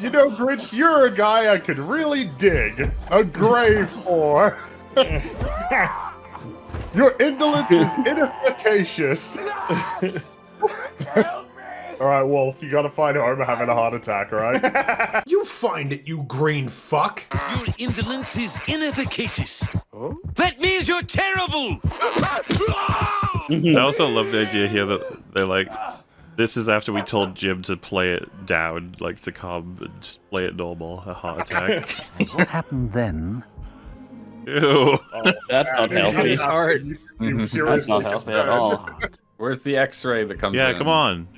You know, Grinch, you're a guy I could really dig a grave for. Your indolence is inefficacious. All right, Wolf, you gotta find Homer having a heart attack, all right? You find it, you green fuck. Your indolence is inefficacious. That means you're terrible! I also love the idea here that they're like, this is after we told Jim to play it down, like to calm and just play it normal, a heart attack. What happened then? Ew. Oh, that's not healthy. It's hard. That's not healthy at all. Where's the X-ray that comes in? Yeah, come on.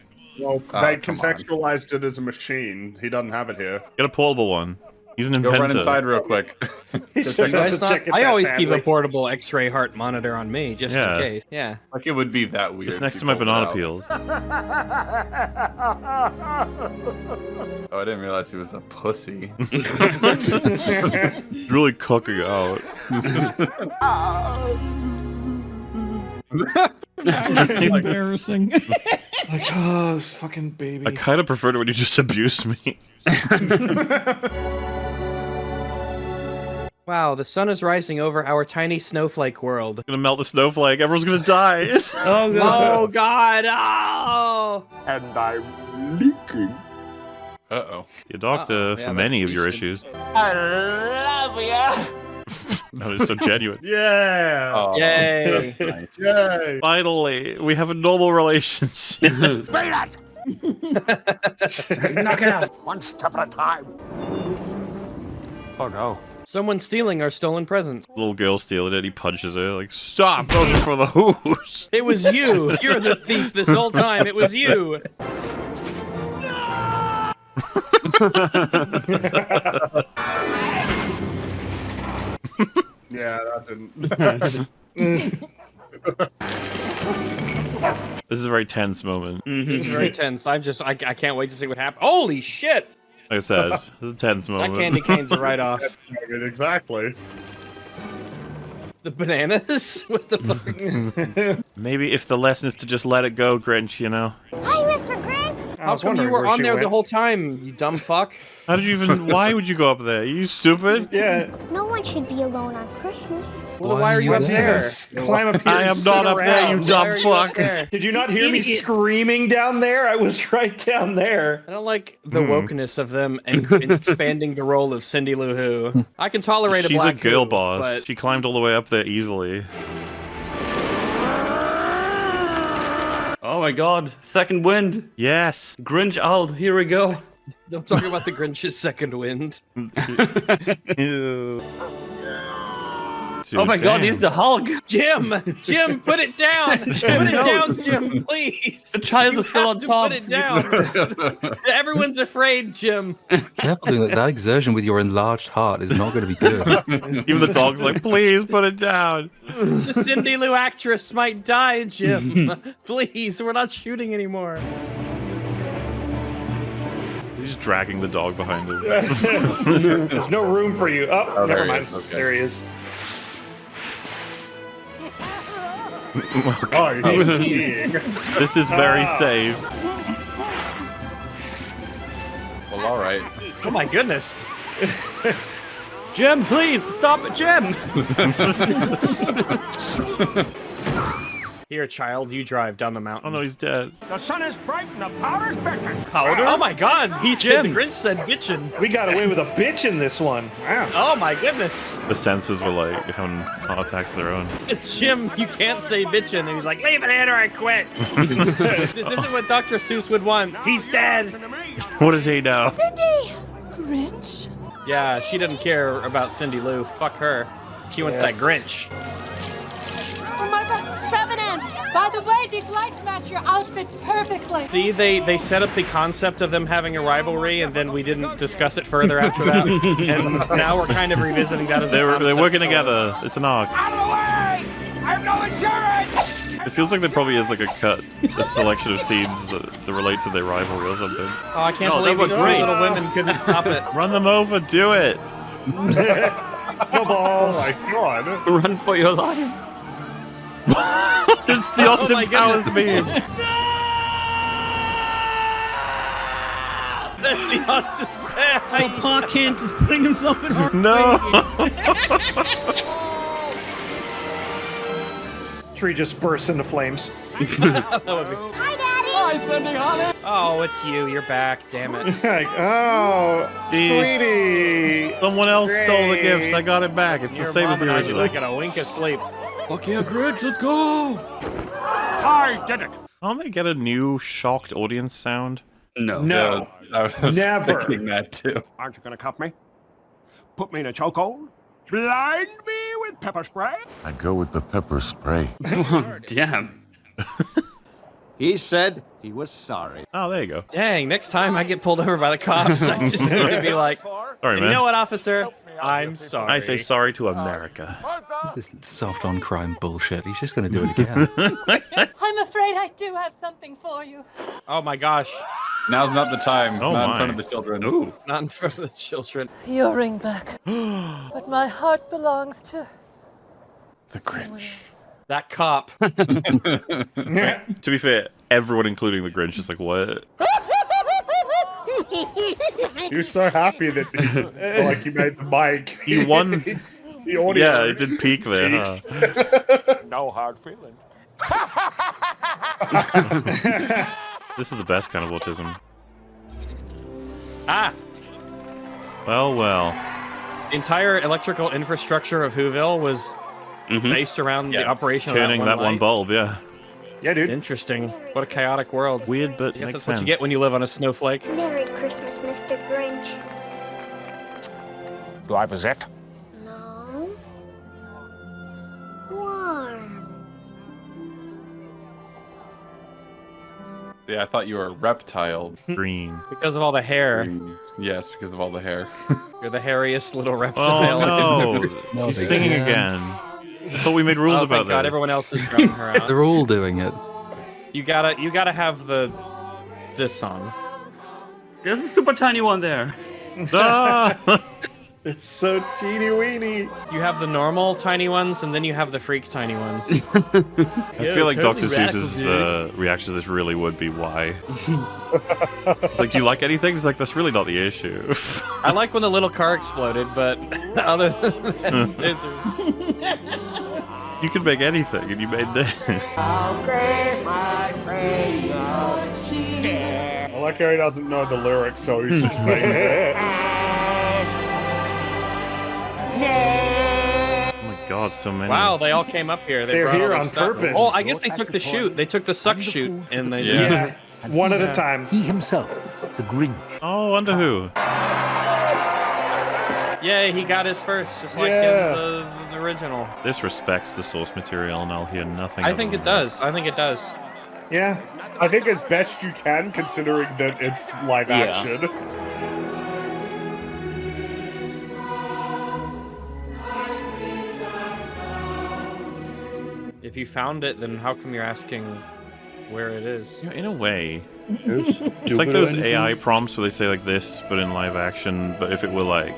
Well, Oh, they come contextualized it as a machine. He doesn't have it here. Get a portable one. He's an Go inventor. run inside real quick. I always keep a portable X-ray heart monitor on me, just Yeah. in case. Yeah. Like it would be that weird. It's next if to you my pulled it banana out. peels. Oh, I didn't realize he was a pussy. It's really cooking out. That's embarrassing. Like, oh, this fucking baby. I kind of preferred it when you just abused me. Wow, the sun is rising over our tiny snowflake world. Gonna melt the snowflake. Everyone's gonna die. Oh god! Oh god! Oh! And I'm leaking. Uh-oh. Your doctor Uh-oh. Yeah, for many that's of your decent. issues. I love you. That is so genuine. Yeah. Oh, Yay. that's nice. Yay. Finally, we have a normal relationship. Beat it! Knock it out. One step at a time. Oh no. Someone's stealing our stolen presents. Little girl stealing it. He punches her. Like, stop! Those are for the hoosh. It was you. You're the thief this whole time. It was you. Yeah, that didn't. This is a very tense moment. This is very tense. I can't wait to see what happens. Holy shit! Like I said, this is a tense moment. That candy cane's a write-off. Exactly. The bananas? What the fuck? Maybe if the lesson is to just let it go, Grinch, you know? Hi, Mr. Grinch. How come you were on there the whole time, you dumb fuck? How did you even... Why would you go up there? Are you stupid? Yeah. No one should be alone on Christmas. Well, why are you up there? Climb up here. I am not up there, you dumb fuck. Did you not hear me screaming down there? I was right down there. I don't like the wokeness of them and expanding the role of Cindy Lou Who. I can tolerate She's a black a girl Who, boss. but She climbed all the way up there easily. Oh my god, second wind. Yes. Grinch old, here we go. don't talk about the Grinch's second wind. Ew. Oh my god, he's the Hulk. Jim, put it down. Put it down, Jim, please. The child You is still on have to top. Put it down. Everyone's afraid, Jim. Careful doing that. That exertion with your enlarged heart is not going to be good. Even the dog's like, please put it down. The Cindy Lou actress might die, Jim. Please, we're not shooting anymore. He's just dragging the dog behind him. There's no room for you. Oh, never mind. There he is. Oh, he's skiing. This is very safe. Well, alright. Oh my goodness. Jim, please, stop it, Jim. Here, child, you drive down the mountain. Oh no, he's dead. The sun is bright and the powder's bitchin'. Powder? Oh my god, he said, the Grinch said bitchin'. We got away with a bitch in this one. Wow. Oh my goodness. The senses were like having heart attacks of their own. Jim, you can't say bitchin'. And he's like, leave it in or I quit. This isn't what Dr. Seuss would want. He's dead. What does he know? Cindy! Grinch? Yeah, she doesn't care about Cindy Lou. Fuck her. She wants that Grinch. Oh my god, Revenant! By the way, these lights match your outfit perfectly. See, they set up the concept of them having a rivalry, and then we didn't discuss it further after that. And now we're kind of revisiting that as a They're concept, working so- together. It's an arc. Out of the way! I have no insurance! It feels like there probably is like a selection of scenes that relate to their rivalry or something. Oh, I can't believe these two little women couldn't stop it. Run them over, do it. Snowballs. Oh my god. Run for your lives. It's the Austin my Powers goodness. meme. That's the Austin. Oh, Pa Kent is putting himself in harm's No. Tree just bursts into flames. That would be. Hi, Daddy. Hi, Cindy, honey. Oh, it's you. You're back. Damn it. Like, oh, sweetie. Someone else stole the gifts. I got it back. It's the Your same mom as the and I original. like a wink of sleep. Fuck yeah, Grinch, let's go. I did it. Don't they get a new shocked audience sound? No. I was Never. thinking that too. Aren't you gonna cuff me? Put me in a chokehold? Blind me with pepper spray? I'd go with the pepper spray. Damn. He said he was sorry. Oh, there you go. Dang, next time I get pulled over by the cops, I just need to be like, Sorry, you man. know what, officer? I'm sorry. I say sorry to America. This soft on crime bullshit. He's just going to do it again. I'm afraid I do have something for you. Oh my gosh. Now's not the time. Oh Not my. in front of the children. Ooh. Not in front of the children. Your ring back. But my heart belongs to The Grinch. That cop. To be fair, everyone, including the Grinch, is like, what? He was so happy that he made the mic. He won. The audio. Yeah, it did peak there. Huh? No hard feelings. This is the best kind of autism. Ah! Well, well. The entire electrical infrastructure of Whoville was based around the operation of Turning that one light. bulb, yeah. Yeah, dude. Interesting. What a chaotic world. Weird, but I guess makes that's sense. what you get when you live on a snowflake. Merry Christmas, Mr. Grinch. Do I have a zit? No. Warm. Yeah, I thought you were a reptile. Green. Because of all the hair. Green. Yes, because of all the hair. You're the hairiest little reptile Oh, I've no. ever seen. He's singing again. I thought we made rules Oh, about thank God, this. everyone else is drowning her out. They're all doing it. You gotta have this song. There's a super tiny one there. Ah! It's so teeny weeny. You have the normal tiny ones, and then you have the freak tiny ones. I feel like totally Dr. Seuss's reaction to this really would be why. It's like, do you like anything? It's like, that's really not the issue. I like when the little car exploded, but other than this, You could make anything, and you made this. I like how he doesn't know the lyrics, so he's just making it. Oh my God, so many. wow, they all came up here. They They're brought all here their on stuff. purpose. Oh, I guess they took the chute. They took the suck chute, and they just Yeah. One at a time. He himself, the Grinch. Oh, under who? yeah, he got his first, just like Yeah. in the original. This respects the source material, and I'll hear nothing. I other think than it does. I think it does. Yeah. I think as best you can, considering that it's live action. If you found it, then how come you're asking where it is? that. In a way. It's like those AI prompts where they say like this, but in live action, but if it were like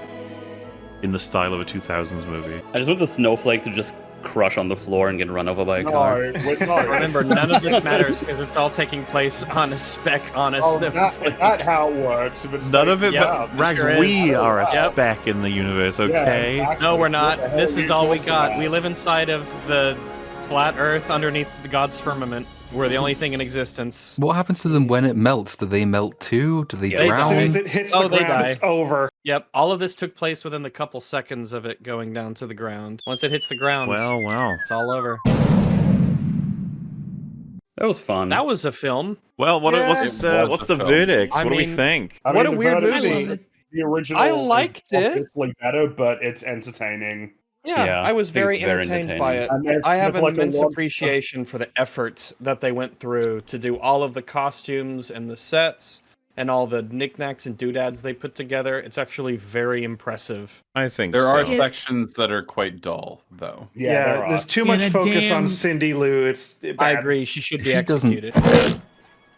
in the style of a 2000s movie. I just want the snowflake to just crush on the floor and get run over by a car. Remember, none of this matters because it's all taking place on a speck on a snowflake. That's how it works. If it's None of it, Yep, but it Rags, sure is. we are a Yep. speck in the universe, okay? exactly. No, we're not. What the hell This are is you all we talking got. about? We live inside of the flat Earth underneath the God's firmament. We're the only thing in existence. What happens to them when it melts? Do they melt too? Do they They As soon drown? as it hits Oh, the they ground, die. it's over. Yep, all of this took place within the couple seconds of it going down to the ground. Once it hits the ground, Well, well. it's all over. That was fun. That was a film. Well, Yes. what's the verdict? I what do we mean, think? I What mean, a the weird verdict movie. is The original I liked is it. obviously better, but it's entertaining. Yeah, I was very entertained by it. And there's- I have there's an like a immense lot of- appreciation for the effort that they went through to do all of the costumes and the sets and all the knickknacks and doodads they put together. It's actually very impressive. I think There are so. sections that are quite dull, though. Yeah, there's too much that focus on damn- Cindy Lou. It's I bad. agree. She should be She doesn't executed.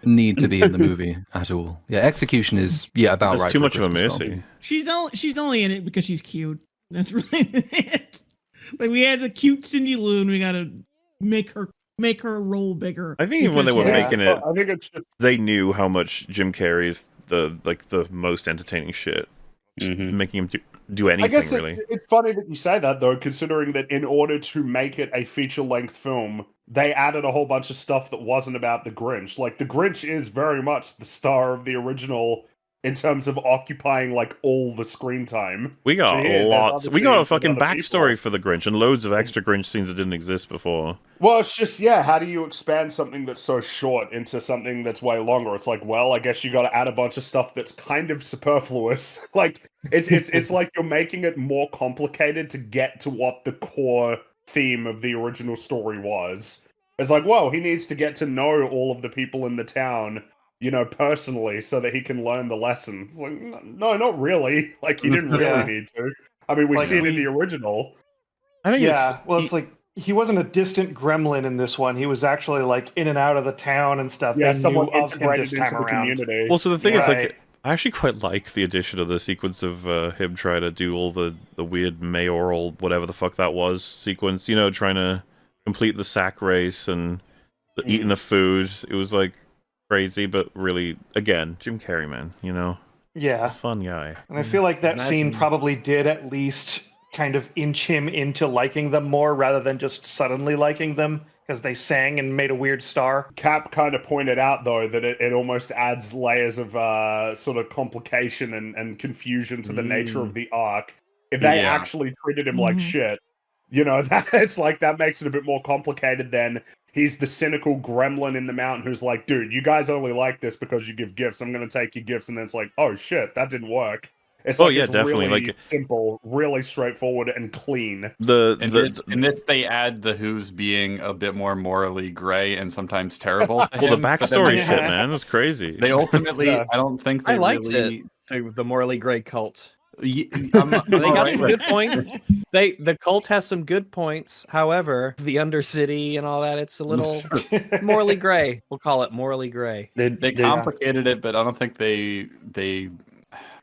need to be in the movie at all. Yeah, execution is about That's right. too for much of a Christmas film. mercy. She's only in it because she's cute. That's really it. Like we had the cute Cindy Lou, and we gotta make her role bigger. I think even when they were because making it, I think it's just, they knew how much Jim Carrey's the most entertaining shit, making him do I anything guess really. it's funny that you say that though, considering that in order to make it a feature-length film, they added a whole bunch of stuff that wasn't about the Grinch. Like the Grinch is very much the star of the original in terms of occupying like all the screen time. We got But here, there's lots. other We got a scenes with fucking other backstory people. for the Grinch and loads of extra Grinch scenes that didn't exist before. Well, it's just, yeah, how do you expand something that's so short into something that's way longer? It's like, well, I guess you got to add a bunch of stuff that's kind of superfluous. Like, it's like you're making it more complicated to get to what the core theme of the original story was. It's like, whoa, he needs to get to know all of the people in the town, you know, personally, so that he can learn the lesson. It's like, no, not really. Like, you didn't really need to. I mean, we Like, see it in the original. I think it's like he wasn't a distant gremlin in this one. He was actually like in and out of the town and stuff. Yeah, They someone knew of him integrated this into time the around. community. Well, so the thing is, Right. like, I actually quite like the addition of the sequence of him trying to do all the weird mayoral, whatever the fuck that was, sequence, you know, trying to complete the sack race and eating the food. It was, like, crazy, but really, again, Jim Carrey, man, you know? Yeah. Fun guy. And I feel like that Imagine- scene probably did at least kind of inch him into liking them more rather than just suddenly liking them because they sang and made a weird star. Cap kind of pointed out, though, that it almost adds layers of sort of complication and confusion to the nature of the arc. If they Yeah. actually treated him like shit, you know, it's like that makes it a bit more complicated than he's the cynical gremlin in the mountain who's like, dude, you guys only like this because you give gifts. I'm going to take your gifts. And then it's like, oh shit, that didn't work. It's Oh, like yeah, it's definitely, really like- simple, really straightforward and clean. In this, they add the Who's being a bit more morally gray and sometimes terrible. To Well, him, the but then backstory they- shit, man, that's crazy. They ultimately, Yeah. I don't think they I liked really. it. The morally gray cult. They They got some good points. The cult has some good points. However, the Undercity and all that, it's a little morally gray. We'll call it morally gray. They complicated it, but I don't think they.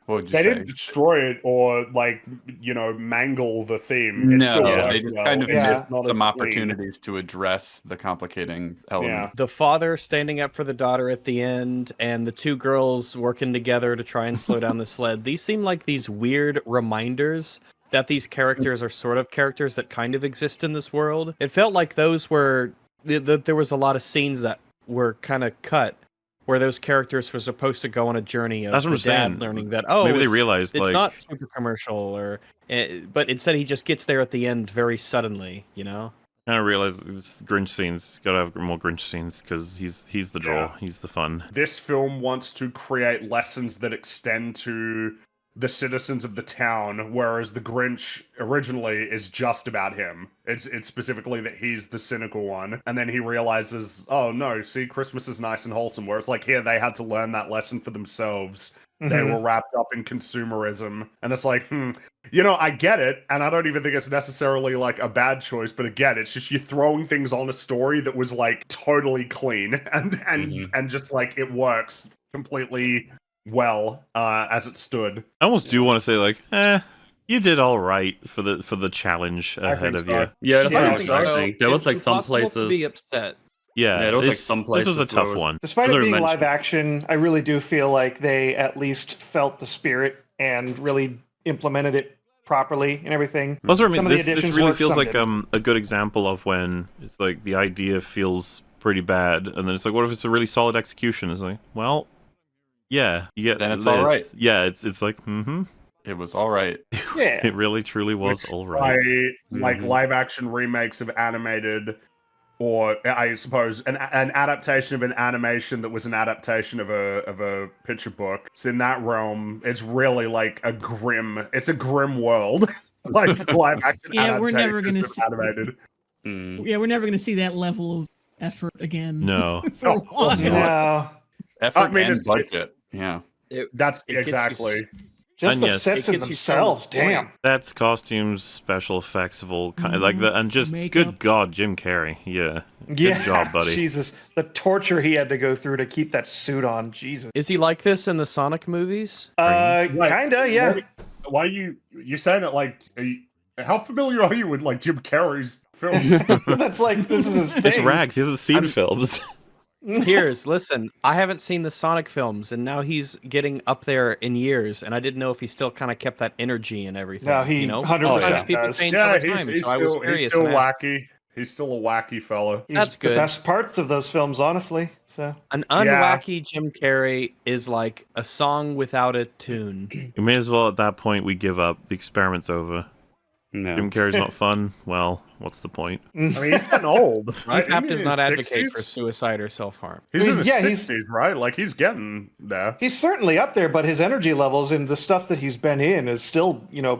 What would you They say? didn't destroy it or, like, you know, mangle the theme. It still No, worked they just well. kind of It's missed just not some as clean. opportunities to address the complicating elements. The father standing up for the daughter at the end, and the two girls working together to try and slow down the sled. These seem like these weird reminders that these characters are sort of characters that kind of exist in this world. It felt like those were there was a lot of scenes that were kind of cut, where those characters were supposed to go on a journey of That's what the I'm dad saying. learning that Maybe they it's- realized, it's like- not super commercial, or but instead he just gets there at the end very suddenly, you know. I realize it's Grinch scenes. Gotta have more Grinch scenes because he's the draw. Yeah. He's the fun. This film wants to create lessons that extend to the citizens of the town, whereas the Grinch originally is just about him. It's specifically that he's the cynical one, and then he realizes, oh no, see, Christmas is nice and wholesome. Where it's like, here they had to learn that lesson for themselves. They Mhm. were wrapped up in consumerism, and it's like, you know, I get it, and I don't even think it's necessarily like a bad choice. But again, it's just you're throwing things on a story that was like totally clean and just like it works completely well as it stood. I almost do want to say like, you did all right for the challenge I ahead think of so. you. Yeah, that's what I I'm think saying. There was It's like some impossible places. to be upset. Yeah, there was like this- some this places. was a where tough one. Despite as it I being mentioned- live action, I really do feel like they at least felt the spirit and really implemented it properly and everything. That's what I mean. Some of the This additions really worked, feels some like didn't. a good example of when it's like the idea feels pretty bad, and then it's like, what if it's a really solid execution? It's like, well, yeah, you get Then it's this. all right. Yeah, it's like, It was all right. Yeah. It really truly was Which all right. like live action remakes of animated, or I suppose an adaptation of an animation that was an adaptation of a picture book. It's in that realm. It's really like a grim world. Like live action Yeah, we're never gonna adaptations of animated. Yeah, we're never going to see that level of effort again. No. For a while. No. Effort I mean, and it's- budget. Yeah. That's it gets you exactly. Just And the yes, sets it in gets you so themselves, much point. damn. That's costumes, special effects of all kind, like that, and just good God, Jim Carrey. Yeah, Yeah, good job, buddy. Jesus, the torture he had to go through to keep that suit on. Jesus. Is he like this in the Sonic movies? Kinda, yeah. Why you saying it like? How familiar are you with like Jim Carrey's films? That's like this is his thing. It's Rags. He hasn't seen films. Here's, listen, I haven't seen the Sonic films, and now he's getting up there in years, and I didn't know if he still kind of kept that energy and everything. No, he you know? 100% Sometimes people does. change Yeah, all the time, he's so I was still curious. he's still and asked. wacky. He's still a wacky fella. He's That's the good. best parts of those films, honestly. So An unwacky Jim Carrey is like a song without a tune. You may as well at that point we give up. The experiment's over. No. Jim Carrey's not fun. Well, what's the point? I mean, he's getting old, right? EFAP does not advocate 60s? for suicide or self-harm. He's I mean, in his yeah, 60s, right? Like, he's getting there. he's certainly up there, but his energy levels and the stuff that he's been in is still,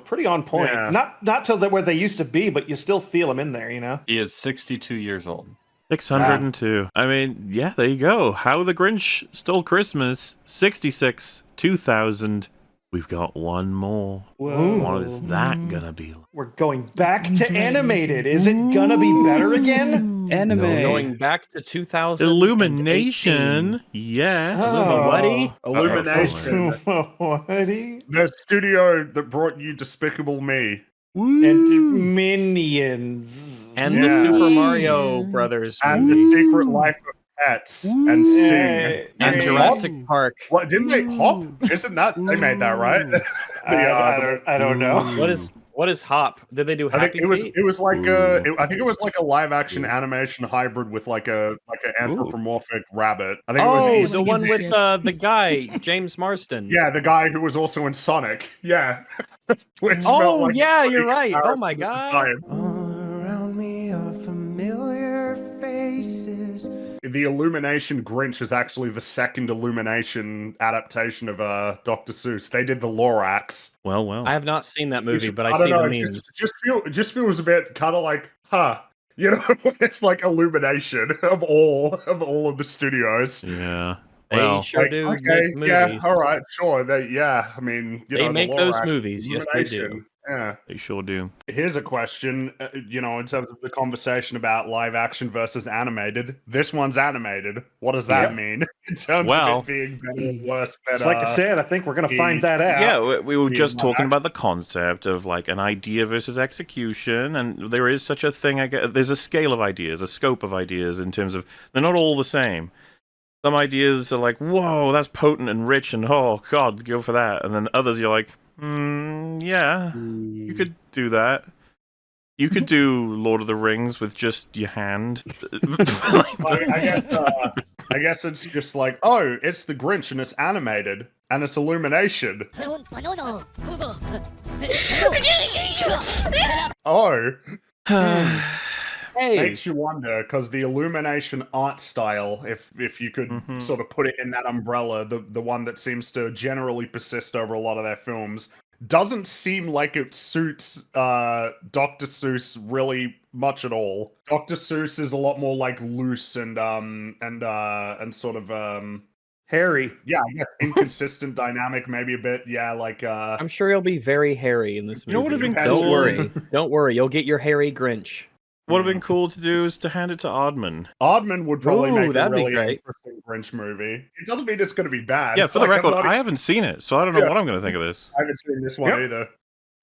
pretty on point. Yeah. Not to where they used to be, but you still feel him in there, He is 62 years old. 602. I mean, yeah, there you go. How the Grinch Stole Christmas. 66. 2000. We've got one more. Whoa. What is that gonna be? We're going back to animated. Is it gonna be better again? Anime. No, going back to 2000. Illumination. Yes. Illuminati? Illumination. What? The studio that brought you Despicable Me. And Minions. And the Super Mario Brothers And movie. The Secret Life of Pets. And Sing. And Jurassic Park. What, didn't they Hop? Isn't that, they made that, right? I don't know. What is Hop? Did they do I Happy think it was Feet? it was like I think it was like a live action animation hybrid with like an anthropomorphic rabbit. I think it was the one with the guy James Marston. yeah, the guy who was also in Sonic. Yeah. Which felt Oh like yeah, a you're funny right. Oh character my at the god. time. Around me are familiar faces. The Illumination Grinch is actually the second Illumination adaptation of Dr. Seuss. They did the Lorax. Well. I have not seen that movie, but I don't see the know, memes. it just feels a bit kind of like, it's like Illumination of all of the studios. Yeah. They Well, sure do Okay, make movies. yeah, all right, sure. I mean, They the make those Lorax, movies, yes, they do. Illumination, Yeah. They sure do. Here's a question, in terms of the conversation about live action versus animated. This one's animated. What does that mean in terms of it being better or worse than, It's like I said, I think we're going to find that out. Yeah, we were the just live talking action. about the concept of like an idea versus execution, and there is such a thing. I guess there's a scale of ideas, a scope of ideas in terms of they're not all the same. Some ideas are like, whoa, that's potent and rich, and oh god, go for that. And then others, you're like, yeah, you could do that. You could do Lord of the Rings with just your hand. I guess it's just like, oh, it's the Grinch and it's animated and it's Illumination. Oh. Hey. Makes you wonder, because the Illumination art style, if you could sort of put it in that umbrella, the one that seems to generally persist over a lot of their films, doesn't seem like it suits Dr. Seuss really much at all. Dr. Seuss is a lot more like loose and sort of hairy. Yeah, I guess inconsistent dynamic, maybe a bit. Yeah, like I'm sure he'll be very hairy in this movie. You know what would've been Don't cool? worry. Don't worry. You'll get your hairy Grinch. What would have been cool to do is to hand it to Aardman. Aardman would probably make a that'd be really great. interesting Grinch movie. It doesn't mean it's going to be bad. Yeah, for the Like, I'm record, not I haven't seen it, so I don't know what I'm going to think of this. I haven't seen this one Yep. either.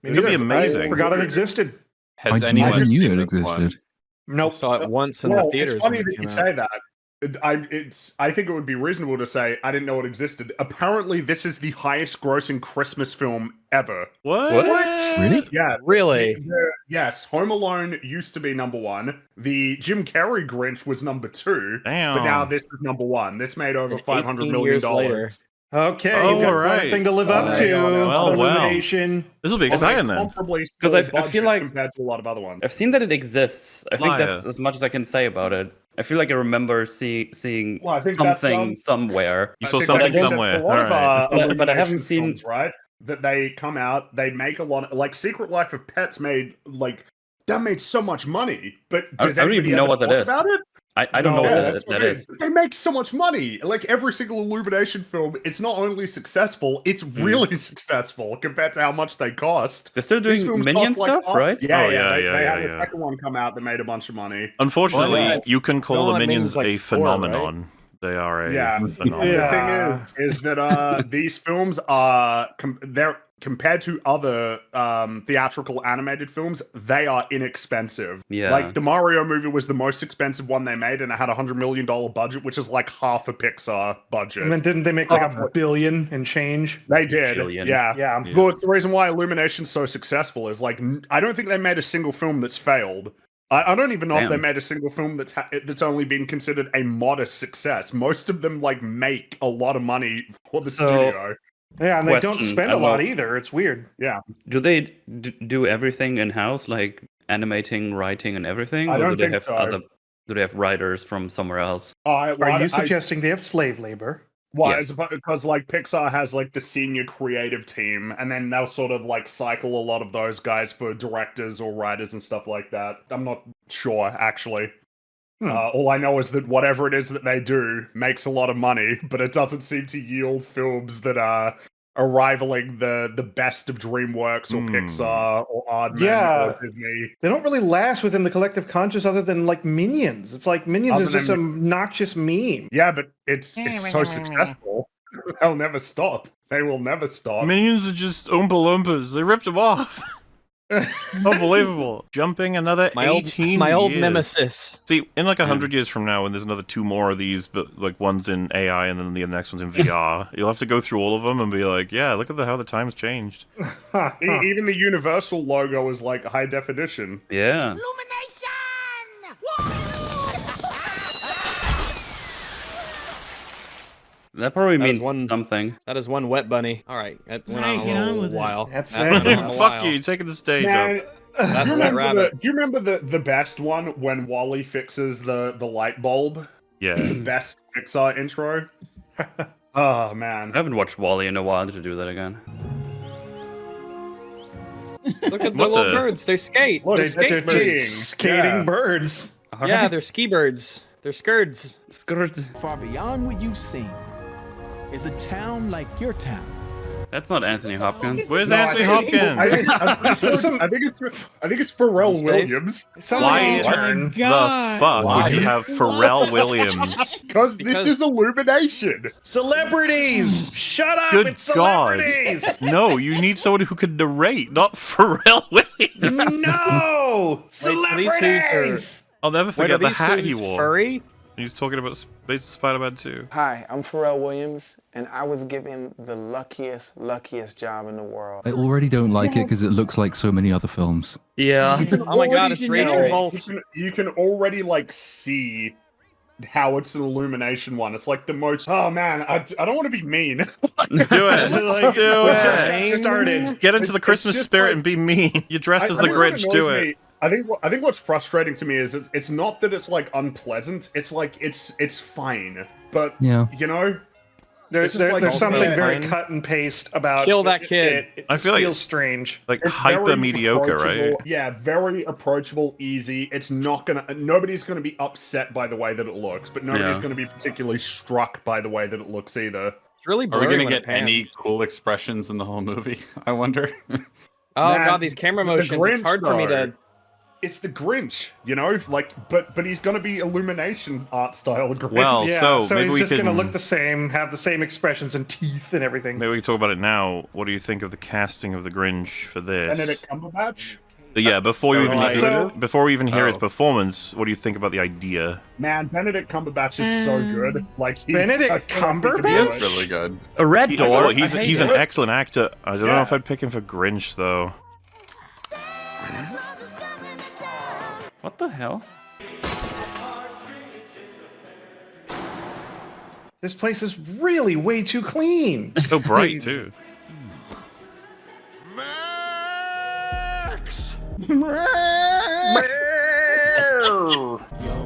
It'd be amazing. I forgot it existed. Has I anyone never knew seen it this one? existed. Nope. I saw it once in Well, the theaters. it's funny when it that came you out. say that. I think it would be reasonable to say I didn't know it existed. Apparently, this is the highest-grossing Christmas film ever. What? Really? Yeah, Really? yes. Home Alone used to be number one. The Jim Carrey Grinch was number two. Damn. But now this is number one. This made over And $500 18 million. years later. Okay, Oh, you've got right. one thing to live up to. Well, Illumination. This will be exciting then. Because I feel like compared to a lot of other ones. I've seen that it exists. I think Liar. that's as much as I can say about it. I feel like I remember seeing Well, I think that's, something somewhere. You saw I think something there's somewhere. a lot of, Alright. But I Illumination haven't seen- films, right? That they come out, they make a lot of, like Secret Life of Pets made that made so much money. But I does don't anybody even know ever what that talk is. about it? I don't know Yeah, what that's that it is. They make so much money. Like every single Illumination film, it's not only successful, it's really successful compared to how much they cost. They're still doing These films Minion cost, like, stuff, right? Yeah, Oh, yeah. yeah, They yeah, had yeah. a second one come out that made a bunch of money. Unfortunately, Well, you can call no, the it minions means like a 4, right? phenomenon. They are a Yeah. phenomenon. Yeah. The thing is that these films are they're compared to other theatrical animated films, they are inexpensive. Yeah. Like the Mario movie was the most expensive one they made, and it had $100 million budget, which is like half a Pixar budget. And then didn't they make like $1 billion and change? They did, Jillion. yeah. Yeah. But the reason why Illumination's so successful is like I don't think they made a single film that's failed. I don't even know if they Damn. made a single film that's only been considered a modest success. Most of them like make a lot of money for the studio. Yeah, and they don't Question, spend a I lot love- either. It's weird. Yeah. Do they do everything in house, like animating, writing, and everything, I or don't do they think have so. other? Do they have writers from somewhere else? Are you suggesting they have slave labor? Well, Yes. because like Pixar has like the senior creative team, and then they'll sort of like cycle a lot of those guys for directors or writers and stuff like that. I'm not sure actually. All I know is that whatever it is that they do makes a lot of money, but it doesn't seem to yield films that are rivaling the best of DreamWorks or Pixar or Aardman or Disney. They don't really last within the collective conscious other than like Minions. It's like Minions Other is just than- an obnoxious meme. Yeah, but it's so successful. They'll never stop. They will never stop. Minions are just Oompa Loompas. They ripped them off. Unbelievable. Jumping another My old- 18 my old years. nemesis. See, in like 100 years from now, when there's another 2 more of these, but like one's in AI and then the next one's in VR, you'll have to go through all of them and be like, yeah, look at how the times changed. Even the Universal logo is like high definition. Yeah. That probably That is means something. That is one wet bunny. All right, that went on get a on little with it. while. That's That went on a Fuck while. you, taking the stage Man, up. That's do a wet rabbit. you remember the best one when Wally fixes the light bulb? Yeah. The best Pixar intro? Oh, man. I haven't watched Wall-E in a while to do that again. Look at the What little the- birds. They skate. Look, they're they're skate just birds. skating birds. Yeah, they're ski birds. They're skirds. Skirts. Far beyond what you've seen is a town like your town. That's not Anthony Hopkins. Where's No, Anthony I think- Hopkins? I think it's Pharrell Is this Dave? Williams. It sounds Why like an intern. the fuck Why? would you have Pharrell Williams? Because this is Illumination. Celebrities! Shut up! Good It's God. celebrities! No, you need someone who can narrate, not Pharrell Williams. No! so these who's Celebrities! I'll never Wait, forget are the these hat he who's wore. furry? He was talking about Space Spider-Man 2. Hi, I'm Pharrell Williams, and I was given the luckiest job in the world. I already don't like it because it looks like so many other films. Yeah. Oh my god, it's Raging Bolt. You can already like see how it's an Illumination one. It's like the most. Oh man, I don't want to be mean. Do it. Like, Do we it. just got started. Get into the It's Christmas just spirit like- and be mean. You're dressed as the I think what Grinch. Do annoys it. me- I think what's frustrating to me is it's not that it's like unpleasant. It's like it's fine, but Yeah. you know, There's it's just like there's something also very fine. cut and paste about Kill that it- kid. It I just feel like feels strange. Like it's hyper very mediocre, right? approachable. Yeah, very approachable, easy. It's not nobody's gonna be upset by the way that it looks, but nobody's Yeah. gonna be particularly struck by the way that it looks either. It's really Are blurry we gonna when it get pans. any cool expressions in the whole movie? I wonder. Oh Man, god, these camera the motions. It's Grinch, hard for me though. to. It's the Grinch, you know, like, but he's gonna be Illumination art style Grinch. Well, Yeah, so so maybe he's we just can gonna look the same, have the same expressions and teeth and everything. maybe we can talk about it now. What do you think of the casting of the Grinch for this? Benedict Cumberbatch. Yeah, before you even right. before we even hear his Oh. performance, what do you think about the idea? Man, Benedict Cumberbatch is so good. Like Benedict I can't think of the Cumberbatch? word. Really good. A red He- door. well, he's I hate he's an it. excellent actor. I don't know Yeah. if I'd pick him for Grinch though. What the hell? This place is really way too clean. So bright too. Max! Yo,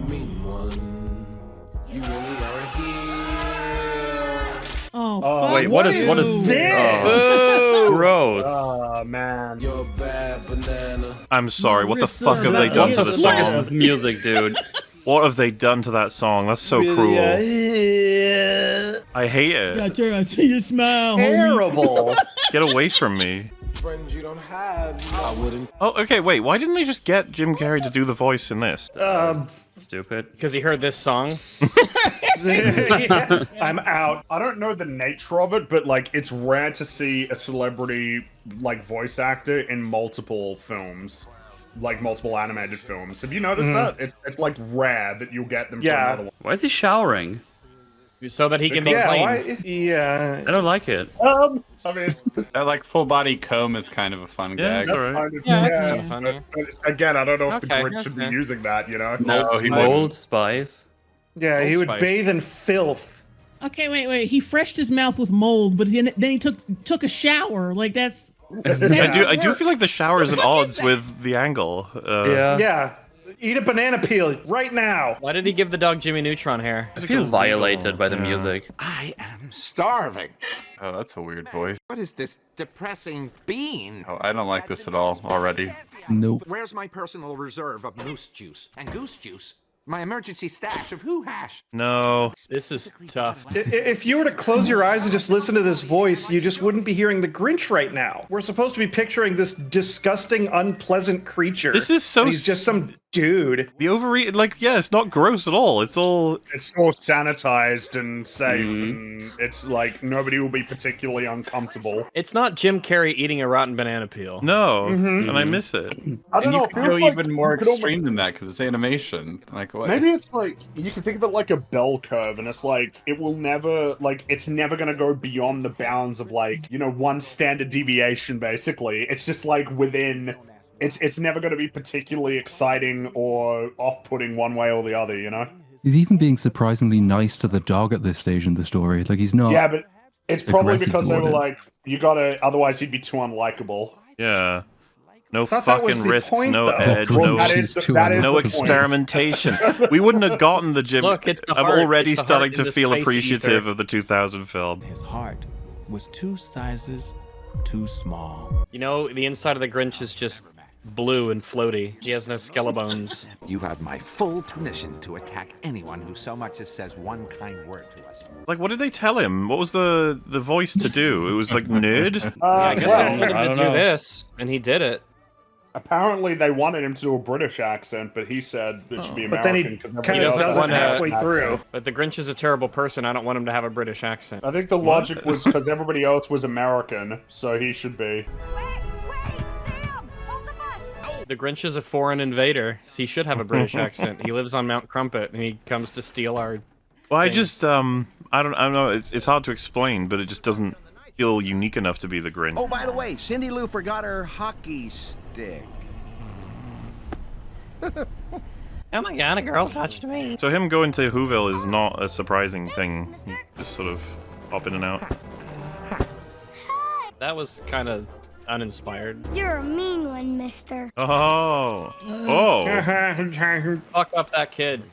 mean one. You really are here. Oh, Oh, fuck. Wait, what is this? Oh, gross. Oh man. You're a bad banana. I'm sorry. What the Marissa, fuck have they that done is to the so- What song? is this music, dude? What have they done to that song? That's so cruel. I hate Yeah, it. turn out to your smile, homie. Terrible. Get away from me. Friends you don't have. I wouldn't. Oh, okay. Wait. Why didn't they just get Jim Carrey to do the voice in this? Stupid. Because he heard this song. Yeah, I'm out. I don't know the nature of it, but like it's rare to see a celebrity like voice actor in multiple films, like multiple animated films. Have you noticed that? It's like rare that you'll get them. Yeah. For another one. Why is he showering? So that he can be Yeah, clean. yeah. I don't like it. I mean, That like full body comb is kind of a fun Yeah, gag. that's all right. Yeah, that's kind of fun. Yeah. but again, I don't know if the Okay, Grinch that's should be fair. using that, you know? No, he Mold wouldn't. spice. Yeah, he Old would Spice. bathe in filth. Okay, wait. He freshed his mouth with mold, but then he took a shower. Like that's. I do feel like the shower is at odds with the angle. Yeah. Eat a banana peel right now. Why did he give the dog Jimmy Neutron hair? I feel violated by the music. I am starving. Oh, that's a weird voice. What is this depressing bean? Oh, I don't like this at all already. Nope. Where's my personal reserve of moose juice and goose juice? My emergency stash of who hash? No. This is tough. If you were to close your eyes and just listen to this voice, you just wouldn't be hearing the Grinch right now. We're supposed to be picturing this disgusting, unpleasant creature. This is so. And he's just some dude. The overeat, like, yeah, it's not gross at all. It's all sanitized and safe, and it's like nobody will be particularly uncomfortable. It's not Jim Carrey eating a rotten banana peel. No, and I miss it. I don't And know. you it could feels go like even more you could extreme than that because it's animation. Like what? Maybe it's like you can think of it like a bell curve, and it's like it will never, like it's never gonna go beyond the bounds of like one standard deviation. Basically, it's just like within. It's never going to be particularly exciting or off-putting one way or the other, you know? He's even being surprisingly nice to the dog at this stage in the story. Like, he's not. Yeah, but it's probably aggressive because they were toward him. like, you gotta, otherwise he'd be too unlikable. Yeah. No thought that was fucking the risks, point, no though. edge, Well, no, that is the- that is no the point. experimentation. We wouldn't have gotten the Jim. Look, it's the I'm heart. already It's the starting heart in to the feel spicy appreciative ether. of the 2000 film. His heart was 2 sizes too small. You know, the inside of the Grinch is just blue and floaty. He has no skeleton. You have my full permission to attack anyone who so much as says one kind word to us. Like, what did they tell him? What was the voice to do? It was like nerd. Yeah, I guess I told him I to don't do know. this, and he did it. Apparently they wanted him to do a British accent, but he said it should be But then he American. because kind of everybody else does it has an halfway accent. through. But the Grinch is a terrible person. I don't want him to have a British accent. I think the logic was because everybody else was American, so he should be. The Grinch is a foreign invader. So he should have a British accent. He lives on Mount Crumpet, and he comes to steal our. Well, I things. just I don't know. It's hard to explain, but it just doesn't feel unique enough to be the Grinch. Oh, by the way, Cindy Lou forgot her hockey stick. Oh my god, a girl touched me. So him going to Whoville is not a surprising thing. He just sort of pop in and out. That was kind of uninspired. You're a mean one, mister. Oh, Fuck up that kid.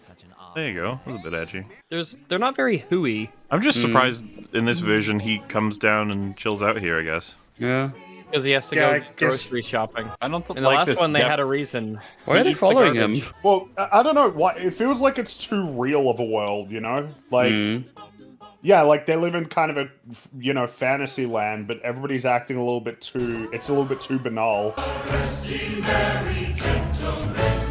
there you go. That was a bit edgy. They're not very hooey. I'm just surprised in this version he comes down and chills out here, I guess. Yeah. Because he has to Yeah, I go guess- grocery shopping. I don't In the like last this one, they depth. had a reason. Why He are they eats the following him? garbage. Well, I don't know why. It feels like it's too real of a world, you know? Like, yeah, like they live in kind of a, fantasy land, but everybody's acting a little bit too. It's a little bit too banal.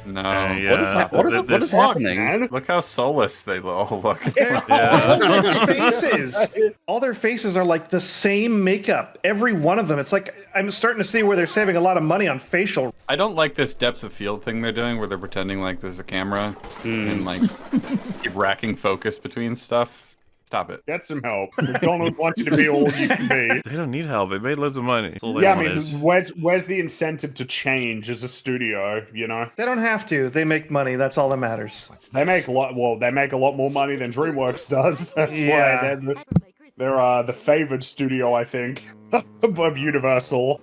No. Yeah. What is happening? Look how soulless they all look. All their faces, all their faces are like the same makeup. Every one of them. It's like I'm starting to see where they're saving a lot of money on facial. I don't like this depth of field thing they're doing where they're pretending like there's a camera and like keep racking focus between stuff. Stop it. Get some help. McDonald's wants you to be all you can be. They don't need help. They made loads of money. That's all they Yeah, I want mean, is- where's the incentive to change as a studio? You know, They don't have to. They make money. That's all that matters. they make a lot. Well, they make a lot more money than DreamWorks does. That's Yeah. why they're the favored studio, I think, of Universal.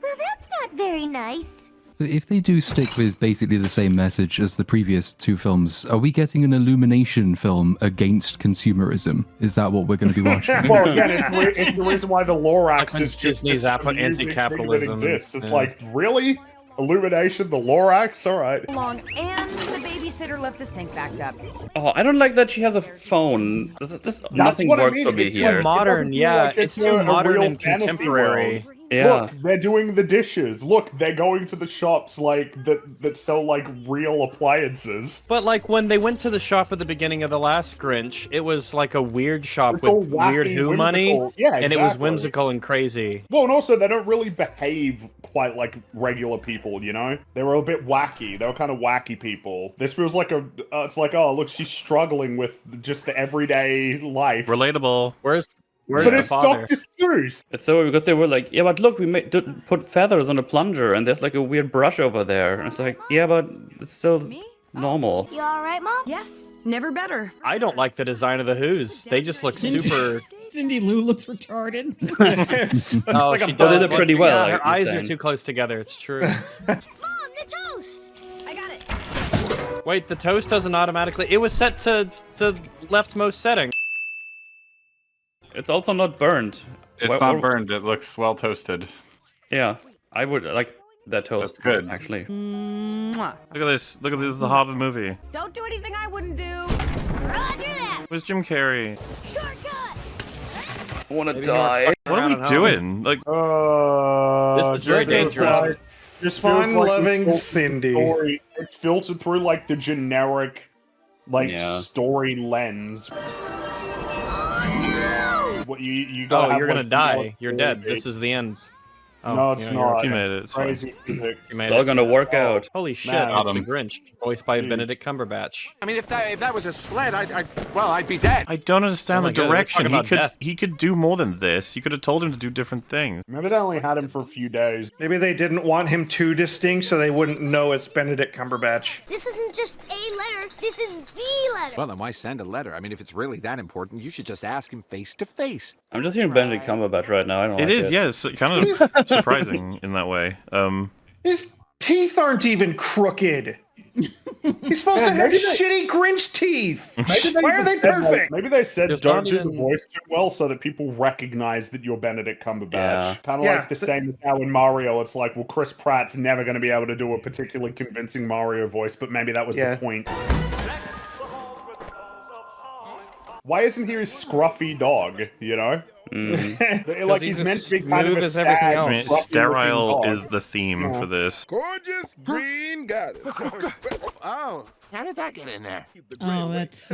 Well, that's not very nice. So if they do stick with basically the same message as the previous 2 films, are we getting an Illumination film against consumerism? Is that what we're going to be watching? Well, again, it's the reason why the Lorax Like when is just Disney's this amusing anti-capitalism. thing that exists. It's Yeah. like, really? Illumination, the Lorax? All right. Long, and the babysitter left the sink backed up. Oh, I don't like that she has a phone. This is just nothing what I works mean, for me it's here. Modern, feel yeah. like it's it's too a modern real and fantasy contemporary. world. Yeah. Look, they're doing the dishes. Look, they're going to the shops like that sell like real appliances. But like when they went to the shop at the beginning of the last Grinch, it was like a weird shop It's all with weird wacky, Who money, whimsical. Yeah, and it was exactly. whimsical and crazy. Well, and also they don't really behave quite like regular people, you know? They were a bit wacky. They were kind of wacky people. This feels like it's like, oh, look, she's struggling with just the everyday life. Relatable. Where's but the it's father? Dr. Seuss. It's so weird because they were like, yeah, but look, we put feathers on the plunger, and there's like a weird brush over there. And it's like, yeah, but it's still normal. You all right, Mom? Yes, never better. I don't like the design of the Who's. They just look super. Cindy Lou looks retarded. Oh, Like a she bug. They does. did pretty well, Yeah, her you're eyes are saying. too close together. It's true. Mom, the toast! I got it. Wait, the toast doesn't automatically. It was set to the leftmost setting. It's also not burned. It's not burned. It looks well toasted. Yeah, I would like that toast. That's good. Actually. Mwah. Look at this. Look at this. Is the Hobbit movie. Don't do anything I wouldn't do. Roger that! Where's Jim Carrey? Shortcut! I want to Maybe die. What are we doing? Like, This is very dangerous. This feels like Fun-loving it's Cindy. Story. It's filtered through like the generic, like Yeah. story lens. Oh, no! What you Oh, gotta have, you're gonna like, die. more You're story. dead. This is the end. Oh, No, it's yeah, not. you made it. It's fine. Crazy physics. You made It's all it. gonna work out. Holy shit! Nah, It's the Adam. Grinch, voiced by Benedict Cumberbatch. I mean, if that was a sled, I'd be dead. I don't understand Oh my the God, we're direction. talking about death. He could do more than this. You could have told him to do different things. Maybe they only had him for a few days. Maybe they didn't want him too distinct, so they wouldn't know it's Benedict Cumberbatch. This isn't just a letter, this is the letter. Well, then why send a letter? I mean, if it's really that important, you should just ask him face to face. I'm just hearing Benedict Cumberbatch right now. I don't It like is, it. yes, kind of surprising in that way. His teeth aren't even crooked. He's supposed to have maybe they- shitty Grinch teeth. Maybe Why are even they said, like, perfect? maybe they said Just don't not do the even- voice too well so that people recognize that you're Benedict Cumberbatch. Yeah. Kind of Yeah. like the same as how in Mario, it's like, well, Chris Pratt's never going to be able to do a particularly convincing Mario voice, but maybe that was Yeah. the point. Why isn't he a scruffy dog, you know? Like he's he's as meant to be kind of smooth a as everything sad, else. I mean, scruffy-looking sterile dog. is the theme Yeah. for this. Gorgeous green goddess. Oh, how did that get in there? Oh, that's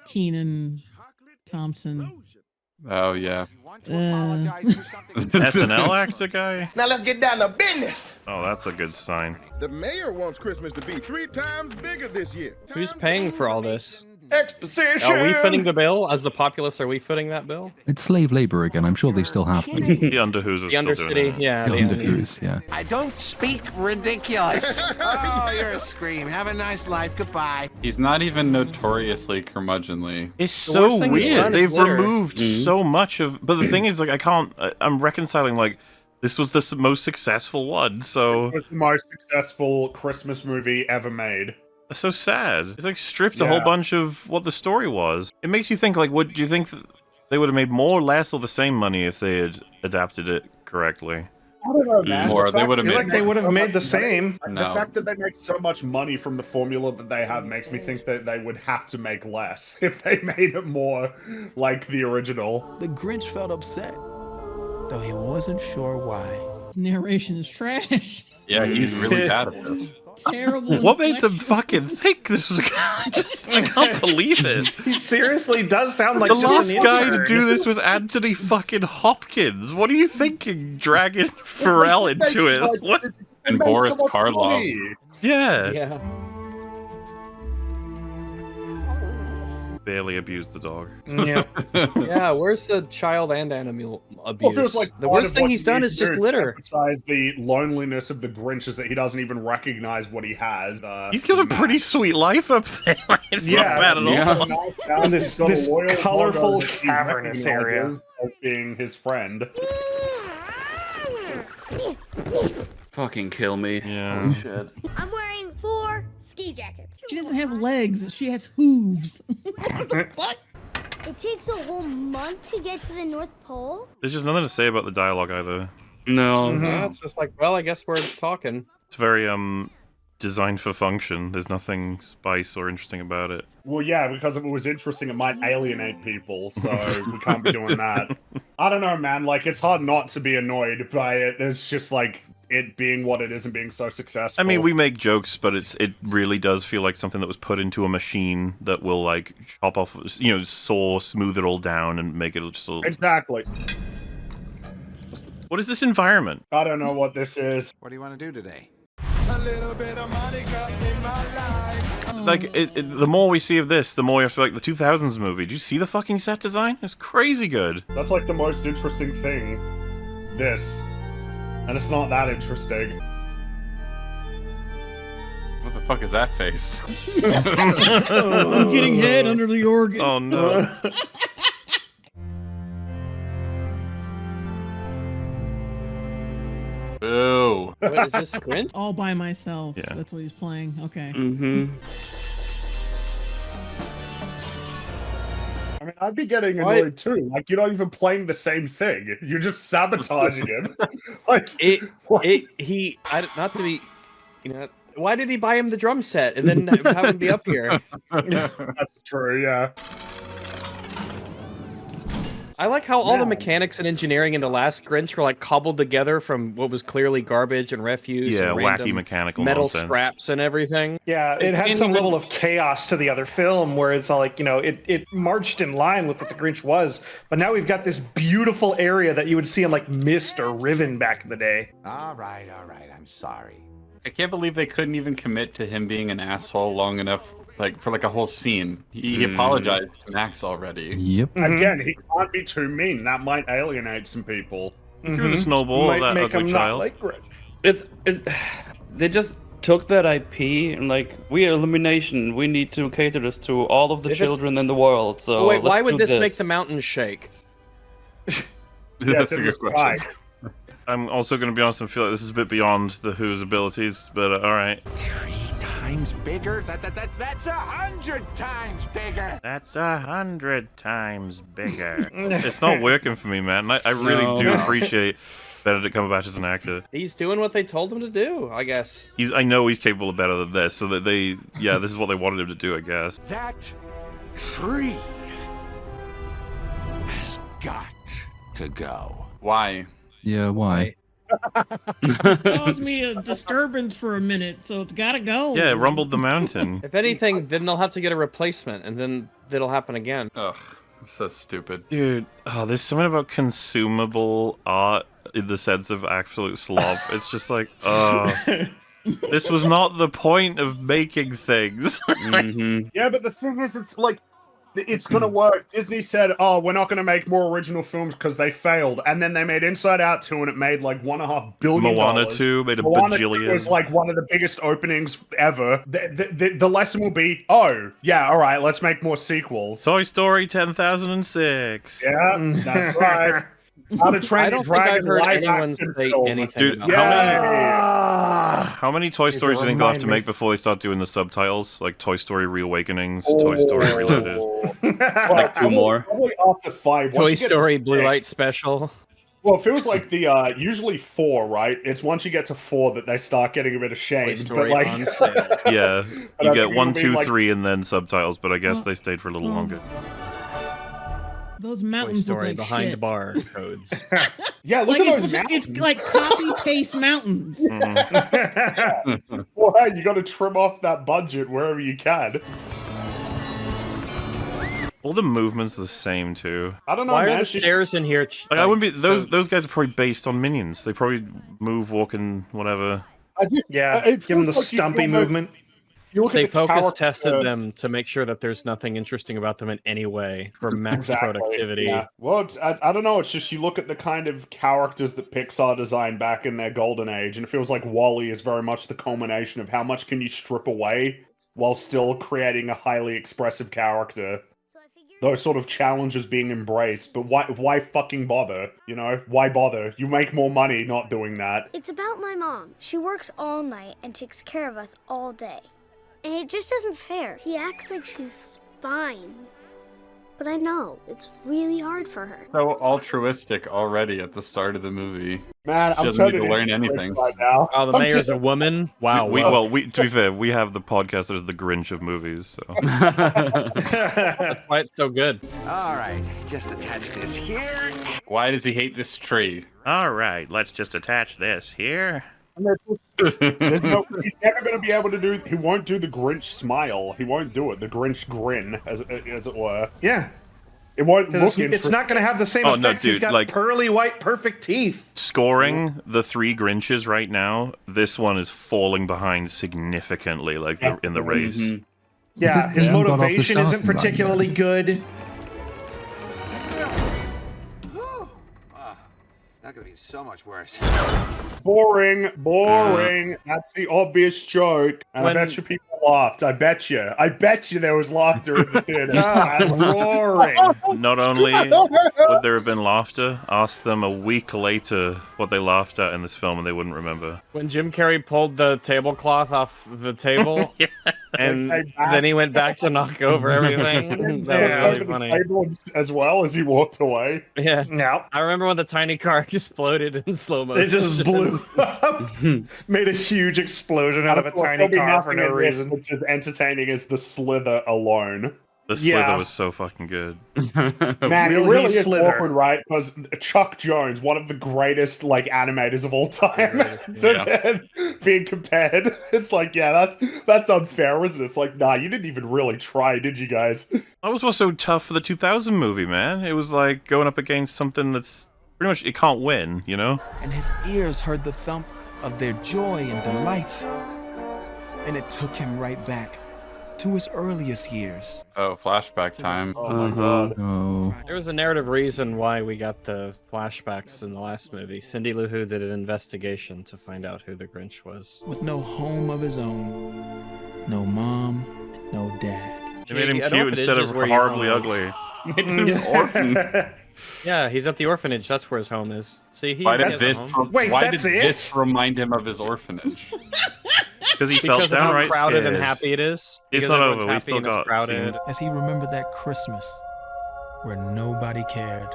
Keenan Thompson. Oh yeah. SNL actor guy? Now let's get down to business. Oh, that's a good sign. The mayor wants Christmas to be 3 times bigger this year. Who's paying for all this? Exposition. Are we footing the bill as the populace? Are we footing that bill? It's slave labor again. I'm sure they still have them. The Underwho's are The still doing Undercity, it. yeah. The The Underwho's, yeah. I don't speak ridiculous. Oh, you're a scream. Have a nice life. Goodbye. He's not even notoriously curmudgeonly. It's The so worst thing he's weird. done is They've litter. removed so much of. But the thing is, like, I'm reconciling. Like, this was the most successful one, so It was the most successful Christmas movie ever made. it's so sad. It's like stripped a whole Yeah. bunch of what the story was. It makes you think. Like, what do you think they would have made more, less, or the same money if they had adapted it correctly? I don't know, man. More, The they fact would have that I feel made like they would have made the same. The No. fact that they make so much money from the formula that they have makes me think that they would have to make less if they made it more like the original. The Grinch felt upset, though he wasn't sure why. Narration is trash. Yeah, he's really bad at this. Terrible. What made them inflection. fucking think this was? I can't believe it. He seriously does sound like The just last an guy to intern. do this was Anthony fucking Hopkins. What are you thinking, dragging Pharrell into it? What? And It made Boris so much Karloff. money. Yeah. Yeah. Barely abused the dog. Yeah. Yeah, where's the child and animal Well, it abuse? feels like The part worst of thing what he's he done needs is to just do litter. Emphasize the loneliness of the Grinch is that he doesn't even recognize what he has. He's got a pretty sweet life up there. It's Yeah, not bad at all. In this colorful, cavernous area. Of being his friend. Fucking kill me. Yeah. Holy shit. I'm wearing 4 ski jackets. She doesn't have legs. She has hooves. What? It takes a whole month to get to the North Pole. There's just nothing to say about the dialogue either. No. Yeah, it's just like, well, I guess we're talking. It's very designed for function. There's nothing spice or interesting about it. Well, yeah, because if it was interesting, it might alienate people, so we can't be doing that. I don't know, man. Like, it's hard not to be annoyed by it. There's just, like, it being what it is and being so successful. I mean, we make jokes, but it really does feel like something that was put into a machine that will, like, chop off, saw, smooth it all down, and make it just a... Exactly. What is this environment? I don't know what this is. What do you want to do today? A little bit of Monica in my life. Like, the more we see of this, the more you have to be like, the 2000s movie. Did you see the fucking set design? It's crazy good. That's, like, the most interesting thing. This. And it's not that interesting. What the fuck is that face? I'm getting head under the organ. Oh, no. Boo. What is this, Grinch? All by myself. Yeah. That's what he's playing. Okay. Mm-hmm. I mean, I'd be getting annoyed too. Like, you're not even playing the same thing. You're just sabotaging him. Like, not to be, why did he buy him the drum set and then have him be up here? That's true, yeah. I like how all the mechanics and engineering in the last Grinch were like cobbled together from what was clearly garbage and refuse. Yeah, and wacky random mechanical metal nonsense. scraps and everything. Yeah, it had some level of chaos to the other film where it's all like, it marched in line with what the Grinch was. But now we've got this beautiful area that you would see in like Myst or Riven back in the day. All right, I'm sorry. I can't believe they couldn't even commit to him being an asshole long enough, like, for like a whole scene. He apologized to Max already. Yep. Again, he can't be too mean. That might alienate some people. He threw the snowball at that ugly child. Like Grinch. It's they just took that IP and like, we are Illumination. We need to cater this to all of the children in the world. So wait, why let's would do this this make the mountains shake? That's a good question. I'm also going to be honest and feel like this is a bit beyond the Who's abilities, but alright. 3 times bigger? That's 100 times bigger! That's 100 times bigger. It's not working for me, man. I really do appreciate Benedict Cumberbatch as an actor. He's doing what they told him to do, I guess. I know he's capable of better than this, so that this is what they wanted him to do, I guess. That tree has got to go. Why? Yeah, why? Caused me a disturbance for a minute, so it's gotta go. Yeah, it rumbled the mountain. If anything, then they'll have to get a replacement, and then it'll happen again. Ugh, so stupid. Dude, there's something about consumable art in the sense of absolute slop. It's just like, this was not the point of making things. Yeah, but the thing is, it's like, it's gonna work. Disney said, oh, we're not gonna make more original films because they failed. And then they made Inside Out 2 and it made like $1.5 billion. Moana 2 made a Moana bajillion. 2 was like one of the biggest openings ever. The lesson will be, oh, yeah, all right, let's make more sequels. Toy Story 10,006. Yeah, that's right. How to Train I Your don't think I've Dragon heard live anyone action say film. anything Dude, about how many Toy Stories do you think they'll have to make before they start doing the subtitles? Like Toy Story Reawakenings, Toy Story Reloaded. Like 2 more. Probably after 5. Toy Story Blue Light Special. Well, it feels like the usually 4, right? It's once you get to 4 that they start getting a bit ashamed. But like, Yeah, But you I get think 1, it'll be 2, like- 3, and then subtitles. But I guess they stayed for a little longer. Those Toy mountains Story look like behind shit. bar codes. Yeah, look Like at those it's, mountains. it's like copy paste mountains. Well, hey, you got to trim off that budget wherever you can. All the movements are the same too. I don't know. Why man. are the stairs in here? Like, I wouldn't be those guys are probably based on minions. They probably move, walking, whatever. Give them the stumpy movement. They focus tested them to make sure that there's nothing interesting about them in any way for max productivity. Yeah. Well, I don't know. It's just you look at the kind of characters that Pixar designed back in their golden age, and it feels like WALL-E is very much the culmination of how much can you strip away while still creating a highly expressive character. Those sort of challenges being embraced, but why fucking bother? You know, why bother? You make more money not doing that. It's about my mom. She works all night and takes care of us all day. And it just isn't fair. She acts like she's fine. but I know it's really hard for her. So altruistic already at the start of the movie. Man, She I'm doesn't need to turning learn into anything. Grinch right now. Oh, the mayor's a woman? Wow. Well, to be fair, we have the podcast that is the Grinch of movies, so. That's why it's so good. All right, just attach this here. Why does he hate this tree? All right, let's just attach this here. He's never going to be able to do. He won't do the Grinch smile. He won't do it. The Grinch grin, as it were. Yeah. It won't look. It's not going to have the same effect. No, dude, He's got pearly white, perfect teeth. Scoring the 3 Grinches right now, this one is falling behind significantly, like in the race. Mm-hmm. Yeah, his motivation isn't particularly good. That could be so much worse. Boring. That's the obvious joke. And I bet you people laughed. I bet you there was laughter in the theater. Roaring. Not only would there have been laughter, ask them a week later what they laughed at in this film and they wouldn't remember. When Jim Carrey pulled the tablecloth off the table, and then he went back to knock over everything. That was really funny. Table as well as he walked away. Yeah. No. I remember when the tiny car exploded in slow motion. It just blew up. Made a huge explosion out of a tiny car for no reason. Which is entertaining as the slither alone. The slither was so fucking good. Man, it really is awkward, right? Because Chuck Jones, one of the greatest animators of all time, being compared, it's like, yeah, that's unfair, isn't it? It's like, nah, you didn't even really try, did you guys? That was what's so tough for the 2000 movie, man. It was like going up against something that's pretty much, it can't win, you know? And his ears heard the thump of their joy and delights. And it took him right back to his earliest years. Oh, flashback time. Oh my god. Oh. There was a narrative reason why we got the flashbacks in the last movie. Cindy Lou Who did an investigation to find out who the Grinch was. With no home of his own, no mom, no dad. They made him cute instead of horribly ugly. Made him an orphan. Yeah, he's at the orphanage. That's where his home is. See, why did this remind him of his orphanage? Because he felt downright how crowded scared. and happy it is. It's Because not everyone's over. We happy still and it's got crowded. scenes. As he remembered that Christmas where nobody cared.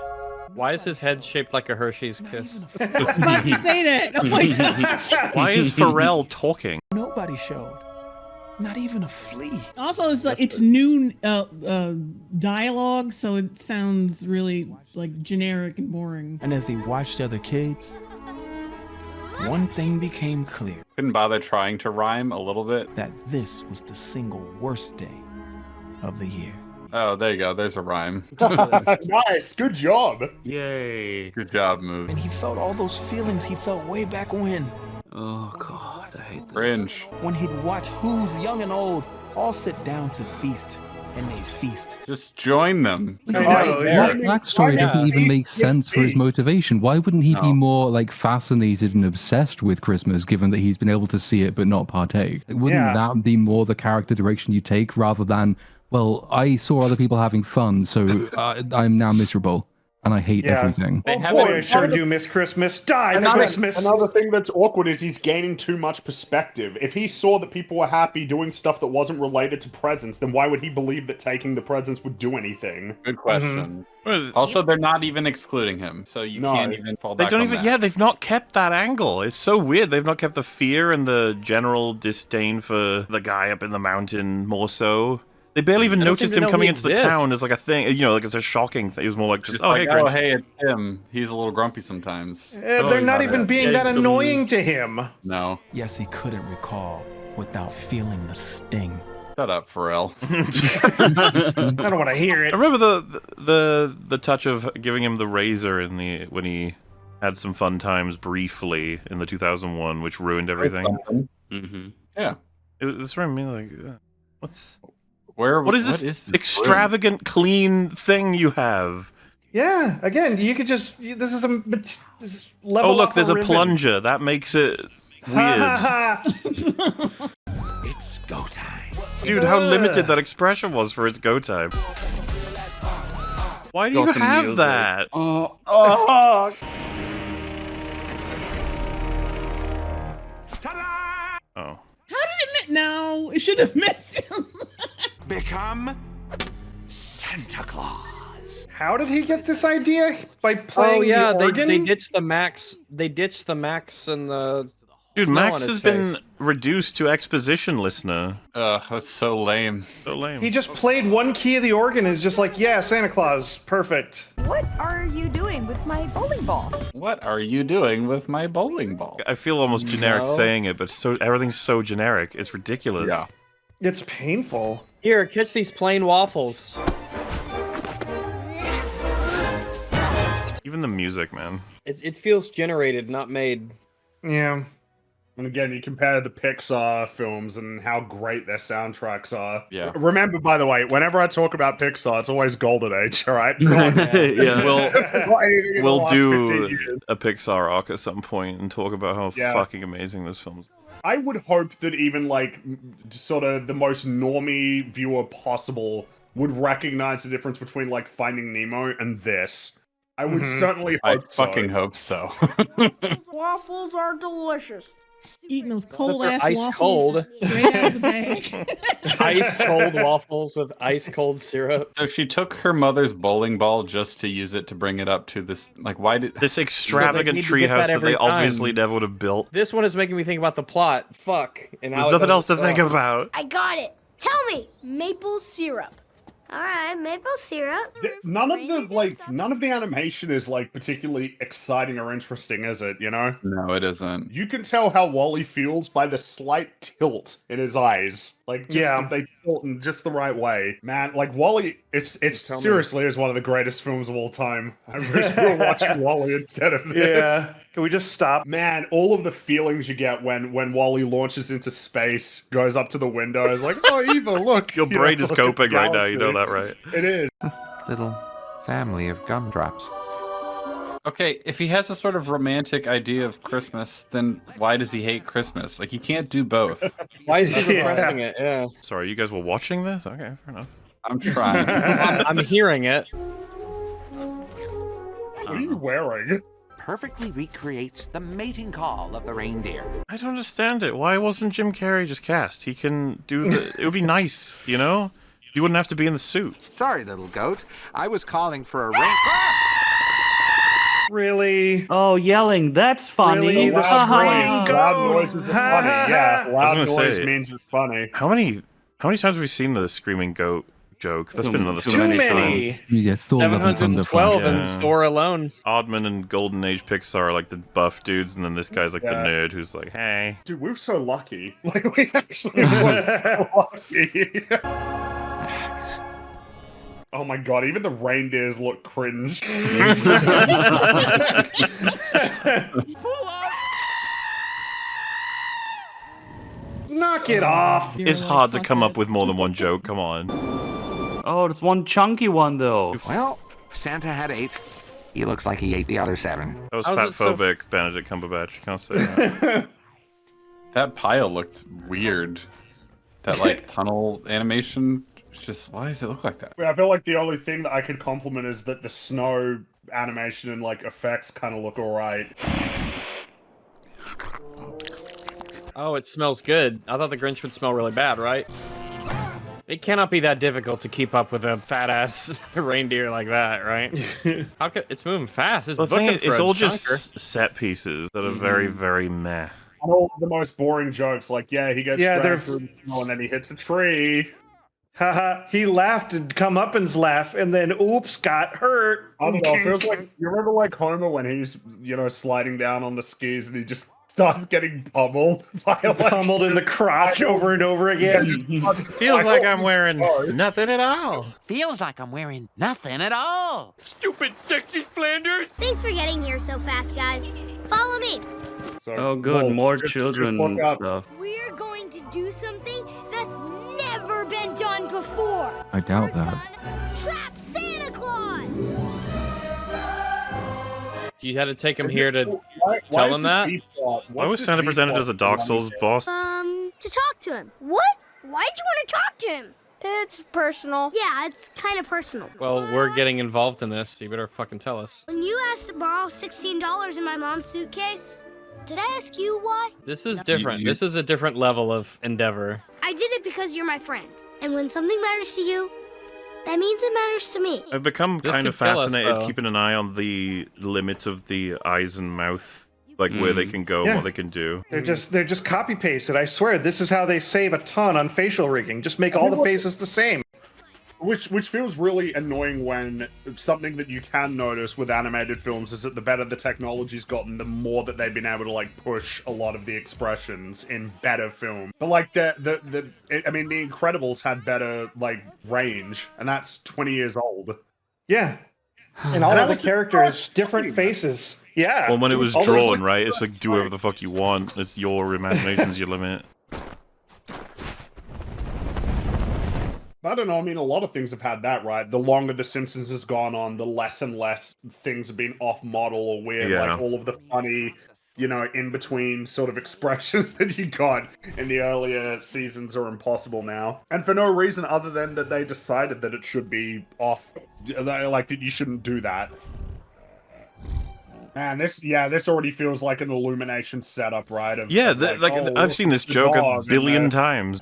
Why is his head shaped like a Hershey's kiss? I was about to say that. Oh my god. Why is Pharrell talking? Nobody showed. Not even a flea. Also, it's new dialogue, so it sounds really generic and boring. And as he watched other kids, one thing became clear. Couldn't bother trying to rhyme a little bit. That this was the single worst day of the year. Oh, there you go. There's a rhyme. Nice. Good job. Yay. Good job, movie. And he felt all those feelings he felt way back when. Oh god, I hate this. Grinch. When he'd watch who's young and old all sit down to feast, and they feast. Just join them. His backstory doesn't even make sense for his motivation. Why wouldn't he be more fascinated and obsessed with Christmas, given that he's been able to see it but not partake? Wouldn't that be more the character direction you take, rather than, well, I saw other people having fun, so I'm now miserable. And I hate everything. Oh boy, I sure do miss Christmas. Die, Christmas! Another thing that's awkward is he's gaining too much perspective. If he saw that people were happy doing stuff that wasn't related to presents, then why would he believe that taking the presents would do anything? Good question. Also, they're not even excluding him, so you can't even fall back on that. Yeah, they've not kept that angle. It's so weird. They've not kept the fear and the general disdain for the guy up in the mountain more so. They barely even noticed him coming into the town as a thing, as a shocking thing. It was more just hey, Grinch. Oh, hey, it's him. He's a little grumpy sometimes. They're not even being that annoying to him. No. Yes, he couldn't recall without feeling the sting. Shut up, Pharrell. I don't want to hear it. I remember the touch of giving him the razor when he had some fun times briefly in the 2001, which ruined everything. Mm-hmm. Yeah. This reminded me what's... What is this extravagant, clean thing you have? Yeah, again, you could just... This is level. Oh, look, there's a plunger. That makes it weird. It's go time. Dude, how limited that expression was for its go time. Why do you have that? How did it miss? No, it should have missed him. Become Santa. Santa Claus. How did he get this idea? By playing yeah, the organ? they ditched the Max. They ditched the Max and the. Dude, snow Max on his has been face. reduced to exposition listener. That's so lame. So lame. He just played one key of the organ and is just like, yeah, Santa Claus, perfect. What are you doing with my bowling ball? What are you doing with my bowling ball? I feel almost generic No. saying it, but everything's so generic. It's ridiculous. Yeah. It's painful. Here, catch these plain waffles. Even the music, man. It feels generated, not made. Yeah. And again, you compare the Pixar films and how great their soundtracks are. Yeah. Remember, by the way, whenever I talk about Pixar, it's always Golden Age, all right? Yeah. We'll do 15 years. a Pixar arc at some point and talk about how fucking amazing those films are. I would hope that even, like, sort of the most normie viewer possible would recognize the difference between, like, Finding Nemo and this. I would certainly hope so. I fucking hope so. Waffles are delicious. Eating those cold They're ass ice waffles cold. straight out of the bag. Ice cold waffles with ice cold syrup. So she took her mother's bowling ball just to use it to bring it up to this. Like, why did this extravagant treehouse that they obviously never would have built? This one is making me think about the plot. Fuck. And There's nothing else to think about. I got it. Tell me, maple syrup. All right, maple syrup. None of the animation is like particularly exciting or interesting, is it? You know? No, it isn't. You can tell how Wally feels by the slight tilt in his eyes. Like, just they tilt in just the right way. Man, like Wally, it's seriously is one of the greatest films of all time. I wish we were watching Wally instead of this. Yeah. Can we just stop? Man, all of the feelings you get when Wally launches into space, goes up to the window, is like, oh, Eva, look. Your brain is look at the coping right now, you know galaxy. that, right? It is. Little family of gumdrops. Okay, if he has a sort of romantic idea of Christmas, then why does he hate Christmas? Like, he can't do both. Why is he repressing it? Yeah. Sorry, you guys were watching this? Okay, fair enough. I'm trying. I'm hearing it. What are you wearing? Perfectly recreates the mating call of the reindeer. I don't understand it. Why wasn't Jim Carrey just cast? He can do the... It would be nice, you know? You wouldn't have to be in the suit. Sorry, little goat. I was calling for a ring. Really? Oh, yelling. That's funny. Really? The screaming Loud goat? noises are funny. Yeah, loud gonna noise say, means it's funny. How many times have we seen the screaming goat joke? That's been another Too many. Yeah, Thor Love and Thunder 712 fan. in Thor alone. Oddman and Golden Age Pixar are like the buff dudes, and then this guy's like the nerd who's like, hey. Dude, we're so lucky. Like, we actually were so lucky. Oh my god, even the reindeers look cringe. Knock it off. It's hard to come up with more than one joke, come on. Oh, it's one chunky one, though. Well, Santa had 8. He looks like he ate the other 7. That was How's it so- fatphobic, Benedict Cumberbatch. You can't say that. That pile looked weird. That, like, tunnel animation. It's just, why does it look like that? I feel like the only thing that I could compliment is that the snow animation and like effects kind of look alright. Oh, it smells good. I thought the Grinch would smell really bad, right? It cannot be that difficult to keep up with a fat ass reindeer like that, right? How could it's moving fast? It's The thing booking is, for it's a all chunker. just set pieces that are very, very meh. All the most boring jokes, like, yeah, he gets Yeah, dragged they're- through the snow and then he hits a tree. Haha, he laughed and comeuppance laugh, and then oops, got hurt. I don't know, it feels like, you remember like Homer when he's, you know, sliding down on the skis and he just starts getting pummeled? By, like, Pummeled in the crotch over and over again. Feels like I'm wearing nothing at all. Feels like I'm wearing nothing at all. Stupid sexy Flanders! Thanks for getting here so fast, guys. Follow me. So, Oh, good. well, More just children look up. stuff. We're going to do something that's never been done before. I doubt that. Trap Santa Claus. You had to take him here to Why tell is him this that? beef plot? Why What's was this Santa beef presented plot as a Dark for Souls boss? To talk to him. What? Why'd you want to talk to him? It's personal. Yeah, it's kind of personal. Well, we're getting involved in this, so you better fucking tell us. When you asked to borrow $16 in my mom's suitcase, did I ask you why? This is different. This is a different level of endeavor. I did it because you're my friend. And when something matters to you, That means it matters to me. I've become This kind could of kill us, fascinated though. keeping an eye on the limits of the eyes and mouth, like where they can go and what they can do. They're just copy pasted. I swear, this is how they save a ton on facial rigging. Just make all the faces the same. Which feels really annoying when something that you can notice with animated films is that the better the technology's gotten, the more that they've been able to like push a lot of the expressions in better film. But like the Incredibles had better like range, and that's 20 years old. Yeah. And all of the characters, different faces. Yeah. Well, when it was All those, drawn, right, it's like do whatever the fuck you want. It's your imagination's your limit. I don't know, I mean, a lot of things have had that, right? The longer The Simpsons has gone on, the less and less things have been off-model or weird. Yeah. Like, all of the funny, in-between sort of expressions that you got in the earlier seasons are impossible now. And for no reason other than that they decided that it should be off, like, that you shouldn't do that. Man, this already feels like an Illumination setup, right? I've seen this joke a billion times.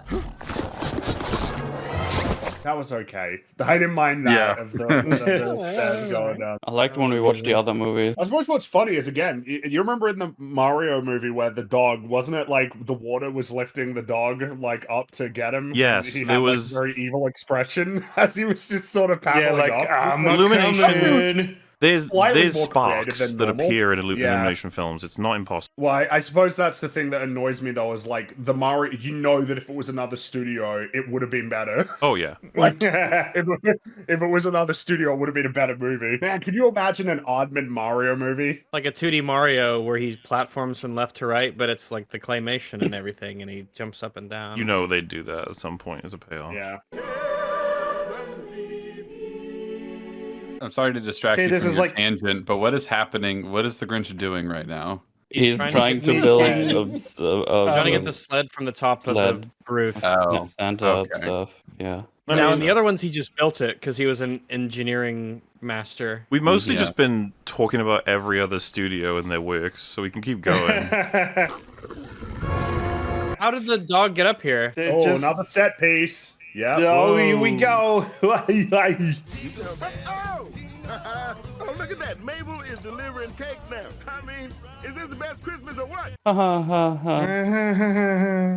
That was okay. I didn't mind that of the stairs going down. I liked when we watched the other movies. I suppose what's funny is, again, you remember in the Mario movie where the dog, wasn't it like the water was lifting the dog like up to get him? Yes, he it had was like, very evil expression as he was just sort of paddling up. Illumination. There's Slightly more sparks creative than that normal. appear in Yeah. Illumination films. It's not impossible. Well, I suppose that's the thing that annoys me though, is like the Mario. You know that if it was another studio, it would have been better. Oh yeah. Like if it was another studio, it would have been a better movie. Man, can you imagine an Oddman Mario movie? Like a 2D Mario where he platforms from left to right, but it's like the claymation and everything, and he jumps up and down. You know they'd do that at some point as a payoff. Yeah. I'm sorry to distract Okay, you this from is your like- tangent, but what is happening? What is the Grinch doing right now? He's trying to build trying to get the sled from the top of the roof. Oh, Santa okay. stuff. Yeah. Now, in the other ones, he just built it because he was an engineering master. We've mostly just been talking about every other studio and their works, so we can keep going. How did the dog get up here? Another set piece. Yeah. Oh, here we go. Oh, look at that. Mabel is delivering cakes now. I mean, is this the best Christmas or what?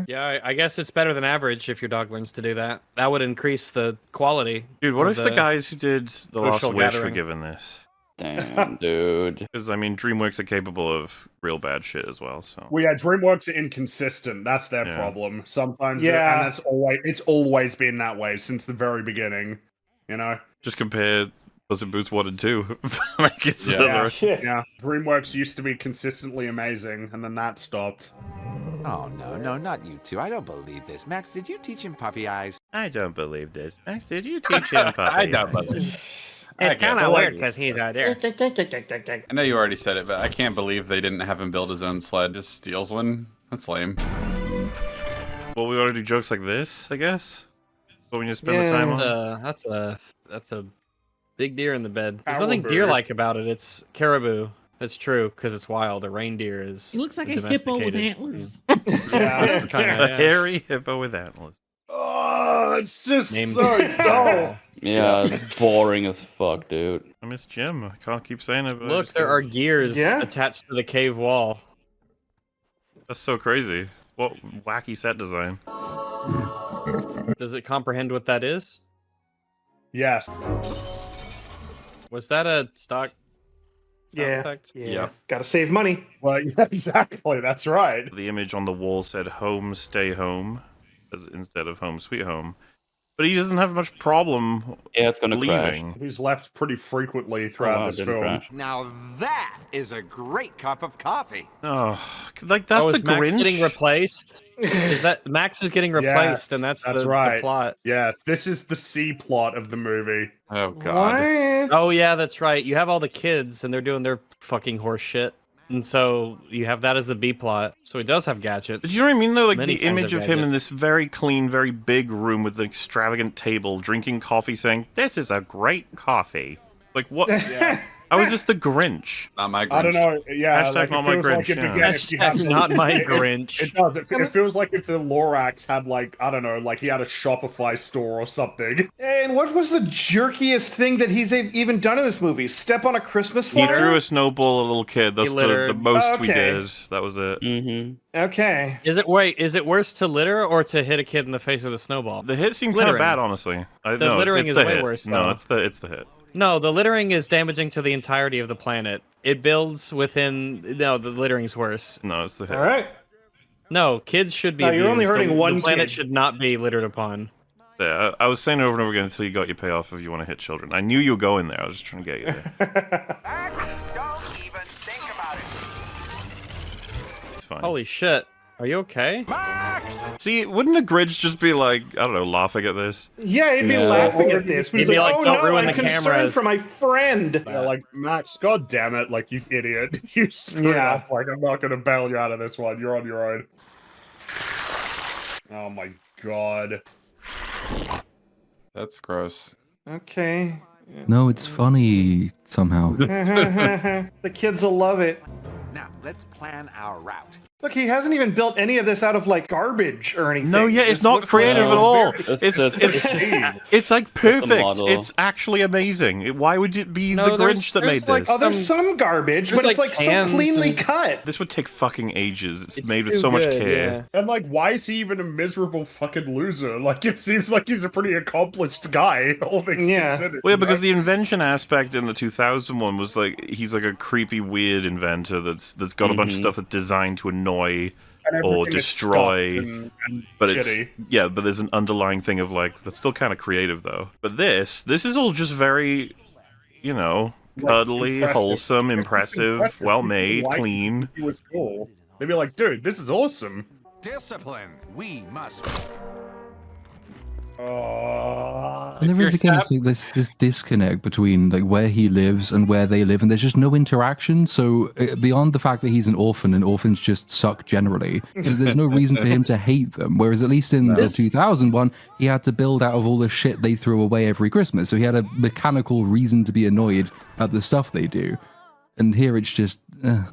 Yeah, I guess it's better than average if your dog learns to do that. That would increase the quality. Dude, what of if the guys who did The Last social Wish were gathering. given this? Damn, dude. Because, I mean, DreamWorks are capable of real bad shit as well, so... Well, yeah, DreamWorks are inconsistent. That's their Yeah. problem. Sometimes, Yeah. and it's always been that way since the very beginning. You know. Just compare Puss in Boots 1 and 2. Like, it's Yeah. DreamWorks used to be consistently amazing, and then that stopped. Oh, no, not you two. I don't believe this. Max, did you teach him puppy eyes? I don't believe this. Max, did you teach him puppy I don't eyes? believe it. It's I get kind it. of weird because he's out there. I know you already said it, but I can't believe they didn't have him build his own sled. Just steals one. That's lame. Well, we ought to do jokes like this, I guess? So when you spend the time on? That's a big deer in the bed. There's Owl nothing bird. deer-like about it. It's caribou. That's true because it's wild. A reindeer is. He looks like a hippo with domesticated. antlers. Yeah. It's kinda, A hairy hippo with antlers. Oh, it's just Named- so dull. Yeah, it's boring as fuck, dude. I miss Jim. I can't keep saying it, but I Look, just there do. are gears Yeah? attached to the cave wall. That's so crazy. What wacky set design. Does it comprehend what that is? Yes. Was that a stock sound Yeah. effect? Yeah. Gotta save money. Well, yeah, exactly. That's right. The image on the wall said "Home, Stay Home" instead of "Home, Sweet Home." But he doesn't have much problem Yeah, it's gonna crash. leaving. He's left pretty frequently throughout wow, it this didn't film. crash. Now that is a great cup of coffee. Oh, like that's Oh, the is Max Grinch. getting replaced? Is that Max is getting replaced, and that's the right. plot? Yes, this is the C plot of the movie. Oh god. What? Oh yeah, that's right. You have all the kids, and they're doing their fucking horse shit, and so you have that as the B plot. So he does have gadgets. Do you know what I mean though? Like Many the kinds image of of him in gadgets. this very clean, very big room with the extravagant table, drinking coffee, saying, "This is a great coffee." Like what? I was just the Grinch. Not my Grinch. I don't know. Yeah, Hashtag like, not it my feels Grinch, like if, yeah. again, if you have Not my Grinch. It does. It feels like if the Lorax had, like, I don't know, like he had a Shopify store or something. And what was the jerkiest thing that he's even done in this movie? Step on a Christmas He flyer? threw a snowball at a little kid. That's the littered. most we Okay. did. That was it. Mm-hmm. Okay. Is it worse to litter or to hit a kid in the face with a snowball? The hit seemed kind of Littering. bad, honestly. The no, littering it's is the way hit. worse, No, though. it's the hit. No, the littering is damaging to the entirety of the planet. It builds within. No, the littering's worse. No, it's the hit. All right. No, kids should be. No, you're only abused. hurting one The planet kid. should not be littered upon. Yeah, I was saying it over and over again until you got your payoff if you want to hit children. I knew you were going there. I was just trying to get you there. It's fine. Holy shit! Are you okay? See, wouldn't the Grinch just be like, I don't know, laughing at this? Yeah, he'd be laughing at this. But he's He'd be like, like, oh "Don't no, ruin I'm the concerned cameras." for my friend. Yeah, like, Max, god damn it, like, you idiot. You screwed Yeah. up. Like, I'm not gonna bail you out of this one. You're on your own. Oh my god. That's gross. Okay. No, it's funny somehow. The kids will love it. Now, let's plan our route. Look, he hasn't even built any of this out of like garbage or anything. No, yeah, This it's not looks creative like- at all. It's It's like perfect. model. It's actually amazing. Why would it be No, the Grinch that made like this? Oh, there's some garbage, there's but it's like like so cans cleanly and- cut. This would take fucking ages. It's made with too so much good, care. And, like, why is he even a miserable fucking loser? Like, it seems like he's a pretty accomplished guy, all things Yeah. considered. Well, yeah, because the invention aspect in the 2000 one was like he's like a creepy, weird inventor that's got a bunch of stuff that's designed to annoy And or everything is destroy. stuffed and But shitty. but there's an underlying thing of like that's still kind of creative though. But this is all just very, you know, cuddly, impressive. wholesome, impressive, Impressive. well made, Like, clean. He was cool. They'd be like, dude, this is awesome. Discipline. We must. And there is again this disconnect between like where he lives and where they live, and there's just no interaction. So beyond the fact that he's an orphan and orphans just suck generally, there's no reason for him to hate them. Whereas at least in the 2001, he had to build out of all the shit they threw away every Christmas. So he had a mechanical reason to be annoyed at the stuff they do. And here it's just. Oh,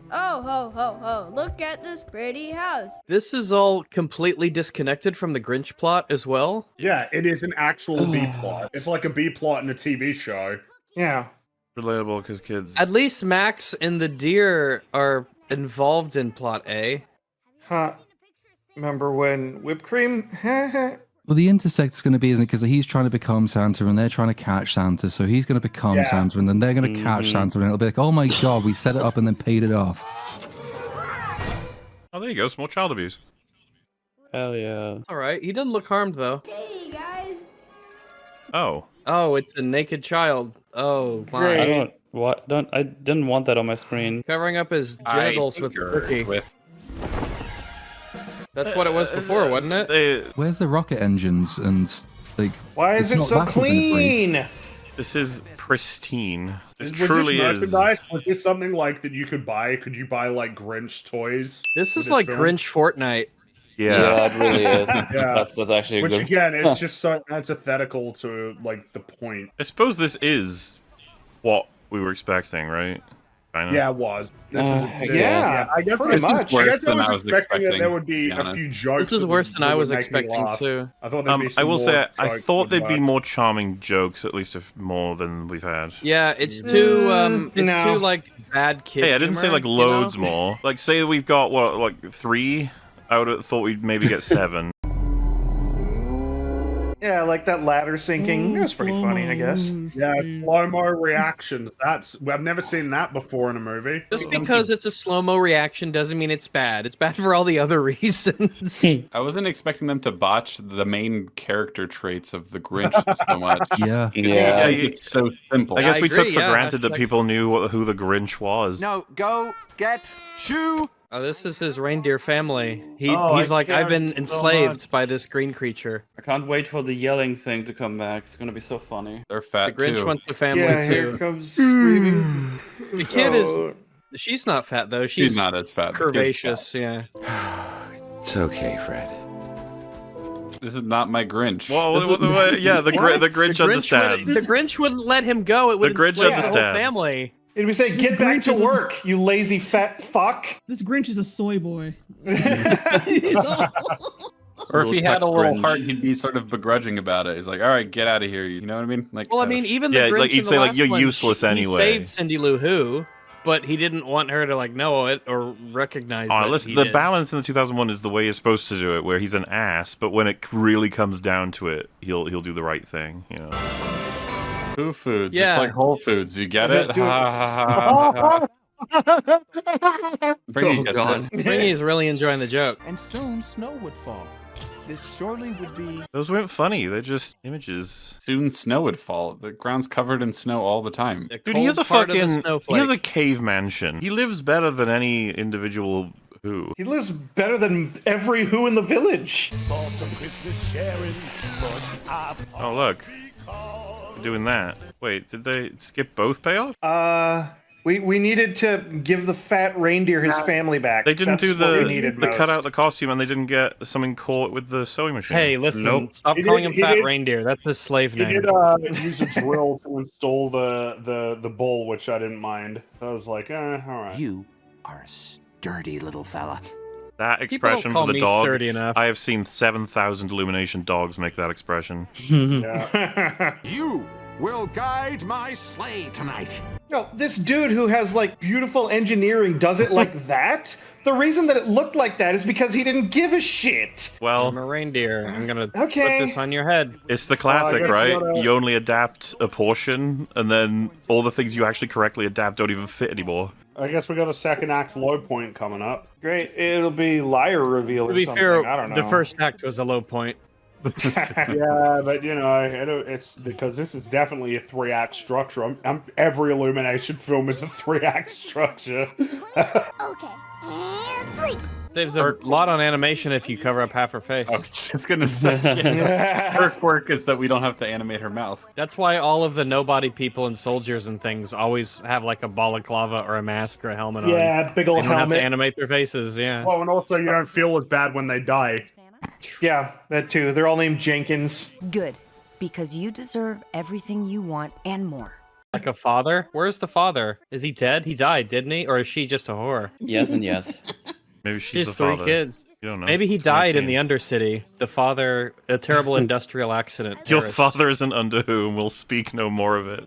ho, ho, ho. Look at this pretty house. This is all completely disconnected from the Grinch plot as well. Yeah, it is an actual B plot. It's like a B plot in a TV show. Yeah. Relatable because kids. At least Max and the deer are involved in plot A. Huh. Remember when whipped cream? Well, the intersect's going to be, isn't it? Because he's trying to become Santa and they're trying to catch Santa. So he's going to become Yeah. Santa and then they're going to catch Santa. And it'll be like, oh my God, we set it up and then paid it off. Oh, there you go. Small child abuse. Hell yeah. All right, he doesn't look harmed though. Hey, guys. Oh. Oh, it's a naked child. Oh my! Great. I didn't want that on my screen. Covering up his genitals with cookie. That's what it was before, wasn't it? Where's the rocket engines and like? Why is it's it not so that sort of thing. clean? This is pristine. This Was truly this is. merchandise? Was this something like that you could buy? Could you buy like Grinch toys? This for is like film? Grinch Fortnite. Yeah, it really is. Yeah. That's actually a Which good. again, it's just so antithetical to like the point. I suppose this is what we were expecting, right? Kinda. Yeah, it was. This is, yeah, I guess pretty I was- much. I Worse guess I than was expecting that there would be to be a few jokes. This is that worse than I that would was make me expecting laugh. too. I thought there'd be I some will more say, I jokes thought that there'd be would- more charming jokes, at least if more than we've had. Yeah, it's too it's no. too like bad kid. Hey, I didn't say humor, like you loads know? more. Like, say we've got what, like 3. I would have thought we'd maybe get 7. Yeah, like that ladder sinking. It was pretty funny, I guess. Yeah, slow-mo reactions. I've never seen that before in a movie. Just because it's a slow-mo reaction doesn't mean it's bad. It's bad for all the other reasons. I wasn't expecting them to botch the main character traits of the Grinch so much. Yeah. Yeah, it's so simple. I guess I we agree, took for yeah, granted that hashtag- people knew who the Grinch was. No, go get shoe. Oh, this is his reindeer family. Oh, He's I like, I've care been so enslaved much. by this green creature. I can't wait for the yelling thing to come back. It's gonna be so funny. They're The fat Grinch too. wants the family Yeah, here too. comes screaming. The kid Oh. is. She's not fat though. She's She's not as fat. The kid's curvaceous. Yeah. It's okay, Fred. fat. This is not my Grinch. Well, This is- yeah, the Grinch The understands. the Grinch wouldn't let him go. It would Grinch enslave the whole understands. family. He'd be saying, "Get back to work, you lazy fat fuck." This Grinch is a soy boy. Or if he had a little Grinch. heart, he'd be sort of begrudging about it. He's like, "All right, get out of here." You know what I mean? Like, Well, I mean, even the Yeah, Grinch like, he'd in the say, like, last "You're one, useless he anyway." saved Cindy Lou Who, but he didn't want her to like know it or recognize. Oh, that listen, he the did. balance in the 2001 is the way you're supposed to do it, where he's an ass, but when it really comes down to it, he'll do the right thing. You know. Who Foods? Yeah. It's like Whole Foods. You get it? Dude, Bringy gets it. Bringy is really enjoying the joke. And soon snow would fall. This surely would be. Those weren't funny. They're just images. Soon snow would fall. The ground's covered in snow all the time. Dude, he has a fucking. He has a cave mansion. He lives better than any individual Who. He lives better than every Who in the village. Oh look, they're doing that. Wait, did they skip both payoff? We needed to give the fat reindeer his family back. They didn't That's do what we the needed cut most. out the costume, and they didn't get something caught with the sewing machine. Hey, listen, Nope. stop calling him Fat Reindeer. That's his slave He name. did use a drill to install the bull, which I didn't mind. So I was like, all right. You are a sturdy little fella. That People don't expression call for the me dog. sturdy enough. I have seen 7,000 Illumination dogs make that expression. You will guide my sleigh tonight. No, this dude who has like beautiful engineering does it like that. The reason that it looked like that is because he didn't give a shit. Well, I'm a reindeer. I'm gonna put Okay. this on your head. It's the classic, guess right? what, You only adapt a portion, and then all the things you actually correctly adapt don't even fit anymore. I guess we got a second act low point coming up. Great, it'll be liar reveal To or be something. fair, I don't know. the first act was a low point. Yeah, but you know, it's because this is definitely a 3-act structure. Every Illumination film is a 3-act structure. Okay, and sleep. Saves a lot on animation if you cover up half her face. I was just gonna say, her quirk is that we don't have to animate her mouth. That's why all of the nobody people and soldiers and things always have like a balaclava or a mask or a helmet on. Yeah, big ol' They don't have to helmet. animate their faces. Yeah. Well, and also you don't feel as bad when they die. Yeah, that too. They're all named Jenkins. Good, because you deserve everything you want and more. Like a father? Where's the father? Is he dead? He died, didn't he? Or is she just a whore? Yes and yes. Maybe she's She's the 3 father. kids. You don't know. Maybe he It's died in 19. the Undercity. The father, a terrible industrial accident. Your perished. father is an under who, and we'll speak no more of it.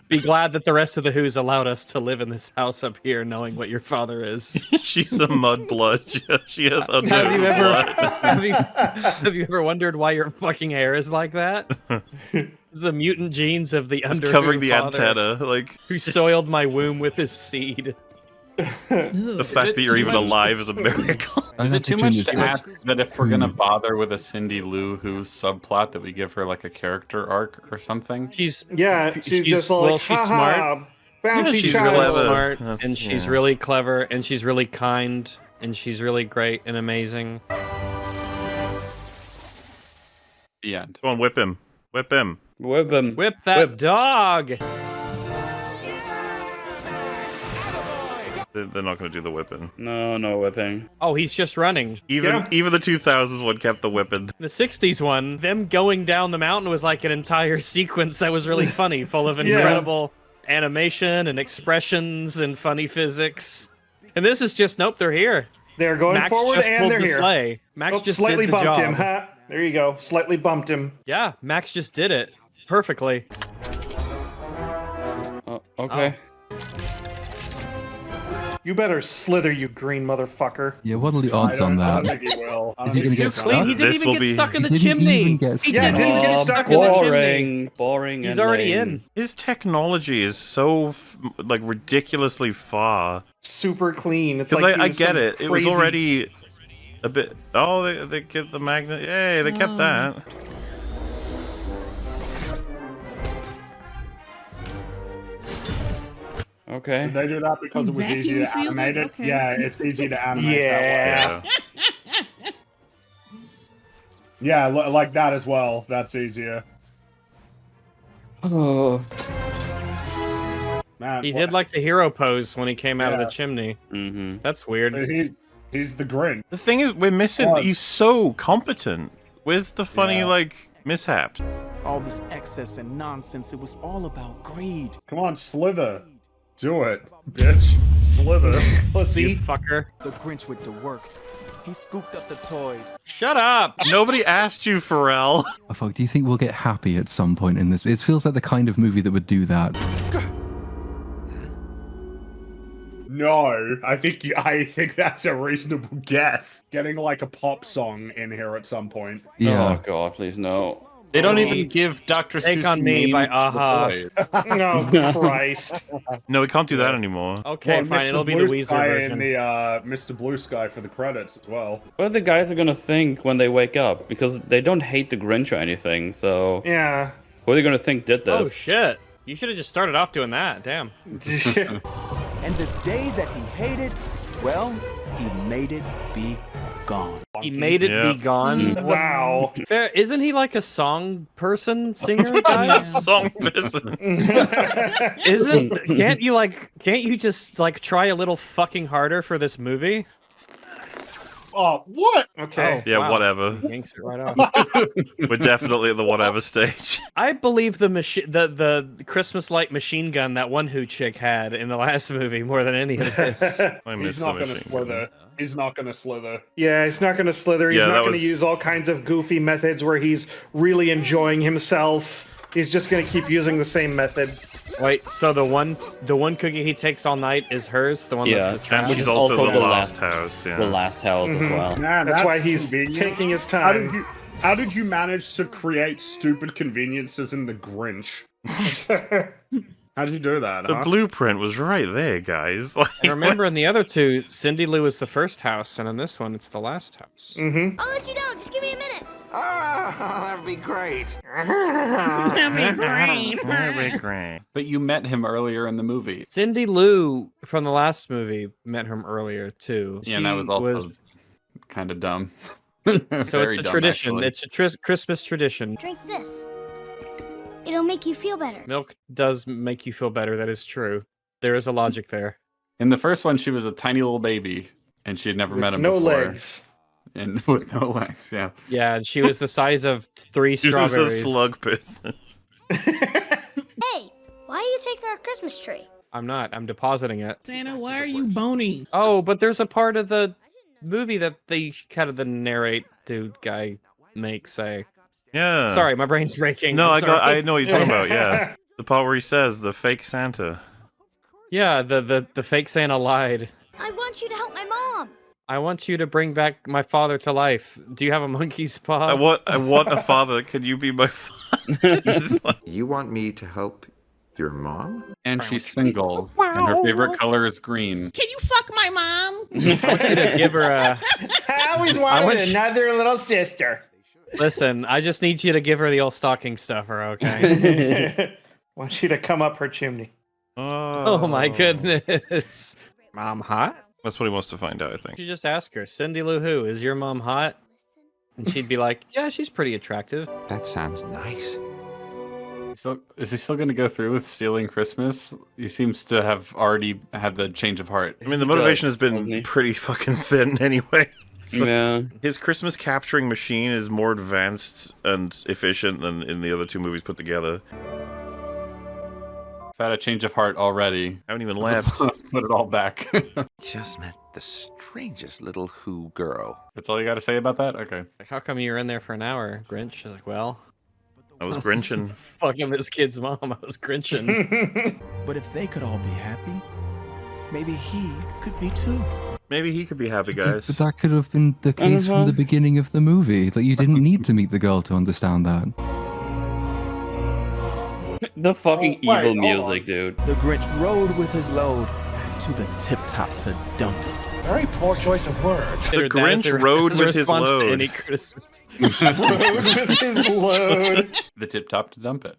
Be glad that the rest of the Who's allowed us to live in this house up here, knowing what your father is. She's a mudblood. She has under Have you ever blood. have you ever wondered why your fucking hair is like that? It's the mutant genes of the It's under covering the father antenna. Like who soiled my womb with his seed. the fact that you're even alive is a miracle. Is it too much to ask that if we're gonna bother with a Cindy Lou Who subplot that we give her like a character arc or something? She's She's just like, well, she's "Ha smart. ha, bouncy She's child." really Clever. smart, That's- and she's yeah. really clever, and she's really kind, and she's really great and amazing. The end. Come on, whip him. Whip him. Whip him. Whip that dog! They're not going to do the whipping. No, no whipping. Oh, he's just running. Even the 2000s one kept the whipping. The 60s one, them going down the mountain was like an entire sequence that was really funny, full of Yeah. incredible animation and expressions and funny physics. And this is just, nope, they're here. They're going Max forward just and pulled they're the here. sleigh. Max just slightly did the bumped job. him. Huh? There you go. Slightly bumped him. Yeah, Max just did it perfectly. Okay. You better slither, you green motherfucker. Yeah, what are the odds on I that? don't think he will. Is he going to get Clean. stuck? He didn't This even will get be- stuck in the He didn't chimney. even get He stuck. didn't even get Oh, stuck in the chimney. boring, boring. He's and already lame. in. His technology is so like ridiculously far. Super clean. It's Because like I he was get some it. It was crazy- already a bit. Oh, they kept the magnet. Yay, they kept that. Okay. Did they do that because it was easy to Vacuum sealed it? animate it? Okay. Yeah, it's easy to animate Yeah. that way. Yeah, like that as well. That's easier. Oh. Man, He did like the hero pose when he came out of the Yeah. chimney. Mm-hmm. That's weird. He's the Grinch. The thing is, we're missing. Oh. He's so competent. Where's the funny Yeah. like mishaps? All this excess and nonsense, it was all about greed. Come on, slither. Do it, bitch. Slither. Pussy. You fucker. The Grinch went to work. He scooped up the toys. Shut up! Nobody asked you, Pharrell. Oh, fuck, do you think we'll get happy at some point in this? It feels like the kind of movie that would do that. No, I think that's a reasonable guess. Getting like a pop song in here at some point. Yeah. Oh god, please no. They don't even give Dr. Take Seuss on Me by Aha. Oh, Christ. No, we can't do that anymore. Okay, Well, fine. Mr. It'll be Blue the Weezer Sky version. and the Mr. Blue Sky for the credits as well. What are the guys are gonna think when they wake up? Because they don't hate the Grinch or anything, so... Yeah. What are they gonna think did Oh, this? shit. You should have just started off doing that. Damn. And this day that he hated, well, he made it be gone. He made it be gone. Wow. Fair. Isn't he like a song person, singer guy? Song person. Can't you just like try a little fucking harder for this movie? Oh, what? Okay. Yeah, wow. whatever. Yanks it right off. We're definitely at the whatever stage. I believe the Christmas light machine gun that one Who chick had in the last movie more than any of this. I miss He's not the gonna machine slither. gun. He's not gonna slither. Yeah, he's not going to slither. He's Yeah, not that going to was- use all kinds of goofy methods where he's really enjoying himself. He's just going to keep using the same method. Wait, so the one cookie he takes all night is hers? The one Yeah, that's the trash? And Which she's is also also the the last last- house. Yeah. The last house as well. Man, That's why he's convenient. taking his How time. did you manage to create stupid conveniences in the Grinch? How did you do that? The huh? blueprint was right there, guys. Like, And remember, in the other two, Cindy Lou is the first house, and in this one, it's the last house. Mm-hmm. I'll let you know. Just give me a minute. Ah, that would be great. That'd be great. Very great. But you met him earlier in the movie. Cindy Lou from the last movie met him earlier too. Yeah, and that was also kind of dumb. So Very it's a dumb, tradition. actually. It's a Christmas tradition. Drink this. It'll make you feel better. Milk does make you feel better. That is true. There is a logic there. In the first one, she was a tiny little baby, and she had never met him no before. legs. And with no legs, yeah. Yeah, and she was the size of 3 She was a strawberries. slug person. Hey, why are you taking our Christmas tree? I'm not. I'm depositing it. Santa, why are you bony? Oh, but there's a part of the movie that they kind of the narrate dude guy makes say. Yeah. Sorry, my brain's breaking. No, I'm I sorry. know what you're talking about. Yeah, the part where he says the fake Santa. Yeah, the fake Santa lied. I want you to help my mom. I want you to bring back my father to life. Do you have a monkey's paw? I want a father. Can you be my father? You want me to help your mom? And she's single, and her favorite color is green. Can you fuck my mom? I want you to give her a. I always I want wanted another little sister. Listen, I just need you to give her the old stocking stuffer, okay? Want you to come up her chimney. Oh my goodness. Mom hot? That's what he wants to find out, I think. You just ask her, Cindy Lou Who, is your mom hot? And she'd be like, yeah, she's pretty attractive. That sounds nice. So, is he still going to go through with stealing Christmas? He seems to have already had the change of heart. I mean, the motivation has been pretty fucking thin anyway. So Yeah. His Christmas capturing machine is more advanced and efficient than in the other two movies put together. I've had a change of heart already. I haven't even left. Let's put it all back. Just met the strangest little Who girl. That's all you got to say about that? Okay. Like, how come you were in there for an hour, Grinch? She's like, well, I was Grinching. fucking this kid's mom. I was Grinching. But if they could all be happy, maybe he could be too. Maybe he could be happy, guys. But that could have been the case from the beginning of the movie. Like, you didn't need to meet the girl to understand that. The fucking Oh, wait, evil hold music, dude. The Grinch rode with his load to the tip top to dump it. Very poor choice of words. The Grinch rode with his To load. any criticism. Rode with his load. The tip top to dump it.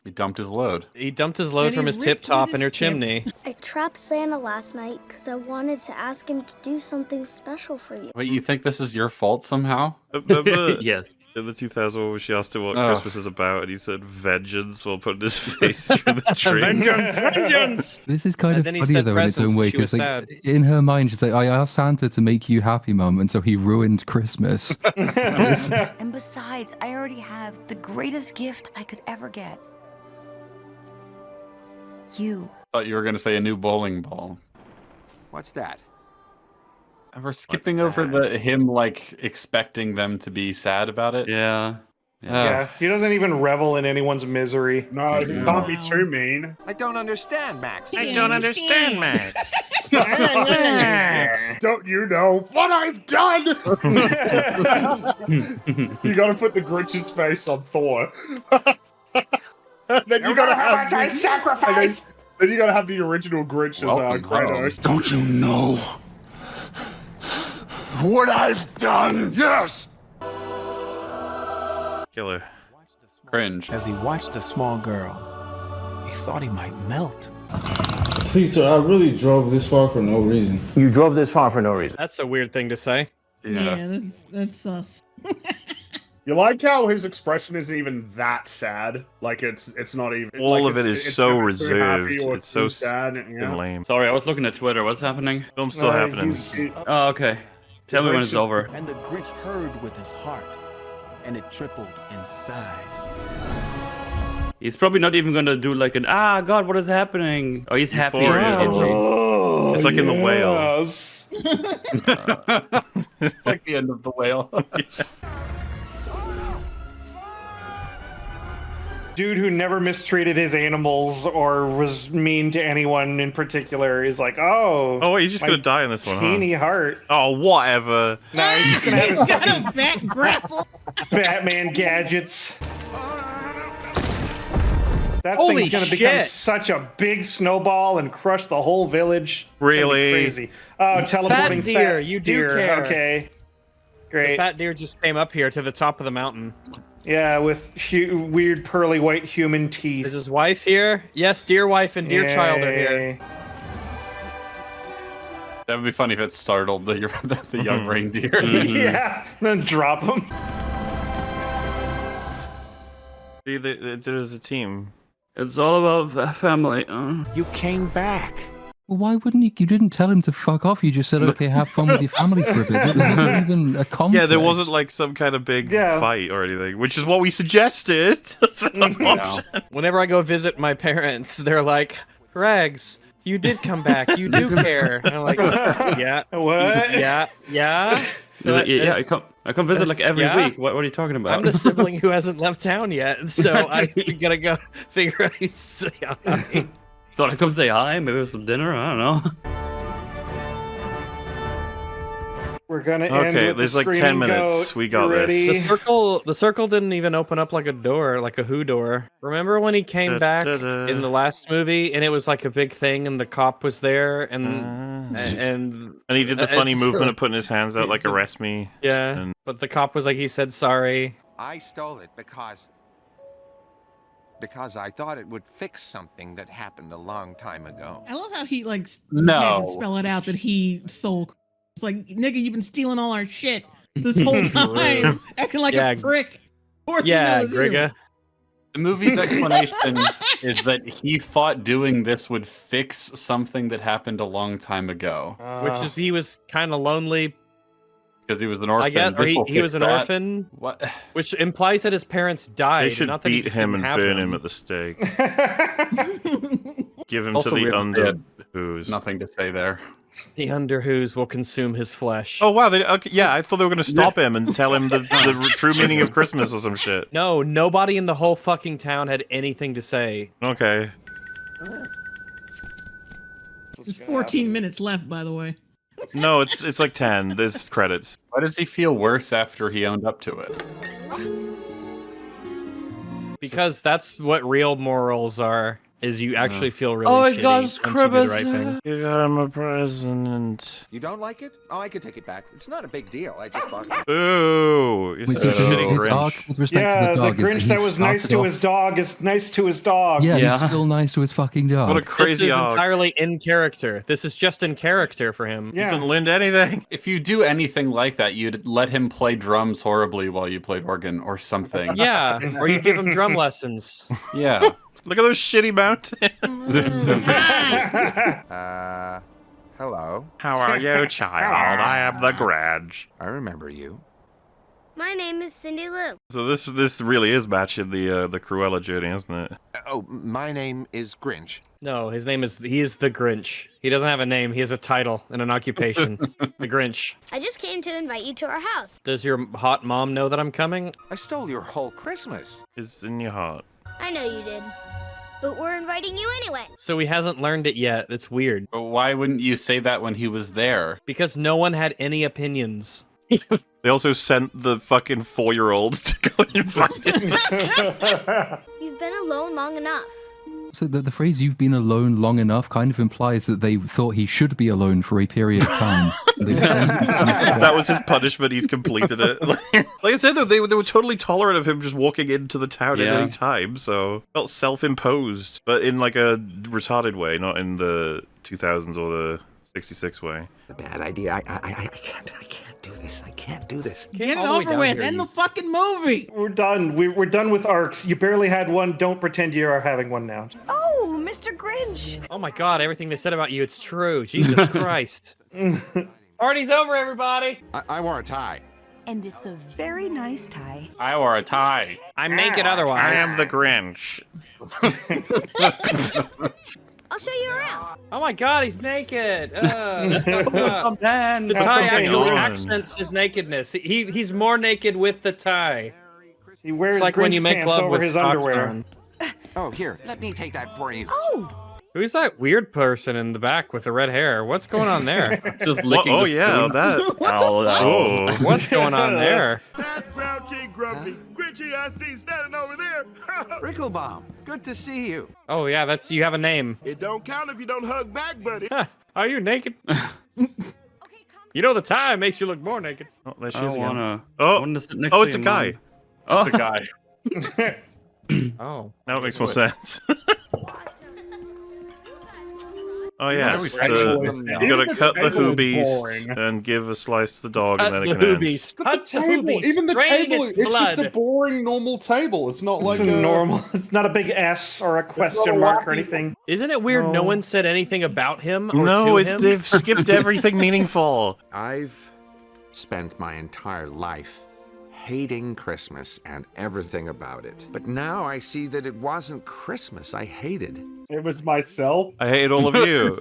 He dumped his load. He dumped his load And from he his tip ripped top with in her his tip. chimney. I trapped Santa last night because I wanted to ask him to do something special for you. Wait, you think this is your fault somehow? Yes. In the 2000 one, she asked him what Oh. Christmas is about, and he said vengeance while putting his face through the tree. Vengeance! Vengeance! This is kind And of then he funnier said though in its own presents, way, she was because like, in her mind she's like, I asked Santa to make you happy, Mum, and so he ruined Christmas. And besides, I already have the greatest gift I could ever get. You. Thought you were going to say a new bowling ball. What's that? And we're skipping over him like expecting them to be sad about it. Yeah. Yeah, he doesn't even revel in anyone's misery. No, he can't be too mean. I don't understand, Max. I don't understand, Max. Don't you know what I've done? You gotta put the Grinch's face on Thor. Then you gotta have I sacrifice. Then you gotta have the original Grinch as Kratos. Don't you know what I've done? Yes. Killer. Cringe. As he watched the small girl, he thought he might melt. Please, sir, I really drove this far for no reason. You drove this far for no reason. That's a weird thing to say. Yeah, that's sus. You like how his expression isn't even that sad? Like it's not even. All like of it it's is so never too happy reserved. or It's so too sad. and lame. Sorry, I was looking at Twitter. What's happening? Film's still happening. Oh, okay. Tell me when it's over. And the Grinch heard with his heart, and it tripled in size. He's probably not even gonna do like an God, what is happening? Oh, he's happy immediately. Oh, it's like in The Whale. Yes. It's like the end of The Whale. Dude who never mistreated his animals or was mean to anyone in particular is like, oh. Oh, wait, he's just my gonna die in this one, huh? teeny heart. Oh, whatever. No, he's just gonna have his Got fucking a bat grapple. Batman gadgets. That Holy thing's gonna become shit. such a big snowball and crush the whole village. It's gonna be Really? crazy. Oh, teleporting Fat deer, fat you do deer. care. Okay. The Great. fat deer just came up here to the top of the mountain. Yeah, with weird pearly white human teeth. Is his wife here? Yes, dear wife and dear child are here. Yay. That would be funny if it startled the young reindeer. Yeah, then drop him. See, there's a team. It's all about family. You came back. Well, why wouldn't you? You didn't tell him to fuck off. You just said, okay, have fun with your family for a bit. There wasn't even a conflict. Yeah, there wasn't like some kind of big fight or anything, which is what we suggested. Whenever I go visit my parents, they're like, Rags, you did come back. You do care. And I'm like, yeah. What? Yeah. Yeah, I come visit like every week. What are you talking about? I'm the sibling who hasn't left town yet, so I gotta go figure out he'd say hi. Thought I'd come say hi, maybe with some dinner. I don't know. We're gonna end Okay, with there's the like 10 screaming minutes. goat. We got You ready? this. The circle didn't even open up like a door, like a Who door. Remember when he came back in the last movie, and it was like a big thing, and the cop was there, and he did the funny it's- movement of putting his hands out like arrest me. Yeah, And but the cop was like, he said sorry. I stole it because I thought it would fix something that happened a long time ago. I love how he like had No. to spell it out that he stole. It's like, nigga, you've been stealing all our shit this whole time, acting like Yeah. a prick. Of course we know Yeah, it's you. Grigga. The movie's explanation is that he thought doing this would fix something that happened a long time ago. Which is he was kind of lonely. Because he was an orphan. I guess, or This will he fix was an that. orphan. What? Which implies that his parents died. They should not that he beat just him didn't and have burn them. him at the stake. Give him Also, to we the haven't under said who's. Nothing to say there. The Underwho's will consume his flesh. Oh wow! Okay, yeah, I thought they were going to stop him and tell him the true meaning of Christmas or some shit. No, nobody in the whole fucking town had anything to say. Okay. There's 14 minutes left, by the way. No, it's like 10. There's credits. Why does he feel worse after he owned up to it? Because that's what real morals are. Is you actually feel really Oh my shitty gosh, once you do the right Christmas. thing. You got him a present. You don't like it? Oh, I could take it back. It's not a big deal. I just thought. Ooh. You're Wait, such so a his Grinch. arc with respect Yeah, to the dog the Grinch is that he was nice started to off- his dog is nice to his dog. Yeah, Yeah. he's still nice to his fucking dog. What a This crazy is arc. entirely in character. This is just in character for him. Yeah. Doesn't lend anything. If you do anything like that, you'd let him play drums horribly while you played organ or something. Yeah, or you give him drum lessons. Yeah. Look at those shitty mountains. Hello. How are you, child? I am the Grinch. I remember you. My name is Cindy Lou. So this really is matching the Cruella journey, isn't it? Oh, my name is Grinch. No, he is the Grinch. He doesn't have a name. He has a title and an occupation. The Grinch. I just came to invite you to our house. Does your hot mom know that I'm coming? I stole your whole Christmas. It's in your heart. I know you did. But we're inviting you anyway. So he hasn't learned it yet. That's weird. But why wouldn't you say that when he was there? Because no one had any opinions. They also sent the fucking 4-year-olds to go and invite him. You've been alone long enough. So the phrase "you've been alone long enough" kind of implies that they thought he should be alone for a period of time. That was his punishment. He's completed it. Like I said, though, they were totally tolerant of him just walking into the town at any time. So felt self-imposed, but in like a retarded way, not in the 2000s or the 66 way. A bad idea. I can't do this. I can't do this. Get it over with. End the fucking movie. We're done. We're done with arcs. You barely had one. Don't pretend you are having one now. Oh, Mr. Grinch. Oh my God, everything they said about you, it's true. Jesus Christ. Party's over, everybody. I wore a tie. And it's a very nice tie. I wore a tie. I'm naked otherwise. I am the Grinch. I'll show you around. Oh my God, he's naked. The The tie actually accents his nakedness. He's more naked with the tie. He wears it's like when you make pants love over with his socks underwear. on. Oh, here. Let me take that for you. Oh. Who's that weird person in the back with the red hair? What's going on there? Just licking Oh the yeah, spoon. that. Oh. What's going on there? That grouchy, grumpy, Grinchy I see standing over there. Chrimbombulous, good to see you. Oh yeah, you have a name. It don't count if you don't hug back, buddy. Are you naked? You know the tie makes you look more naked. Oh, there she I is again. wanna. Oh, I wanna sit next oh, to it's a you, guy. Mom. The guy. Oh. Now it makes more sense. Oh yeah, Why it's are we you gotta cut the hoobies and give a slice to the dog, and then it can end. Cut the hoobies. Even the Drain table, its it's blood. just a boring normal table. It's not like It's a normal. It's not a big S or a question mark or anything. Isn't it weird no one said anything about him or No, to it's, him? they've skipped everything meaningful. I've spent my entire life hating Christmas and everything about it. But now I see that it wasn't Christmas I hated. It was myself. I hate all of you.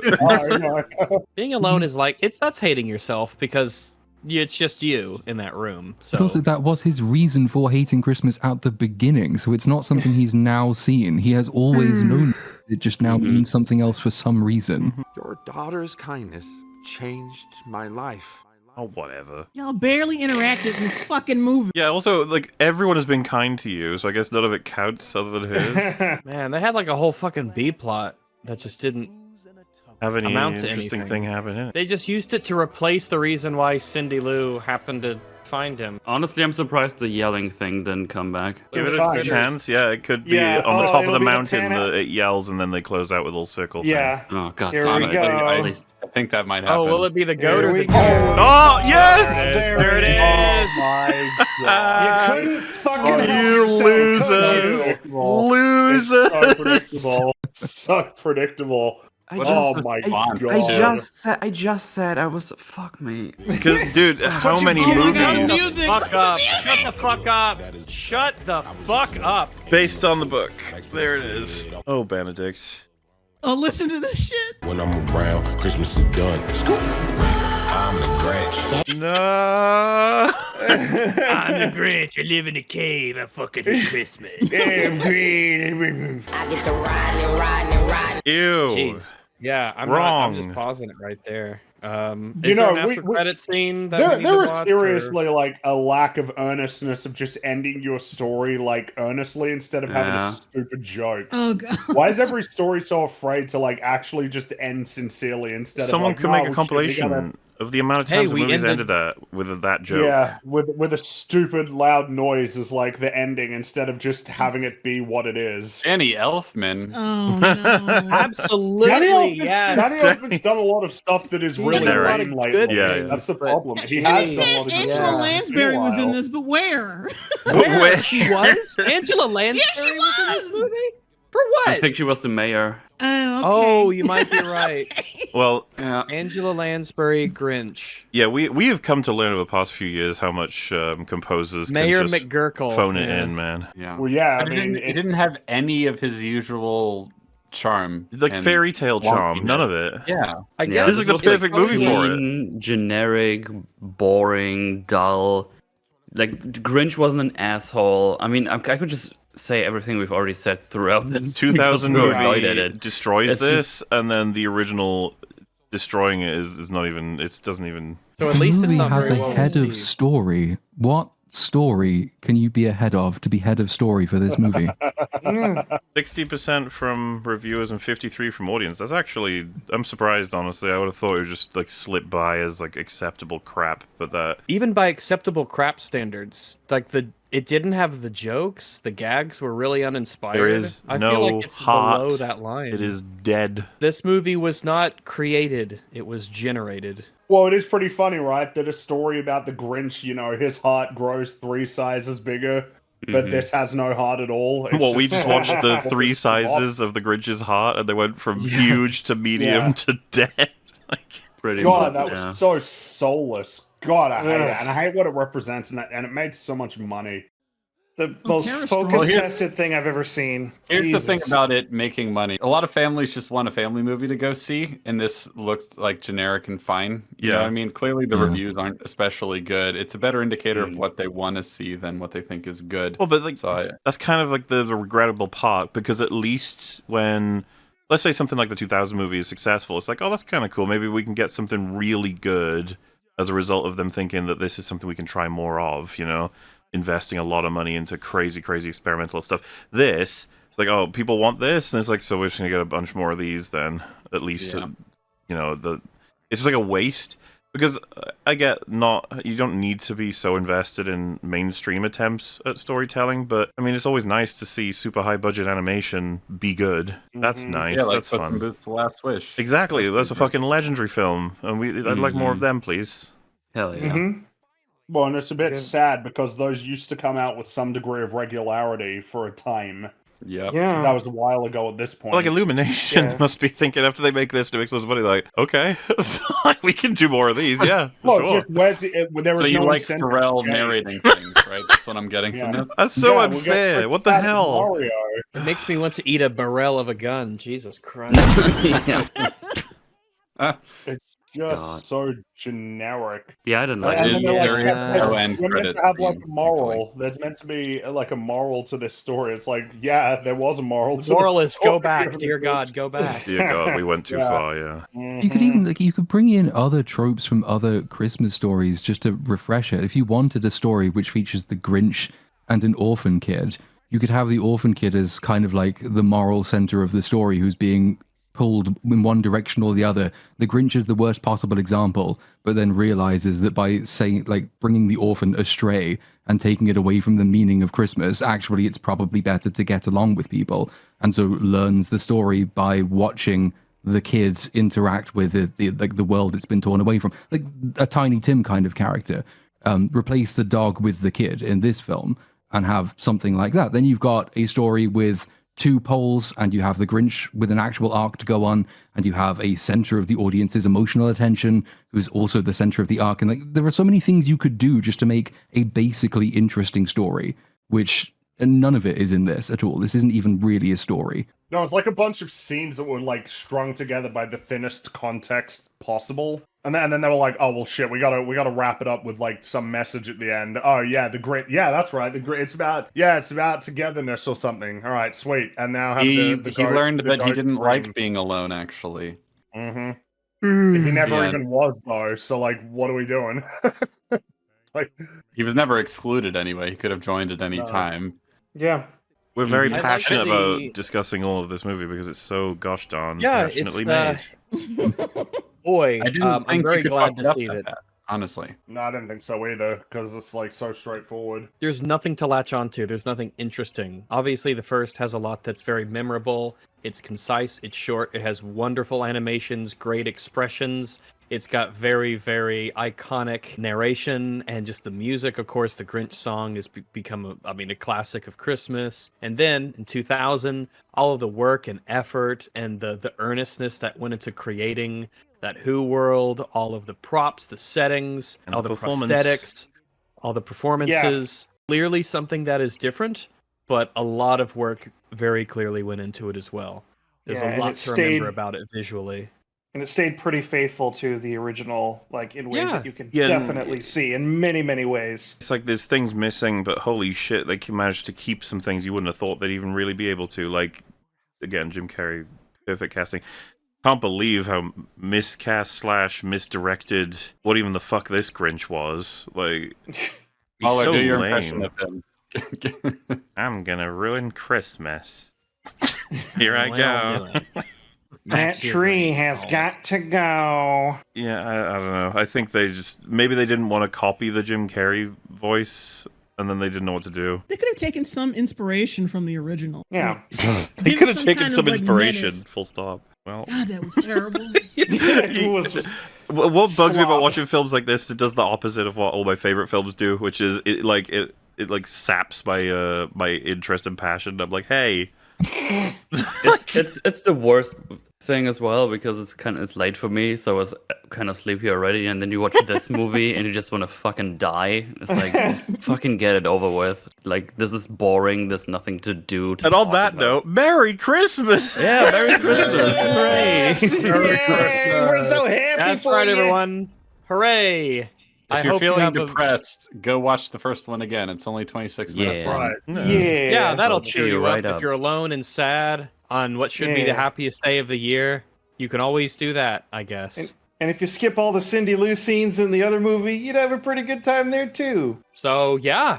Being alone is like that's hating yourself because it's just you in that room. But So also, that was his reason for hating Christmas at the beginning, so it's not something he's now seen. He has always known it, just now means something else for some reason. Your daughter's kindness changed my life. Oh, whatever. Y'all barely interacted in this fucking movie. Yeah, also, like, everyone has been kind to you, so I guess none of it counts other than his. man, they had like a whole fucking B plot that just didn't Have any amount to interesting anything. thing happen in it? They just used it to replace the reason why Cindy Lou happened to find him. Honestly, I'm surprised the yelling thing didn't come back. Give it a chance. Yeah, it could be Yeah, on the top of it'll the be the mountain. planet. It yells, and then they close out with a little circle. Yeah. Oh god Here damn we it! go. I think that might happen. Oh, will it be the goat Here or we the go. Oh yes! There it is. Oh my god. You couldn't fucking help You yourself, could you? losers! It's so predictable. So predictable. Oh my god. I just said I was. Fuck me. Dude, how many Oh my god, movies music! Fuck up. Shut the fuck up. Shut the fuck up. based on the book? There it is. Oh, Benedict. Oh, listen to this shit. When I'm around, Christmas is done. I'm the Grinch. No. I'm the Grinch. I live in a cave. I fucking hate Christmas. I get to ride. Ew. Jeez. Yeah, I'm Wrong. I'm just pausing it right there. You Is there know, an we- after credit scene that we need there to was watch, seriously like a lack of earnestness of just ending your story like earnestly instead of having Yeah. a stupid joke. Oh god. Why is every story so afraid to like actually just end sincerely instead Someone of like, could "No, make a we compilation gotta-" of the amount of Hey, times the we movies ended- ended that with that joke. Yeah, with a stupid loud noise as like the ending instead of just having it be what it is. Danny Elfman. Oh no. Absolutely, Danny yes. Elfman's done a lot of stuff that is He's really done a lot lame of lately. good Yeah, yeah. That's the but- problem. He It has done a lot says of good Angela stuff. Lansbury was in Meanwhile- this, but where? Where? She was? Angela Lansbury she was in this movie? For what? I think she was the mayor. Oh, you might be right. Well, Angela Lansbury, Grinch. Yeah, we have come to learn over the past few years how much composers Mayor can just McGurkle. phone it in, man. Yeah. Well, yeah, But it didn't have any of his usual charm. Like and fairy tale charm, none of it. Yeah. I guess this is the perfect movie for it. Generic, boring, dull. Like Grinch wasn't an asshole. I mean, I could just say everything we've already said throughout this. 2000 because we're annoyed at movie it. destroys It's this, just- and then the original destroying it is not even. It doesn't even. So at least it's movie not has very a well head of received. story. What story can you be ahead of to be head of story for this movie? 60% from reviewers and 53 from audience. That's actually, I'm surprised, honestly. I would have thought it would just like slip by as like acceptable crap, but that Even by acceptable crap standards, like it didn't have the jokes, the gags were really uninspired. there is I no feel like it's heart. below that line. It is dead. This movie was not created; it was generated. Well, it is pretty funny, right? That a story about the Grinch, you know, his heart grows 3 sizes bigger, but this has no heart at all. It's Well, we just watched the what 3 it's sizes of the Grinch's heart, and they went from huge to medium to dead. Like, pretty God, much, that yeah. was so soulless. God, I hate it, and I hate what it represents, and it made so much money. The most focus-tested thing I've ever seen. Here's the thing Jesus. about it making money. A lot of families just want a family movie to go see, and this looked like generic and fine. You know what I mean? Clearly the reviews aren't especially good. It's a better indicator of what they want to see than what they think is good. Well, but like So that's kind of like the regrettable part, because at least when, let's say something like the 2000 movie is successful, it's like, oh, that's kind of cool. Maybe we can get something really good as a result of them thinking that this is something we can try more of, you know? Investing a lot of money into crazy experimental stuff. This, it's like, oh, people want this, and it's like, so we're just gonna get a bunch more of these then, at least, you know, it's just like a waste, because I get you don't need to be so invested in mainstream attempts at storytelling, but I mean, it's always nice to see super high budget animation be good. That's nice. Yeah, like That's Puss in fun. Boots: The Last Wish. Exactly. That's a fucking legendary film, and I'd like more of them, please. Hell yeah. Well, and it's a bit sad because those used to come out with some degree of regularity for a time. Yeah. That was a while ago at this point. Like Illumination must be thinking after they make this to make loads of money, like, okay, we can do more of these, yeah, Well, sure. just where's there was So you no like incentive Pharrell to change. narrating things, right? That's what I'm getting from this. That's so Yeah, we got unfair. What the that hell? Mario. It makes me want to eat a barrel of a gun. Jesus Christ! It's just so generic. Yeah, I didn't And like then it. they're There is no like, end we're meant credit to have like a scene, moral. There's meant to be like a moral to this story. It's like, yeah, there was a moral. The to moral this is go story. back, dear God, go back. Dear God, we went too far, yeah. You could even you could bring in other tropes from other Christmas stories just to refresh it. If you wanted a story which features the Grinch and an orphan kid, you could have the orphan kid as kind of like the moral center of the story, who's being pulled in one direction or the other. The Grinch is the worst possible example, but then realizes that by saying, like, bringing the orphan astray and taking it away from the meaning of Christmas, actually it's probably better to get along with people, and so learns the story by watching the kids interact with the world it's been torn away from, like a Tiny Tim kind of character. Replace the dog with the kid in this film and have something like that. Then you've got a story with 2 poles, and you have the Grinch with an actual arc to go on, and you have a center of the audience's emotional attention who's also the center of the arc. And like, there are so many things you could do just to make a basically interesting story, which none of it is in this at all. This isn't even really a story. No, it's like a bunch of scenes that were like strung together by the thinnest context possible. And then they were like, oh well shit, we gotta wrap it up with like some message at the end. Oh yeah, the grit, yeah, that's right. It's about togetherness or something. All right, sweet. And now have He the learned that he goat didn't scream. like being alone, actually. Mm-hmm. He never Yeah. even was though. So like, what are we doing? Like, He was never excluded anyway. He could have joined at any No. time. Yeah. We're very I like passionate the- about discussing all of this movie because it's so gosh darn Yeah, passionately it's made. boy. I didn't I'm think very you could glad fuck it to up see like that. that, honestly. no, I didn't think so either because it's like so straightforward. There's nothing to latch onto. There's nothing interesting. Obviously, the first has a lot that's very memorable. It's concise. It's short. It has wonderful animations, great expressions, It's got very, very iconic narration and just the music. Of course, the Grinch song has become, a classic of Christmas. And then in 2000, all of the work and effort and the earnestness that went into creating that Who world, all of the props, the settings, And all the performance. prosthetics, all the performances. Clearly something that is different, but a lot of work very clearly went into it as well. There's Yeah, a and lot it to remember stayed- about it visually. And it stayed pretty faithful to the original, like in ways that you can Yeah, and- definitely see in many, many ways. It's like there's things missing, but holy shit, they managed to keep some things you wouldn't have thought they'd even really be able to. Like, again, Jim Carrey, perfect casting. Can't believe how miscast / misdirected what even the fuck this Grinch was. Like, he's Paula, so do your lame. impression of him. I'm gonna ruin Christmas. Here I Well, go. That tree has got to go. Yeah, I don't know. I think they just maybe they didn't want to copy the Jim Carrey voice, and then they didn't know what to do. They could have taken some inspiration from the original. Yeah. They Give could it have some taken kind some of, like, inspiration. menace. Full stop. Well, God, that was terrible. It was what bugs me about slop. watching films like this? It does the opposite of what all my favorite films do, which is it like saps my my interest and passion. I'm like, hey, It's the worst thing as well because it's late for me, so I was kind of sleepy already, and then you watch this movie and you just want to fucking die. It's like just fucking get it over with. Like, this is boring. There's nothing to do. And on that note, Merry Christmas! Yeah, Merry Christmas! Hooray! Yay, we're so happy That's for right, you. everyone. Hooray! If you're feeling depressed, go watch the first one again. It's only 26 minutes Yeah. long. Yeah, that'll cheer you right up. up. If you're alone and sad on what should be the Yeah. happiest day of the year, you can always do that, I guess. And if you skip all the Cindy Lou scenes in the other movie, you'd have a pretty good time there too. So, yeah.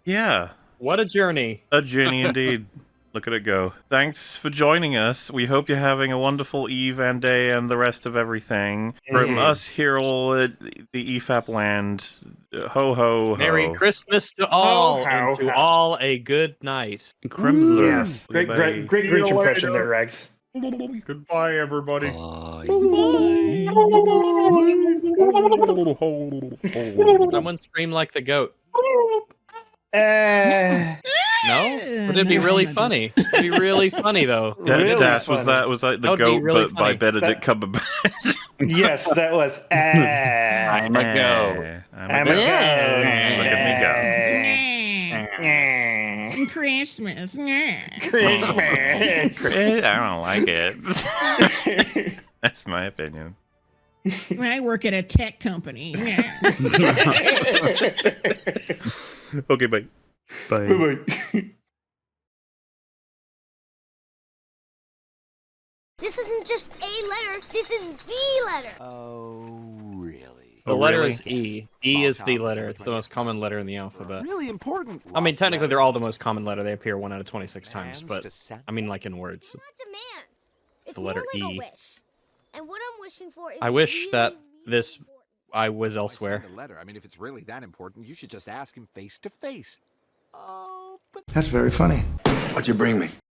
Yeah, What a journey. a journey indeed. Look at it go. Thanks for joining us. We hope you're having a wonderful eve and day and the rest of everything. From us here all at the EFAP land, ho ho ho. Merry Christmas to all, ho, and to ho. all a good night. Crimsler. Yes. Great Grinch impression there, Rex. Goodbye, everybody. Someone scream like the goat. Uh, No? But it'd be really funny. It'd be really funny, though. Really Das, funny. was that the That would be goat really but by funny. Benedict Cumberbatch? yes, that was. I'm a go. I'm a Look at me go. Christmas. Christmas. I don't like it. That's my opinion. I work at a tech company. Okay, bye. Bye. Bye-bye. This isn't just a letter, this is the letter. Oh, really? The letter is E. E is the letter. It's the most common letter in the alphabet. Really important. I mean, technically, they're all the most common letter. They appear 1 out of 26 times, but I mean, like in words. Not demands. It's the letter more like E. a wish. And what I'm wishing for is I wish really, that really this important. I was elsewhere. The letter. I mean, if it's really that important, you should just ask him face to face. Oh, but That's very funny. what'd you bring me?